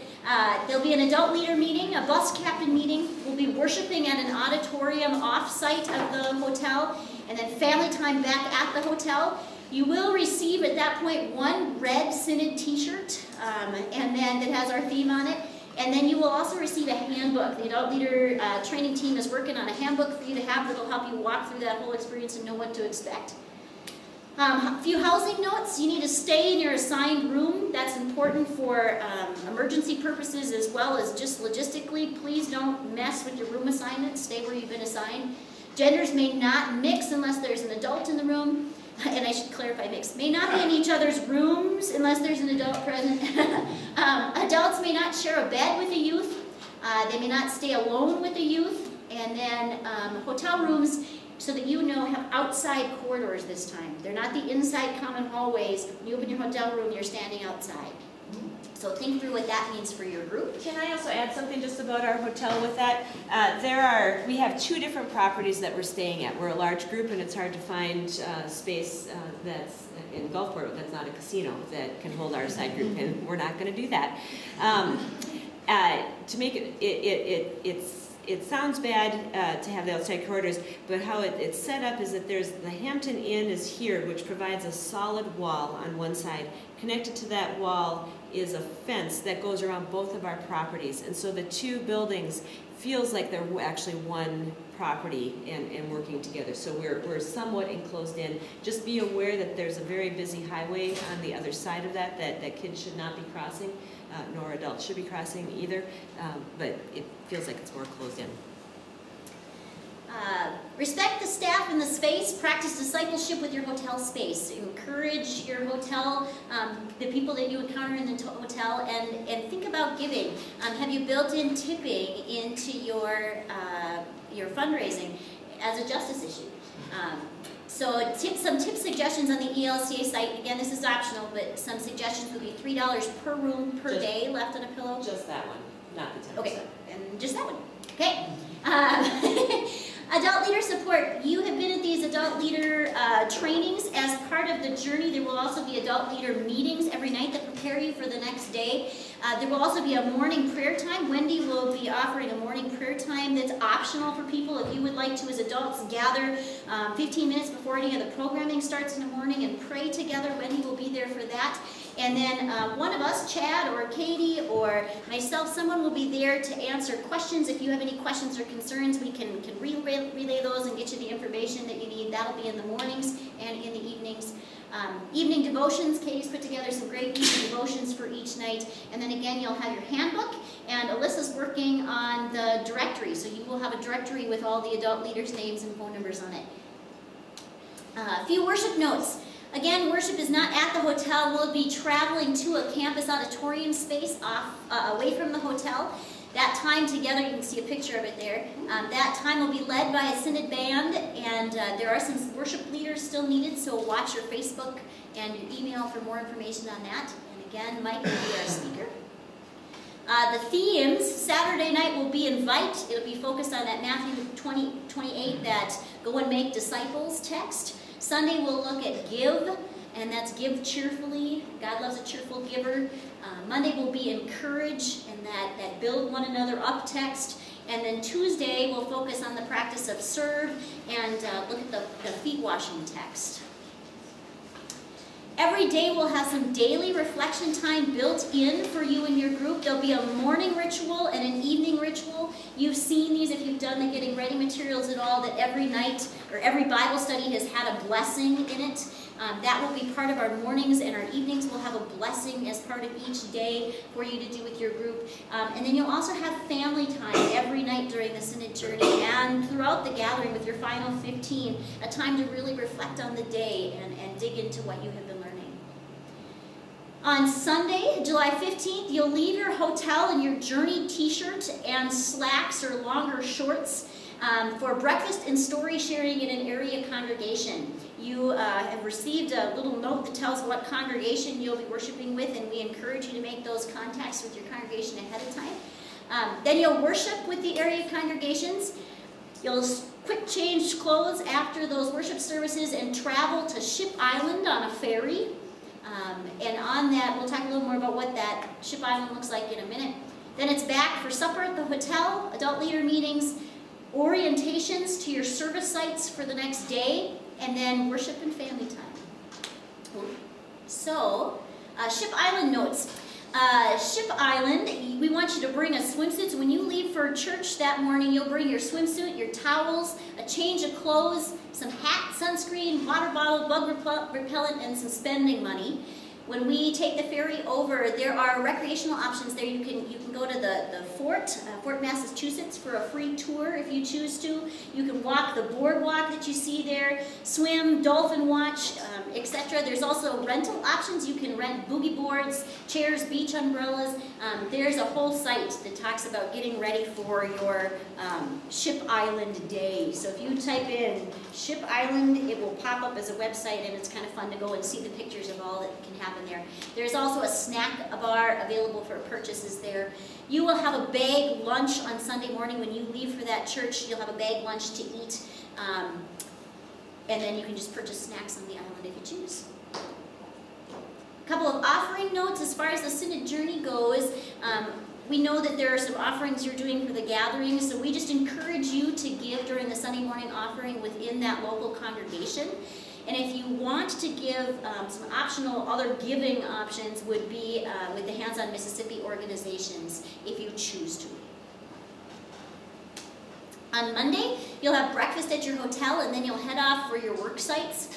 There'll be an adult leader meeting, a bus captain meeting. We'll be worshiping at an auditorium off-site of the hotel, and then family time back at the hotel. You will receive at that point one red Synod t-shirt, and then that has our theme on it. And then you will also receive a handbook. The adult leader training team is working on a handbook for you to have that will help you walk through that whole experience and know what to expect. A few housing notes. You need to stay in your assigned room. That's important for emergency purposes as well as just logistically. Please don't mess with your room assignment. Stay where you've been assigned. Genders may not mix unless there's an adult in the room. And I should clarify mix. May not be in each other's rooms unless there's an adult present. Adults may not share a bed with a youth. They may not stay alone with a youth. And then hotel rooms, so that you know, have outside corridors this time. They're not the inside common hallways. When you open your hotel room, you're standing outside. So think through what that means for your group. Can I also add something just about our hotel with that? We have 2 different properties that we're staying at. We're a large group and it's hard to find space that's in Gulfport that's not a casino that can hold our side group, and we're not going to do that. To make it sounds bad to have the outside corridors, but how it's set up is that the Hampton Inn is here, which provides a solid wall on one side. Connected to that wall is a fence that goes around both of our properties, and so the 2 buildings feels like they're actually one property and working together. So we're somewhat enclosed in. Just be aware that there's a very busy highway on the other side of that kids should not be crossing. Nor adults should be crossing either, but it feels like it's more closed in. Respect the staff and the space. Practice discipleship with your hotel space. Encourage your hotel, the people that you encounter in the hotel, and think about giving. Have you built in tipping into your fundraising as a justice issue? So some tip suggestions on the ELCA site. Again, this is optional, but some suggestions would be $3 per room per day left on a pillow. Just that one, not the 10%. Okay, and just that one. Okay. Adult leader support. You have been at these adult leader trainings. As part of the journey, there will also be adult leader meetings every night that prepare you for the next day. There will also be a morning prayer time. Wendy will be offering a morning prayer time that's optional for people. If you would like to, as adults, gather 15 minutes before any of the programming starts in the morning and pray together, Wendy will be there for that. And then one of us, Chad or Katie or myself, someone will be there to answer questions. If you have any questions or concerns, we can relay those and get you the information that you need. That'll be in the mornings and in the evenings. Evening devotions. Katie's put together some great evening devotions for each night. And then again, you'll have your handbook. And Alyssa's working on the directory. So you will have a directory with all the adult leaders' names and phone numbers on it. A few worship notes. Again, worship is not at the hotel. We'll be traveling to a campus auditorium space away from the hotel. That time together, you can see a picture of it there. That time will be led by a Synod band, and there are some worship leaders still needed, so watch your Facebook and your email for more information on that. And again, Mike will be our speaker. The themes, Saturday night will be invite. It'll be focused on that Matthew 20:28, that go and make disciples text. Sunday we'll look at give, and that's give cheerfully. God loves a cheerful giver. Monday will be encourage, and that build one another up text. And then Tuesday we'll focus on the practice of serve and look at the feet washing text. Every day we'll have some daily reflection time built in for you and your group. There'll be a morning ritual and an evening ritual. You've seen these if you've done the getting ready materials at all, that every night or every Bible study has had a blessing in it. That will be part of our mornings, and our evenings will have a blessing as part of each day for you to do with your group. And then you'll also have family time every night during the Synod journey and throughout the gathering with your final 15, a time to really reflect on the day and dig into what you have been learning. On Sunday, July 15th, you'll leave your hotel in your journey t-shirt and slacks or longer shorts for breakfast and story sharing in an area congregation. You have received a little note that tells what congregation you'll be worshiping with, and we encourage you to make those contacts with your congregation ahead of time. Then you'll worship with the area congregations. You'll quick change clothes after those worship services and travel to Ship Island on a ferry. And on that, we'll talk a little more about what that Ship Island looks like in a minute. Then it's back for supper at the hotel, adult leader meetings, orientations to your service sites for the next day, and then worship and family time. So, Ship Island notes. Ship Island, we want you to bring a swimsuit. So when you leave for church that morning, you'll bring your swimsuit, your towels, a change of clothes, some hat, sunscreen, water bottle, bug repellent, and some spending money. When we take the ferry over, there are recreational options there. You can go to the Fort Massachusetts for a free tour if you choose to. You can walk the boardwalk that you see there, swim, dolphin watch, etc. There's also rental options. You can rent boogie boards, chairs, beach umbrellas. There's a whole site that talks about getting ready for your Ship Island day. So if you type in Ship Island, it will pop up as a website, and it's kind of fun to go and see the pictures of all that can happen there. There's also a snack bar available for purchases there. You will have a bag lunch on Sunday morning when you leave for that church. You'll have a bag lunch to eat, and then you can just purchase snacks on the island if you choose. A couple of offering notes as far as the Synod journey goes. We know that there are some offerings you're doing for the gathering, so we just encourage you to give during the Sunday morning offering within that local congregation. And if you want to give, some optional other giving options would be with the Hands on Mississippi organizations, if you choose to. On Monday, you'll have breakfast at your hotel, and then you'll head off for your work sites.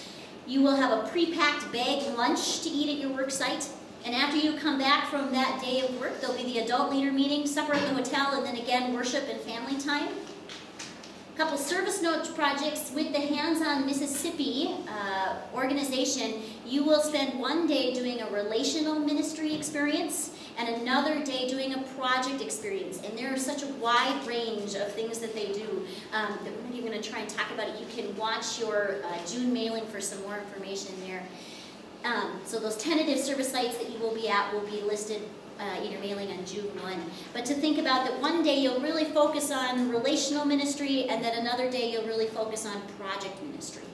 You will have a pre-packed bag lunch to eat at your work site. And after you come back from that day of work, there'll be the adult leader meeting, supper at the hotel, and then again worship and family time. couple service note projects with the Hands on Mississippi organization. You will spend one day doing a relational ministry experience and another day doing a project experience. And there are such a wide range of things that they do that we're not even going to try and talk about it. You can watch your June mailing for some more information there. So those tentative service sites that you will be at will be listed in your mailing on June 1. But to think about that one day you'll really focus on relational ministry, and then another day you'll really focus on project ministry.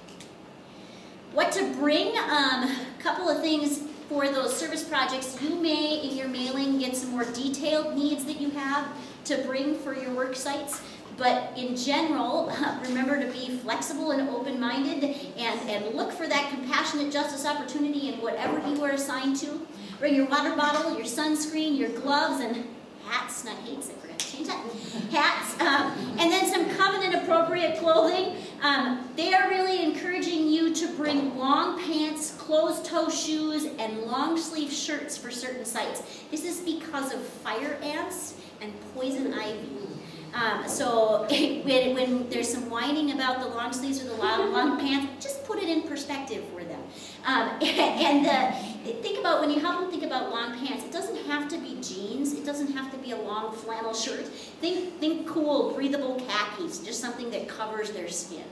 What to bring? A couple of things for those service projects. You may, in your mailing, get some more detailed needs that you have to bring for your work sites. But in general, remember to be flexible and open-minded and look for that compassionate justice opportunity in whatever you are assigned to. Bring your water bottle, your sunscreen, your gloves, and hats, not hates, I forgot to change that. Hats, and then some covenant-appropriate clothing. They are really encouraging you to bring long pants, closed-toe shoes, and long-sleeve shirts for certain sites. This is because of fire ants and poison ivy. So when there's some whining about the long sleeves or the long pants, just put it in perspective for them. Think about, when you help them think about long pants, it doesn't have to be jeans, it doesn't have to be a long flannel shirt. Think cool, breathable khakis, just something that covers their skin.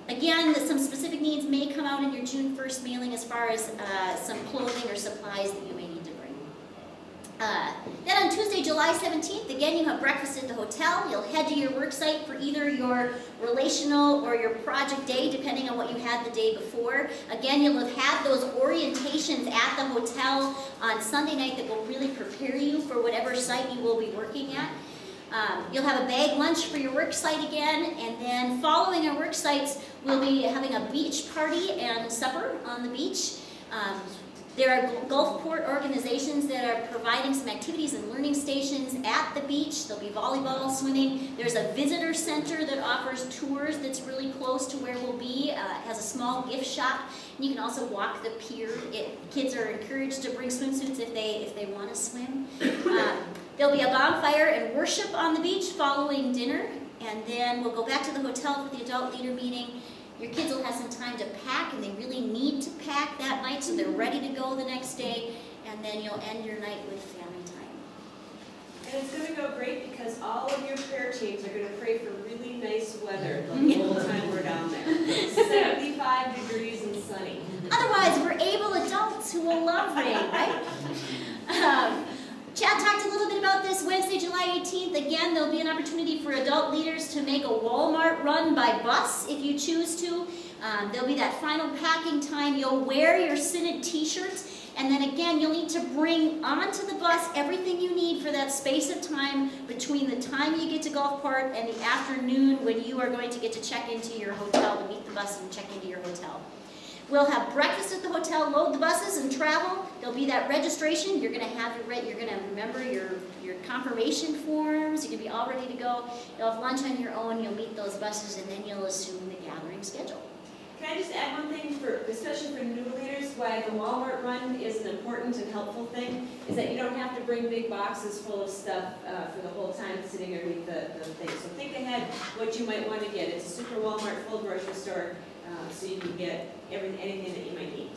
Again, some specific needs may come out in your June 1st mailing as far as some clothing or supplies that you may need to bring. Then on Tuesday, July 17th, again, you have breakfast at the hotel. You'll head to your work site for either your relational or your project day, depending on what you had the day before. Again, you'll have had those orientations at the hotel on Sunday night that will really prepare you for whatever site you will be working at. You'll have a bag lunch for your work site again, and then following our work sites, we'll be having a beach party and supper on the beach. There are Gulfport organizations that are providing some activities and learning stations at the beach. There'll be volleyball, swimming. There's a visitor center that offers tours that's really close to where we'll be. It has a small gift shop. And you can also walk the pier. Kids are encouraged to bring swimsuits if they want to swim. There'll be a bonfire and worship on the beach following dinner. And then we'll go back to the hotel for the adult leader meeting. Your kids will have some time to pack, and they really need to pack that night so they're ready to go the next day, and then you'll end your night with family time. And it's going to go great because all of your prayer teams are going to pray for really nice weather the whole time we're down there. 75 degrees and sunny. Otherwise, we're able adults who will love rain, right? Chad talked a little bit about this Wednesday, July 18th. Again, there'll be an opportunity for adult leaders to make a Walmart run by bus if you choose to. There'll be that final packing time. You'll wear your Synod t-shirts, and then again, you'll need to bring onto the bus everything you need for that space of time between the time you get to Gulfport and the afternoon when you are going to get to check into your hotel, to meet the bus and check into your hotel. We'll have breakfast at the hotel, load the buses, and travel. There'll be that registration. You're going to remember your confirmation forms. You're going to be all ready to go. You'll have lunch on your own. You'll meet those buses, and then you'll assume the gathering schedule. Can I just add one thing, especially for new leaders, why the Walmart run is an important and helpful thing, is that you don't have to bring big boxes full of stuff for the whole time sitting underneath the thing. So think ahead what you might want to get. It's a super Walmart full grocery store, so you can get anything that you might need.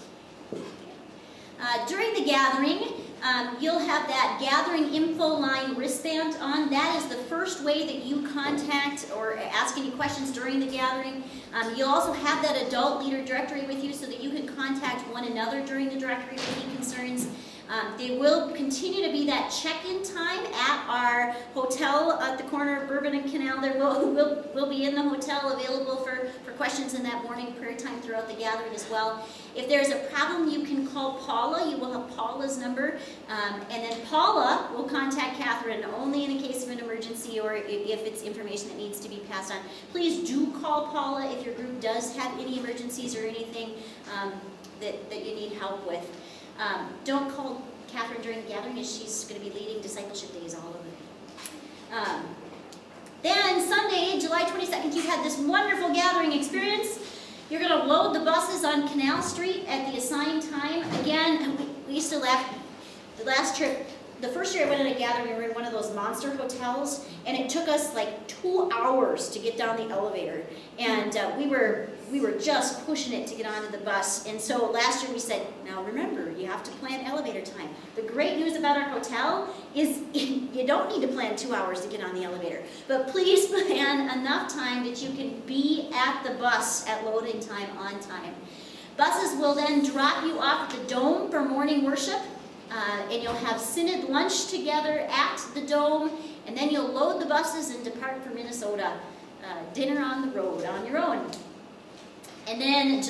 During the gathering, you'll have that gathering info line wristband on. That is the first way that you contact or ask any questions during the gathering. You'll also have that adult leader directory with you so that you can contact one another during the directory with any concerns. There will continue to be that check-in time at our hotel at the corner of Bourbon and Canal. There will be in the hotel available for questions in that morning prayer time throughout the gathering as well. If there's a problem, you can call Paula. You will have Paula's number. And then Paula will contact Catherine only in a case of an emergency or if it's information that needs to be passed on. Please do call Paula if your group does have any emergencies or anything that you need help with. Don't call Catherine during the gathering as she's going to be leading discipleship days all over. Then Sunday, July 22nd, you had this wonderful gathering experience. You're going to load the buses on Canal Street at the assigned time. Again, we used to laugh. The last trip, the first year I went on a gathering, we were in one of those monster hotels, and it took us like 2 hours to get down the elevator. And we were just pushing it to get onto the bus. And so last year we said, now remember, you have to plan elevator time. The great news about our hotel is you don't need to plan 2 hours to get on the elevator. But please plan enough time that you can be at the bus at loading time on time. Buses will then drop you off at the Dome for morning worship. And you'll have Synod lunch together at the Dome, and then you'll load the buses and depart for Minnesota. Dinner on the road on your own. And then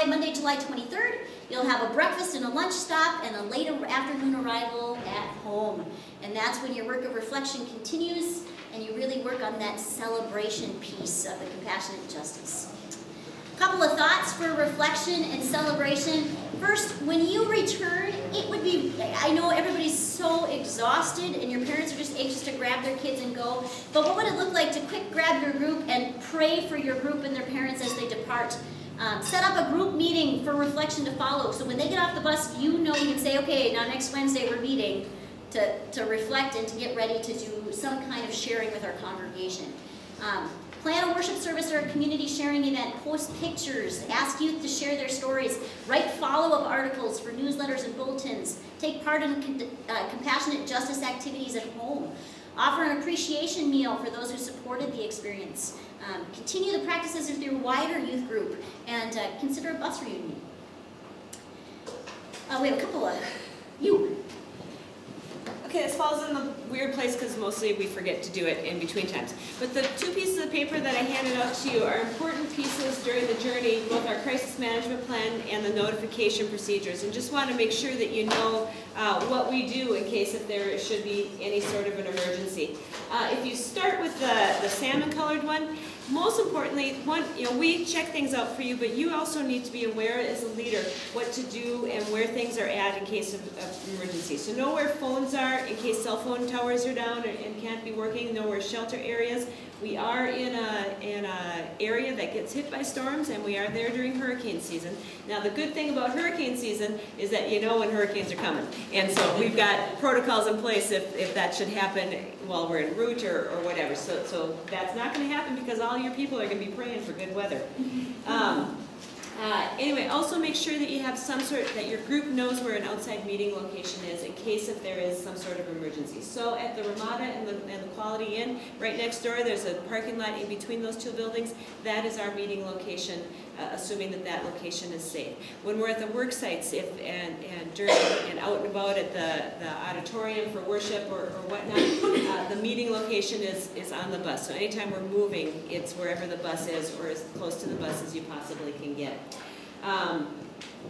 Monday, July 23rd, you'll have a breakfast and a lunch stop and a late afternoon arrival at home. And that's when your work of reflection continues and you really work on that celebration piece of the compassionate justice. Couple of thoughts for reflection and celebration. First, when you return, it would be, I know everybody's so exhausted and your parents are just anxious to grab their kids and go, but what would it look like to quick grab your group and pray for your group and their parents as they depart? Set up a group meeting for reflection to follow, so when they get off the bus, you know you can say, okay, now next Wednesday we're meeting to reflect and to get ready to do some kind of sharing with our congregation. Plan a worship service or a community sharing event, post pictures, ask youth to share their stories, write follow-up articles for newsletters and bulletins, take part in compassionate justice activities at home, offer an appreciation meal for those who supported the experience, continue the practices of your wider youth group, and consider a bus reunion. We have a couple of you. Okay, this falls in the weird place because mostly we forget to do it in between times. But the 2 pieces of paper that I handed out to you are important pieces during the journey, both our crisis management plan and the notification procedures. And just want to make sure that you know what we do in case if there should be any sort of an emergency. If you start with the salmon colored one, most importantly, we check things out for you, but you also need to be aware as a leader what to do and where things are at in case of emergency. So know where phones are in case cell phone towers are down and can't be working. Know where shelter areas. We are in a area that gets hit by storms, and we are there during hurricane season. Now, the good thing about hurricane season is that you know when hurricanes are coming, and so we've got protocols in place if that should happen while we're en route or whatever. So that's not going to happen because all your people are going to be praying for good weather. Anyway, also make sure that you have some sort, that your group knows where an outside meeting location is in case if there is some sort of emergency. So at the Ramada and the Quality Inn, right next door, there's a parking lot in between those 2 buildings. That is our meeting location, assuming that location is safe. When we're at the work sites and during and out and about at the auditorium for worship or whatnot, the meeting location is on the bus. So anytime we're moving, it's wherever the bus is or as close to the bus as you possibly can get.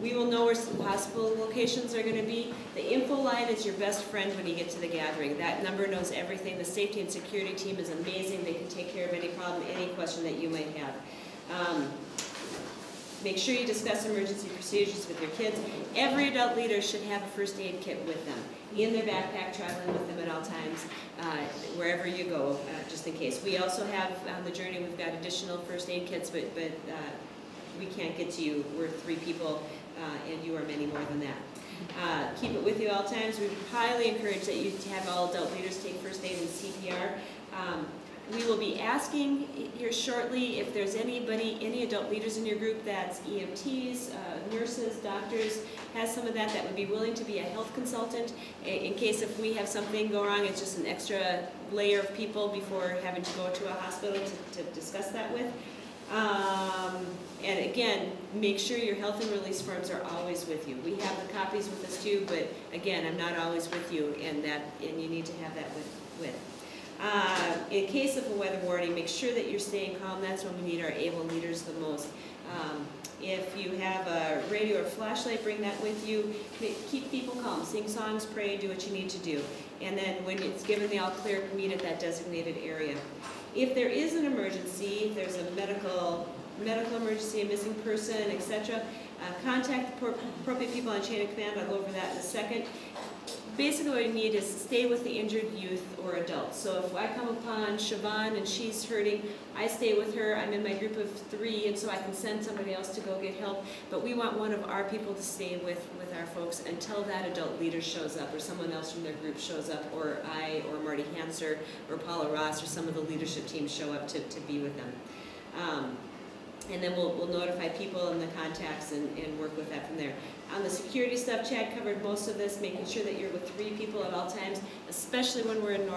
We will know where some possible locations are going to be. The info line is your best friend when you get to the gathering. That number knows everything. The safety and security team is amazing. They can take care of any problem, any question that you might have. Make sure you discuss emergency procedures with your kids. Every adult leader should have a first aid kit with them, in their backpack, traveling with them at all times, wherever you go, just in case. We also have, on the journey, we've got additional first aid kits, but we can't get to you. We're 3 people, and you are many more than that. Keep it with you all times. We highly encourage that you have all adult leaders take first aid and CPR. We will be asking here shortly if there's any adult leaders in your group that's EMTs, nurses, doctors, has some of that would be willing to be a health consultant in case if we have something go wrong, it's just an extra layer of people before having to go to a hospital to discuss that with. And again, make sure your health and release forms are always with you. We have the copies with us too, but again, I'm not always with you, and you need to have that with. In case of a weather warning, make sure that you're staying calm. That's when we need our able leaders the most. If you have a radio or flashlight, bring that with you. Keep people calm. Sing songs, pray, do what you need to do. And then when it's given the all clear, meet at that designated area. If there is an emergency, if there's a medical emergency, a missing person, etc., contact the appropriate people on chain of command. I'll go over that in a second. basically what we need is stay with the injured youth or adult. So if I come upon Siobhan and she's hurting, I stay with her. I'm in my group of 3, and so I can send somebody else to go get help. But we want one of our people to stay with our folks until that adult leader shows up, or someone else from their group shows up, or I, or Marty Hanser, or Paula Ross, or some of the leadership teams show up to be with them. And then we'll notify people and the contacts and work with that from there. On the security stuff, Chad covered most of this, making sure that you're with 3 people at all times, especially when we're in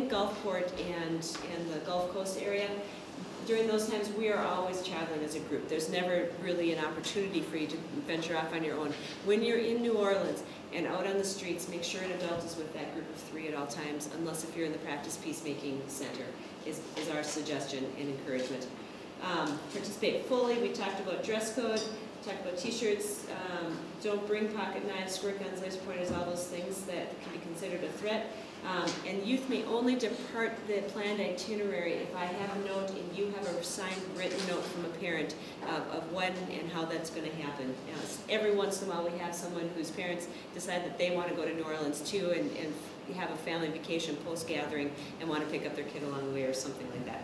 Gulfport and the Gulf Coast area. During those times, we are always traveling as a group. There's never really an opportunity for you to venture off on your own. When you're in New Orleans and out on the streets, make sure an adult is with that group of 3 at all times, unless if you're in the Practice Peacemaking Center, is our suggestion and encouragement. Participate fully. We talked about dress code, talked about t-shirts, don't bring pocket knives, squirt guns, laser pointers, all those things that can be considered a threat. And youth may only depart the planned itinerary if I have a note and you have a signed written note from a parent of when and how that's going to happen. Every once in a while we have someone whose parents decide that they want to go to New Orleans too and have a family vacation post-gathering and want to pick up their kid along the way or something like that.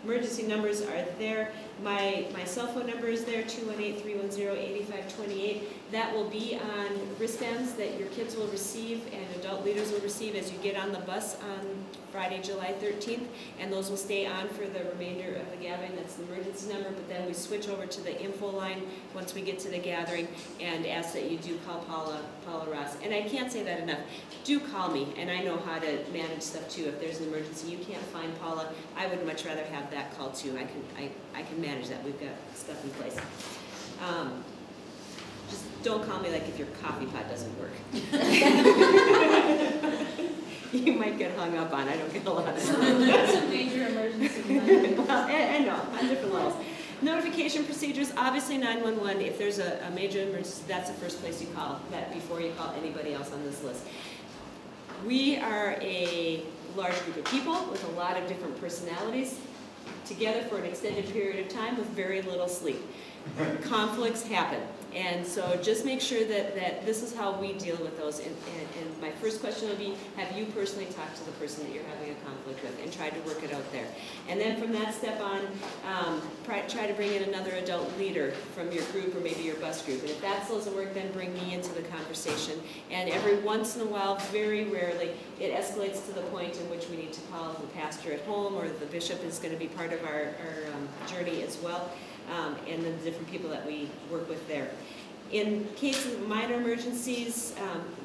Emergency numbers are there. My cell phone number is there, 218-310-8528. That will be on wristbands that your kids will receive and adult leaders will receive as you get on the bus on Friday, July 13th. And those will stay on for the remainder of the gathering. That's the emergency number. But then we switch over to the info line once we get to the gathering and ask that you do call Paula Ross. And I can't say that enough. Do call me, and I know how to manage stuff too. If there's an emergency, you can't find Paula, I would much rather have that call too. I can manage that. We've got stuff in place. Just don't call me like if your coffee pot doesn't work. You might get hung up on. I don't get a lot of stuff. That's a major emergency. Well, I know, on different levels. Notification procedures, obviously 911. If there's a major emergency, that's the first place you call, that before you call anybody else on this list. We are a large group of people with a lot of different personalities together for an extended period of time with very little sleep. Conflicts happen. And so just make sure that this is how we deal with those. And my first question will be, have you personally talked to the person that you're having a conflict with and tried to work it out there? And then from that step on, try to bring in another adult leader from your group or maybe your bus group. And if that doesn't work, then bring me into the conversation. And every once in a while, very rarely, it escalates to the point in which we need to call the pastor at home, or the bishop is going to be part of our journey as well. And then the different people that we work with there. In case of minor emergencies,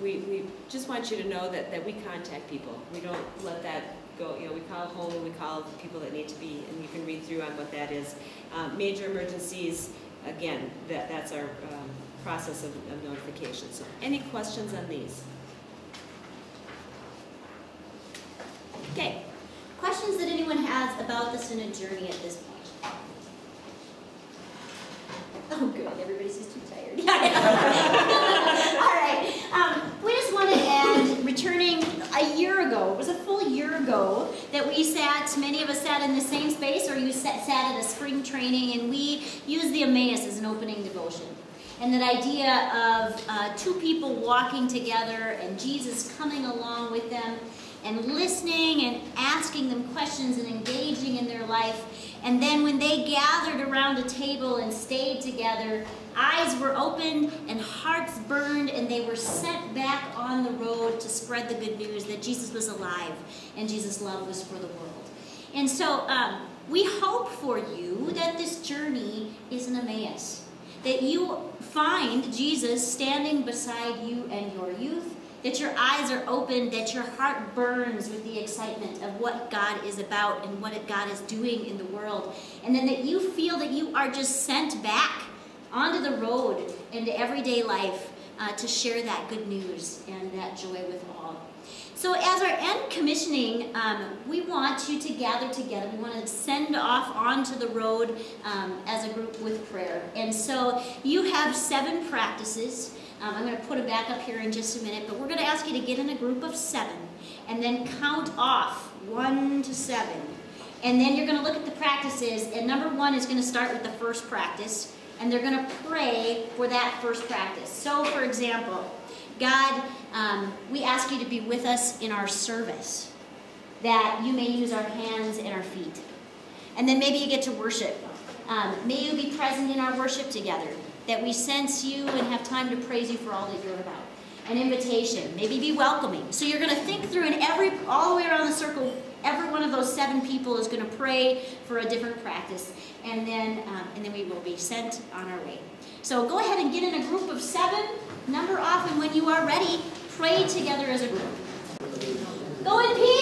we just want you to know that we contact people. We don't let that go. You know, we call home and we call the people that need to be, and you can read through on what that is. Major emergencies, again, that's our process of notification. So any questions on these? Okay. Questions that anyone has about the Synod journey at this point? Oh, good. Everybody's just too tired. All right. We just want to add, returning a year ago, it was a full year ago, that we sat, many of us sat in the same space, or you sat at a spring training, and we used the Emmaus as an opening devotion. And that idea of 2 people walking together and Jesus coming along with them and listening and asking them questions and engaging in their life. And then when they gathered around a table and stayed together, eyes were opened and hearts burned, and they were sent back on the road to spread the good news that Jesus was alive and Jesus' love was for the world. And so we hope for you that this journey is an Emmaus, that you find Jesus standing beside you and your youth, that your eyes are open, that your heart burns with the excitement of what God is about and what God is doing in the world. And then that you feel that you are just sent back onto the road into everyday life to share that good news and that joy with all. So as our end commissioning, we want you to gather together. We want to send off onto the road as a group with prayer. And so you have 7 practices. I'm going to put it back up here in just a minute, but we're going to ask you to get in a group of 7 and then count off 1 to 7. And then you're going to look at the practices, and number 1 is going to start with the first practice, and they're going to pray for that first practice. So, for example, God, we ask you to be with us in our service, that you may use our hands and our feet. And then maybe you get to worship. May you be present in our worship together, that we sense you and have time to praise you for all that you're about. An invitation, maybe be welcoming. So you're going to think through, and all the way around the circle, every one of those 7 people is going to pray for a different practice, and then we will be sent on our way. So go ahead and get in a group of 7, number off, and when you are ready, pray together as a group. Go in peace.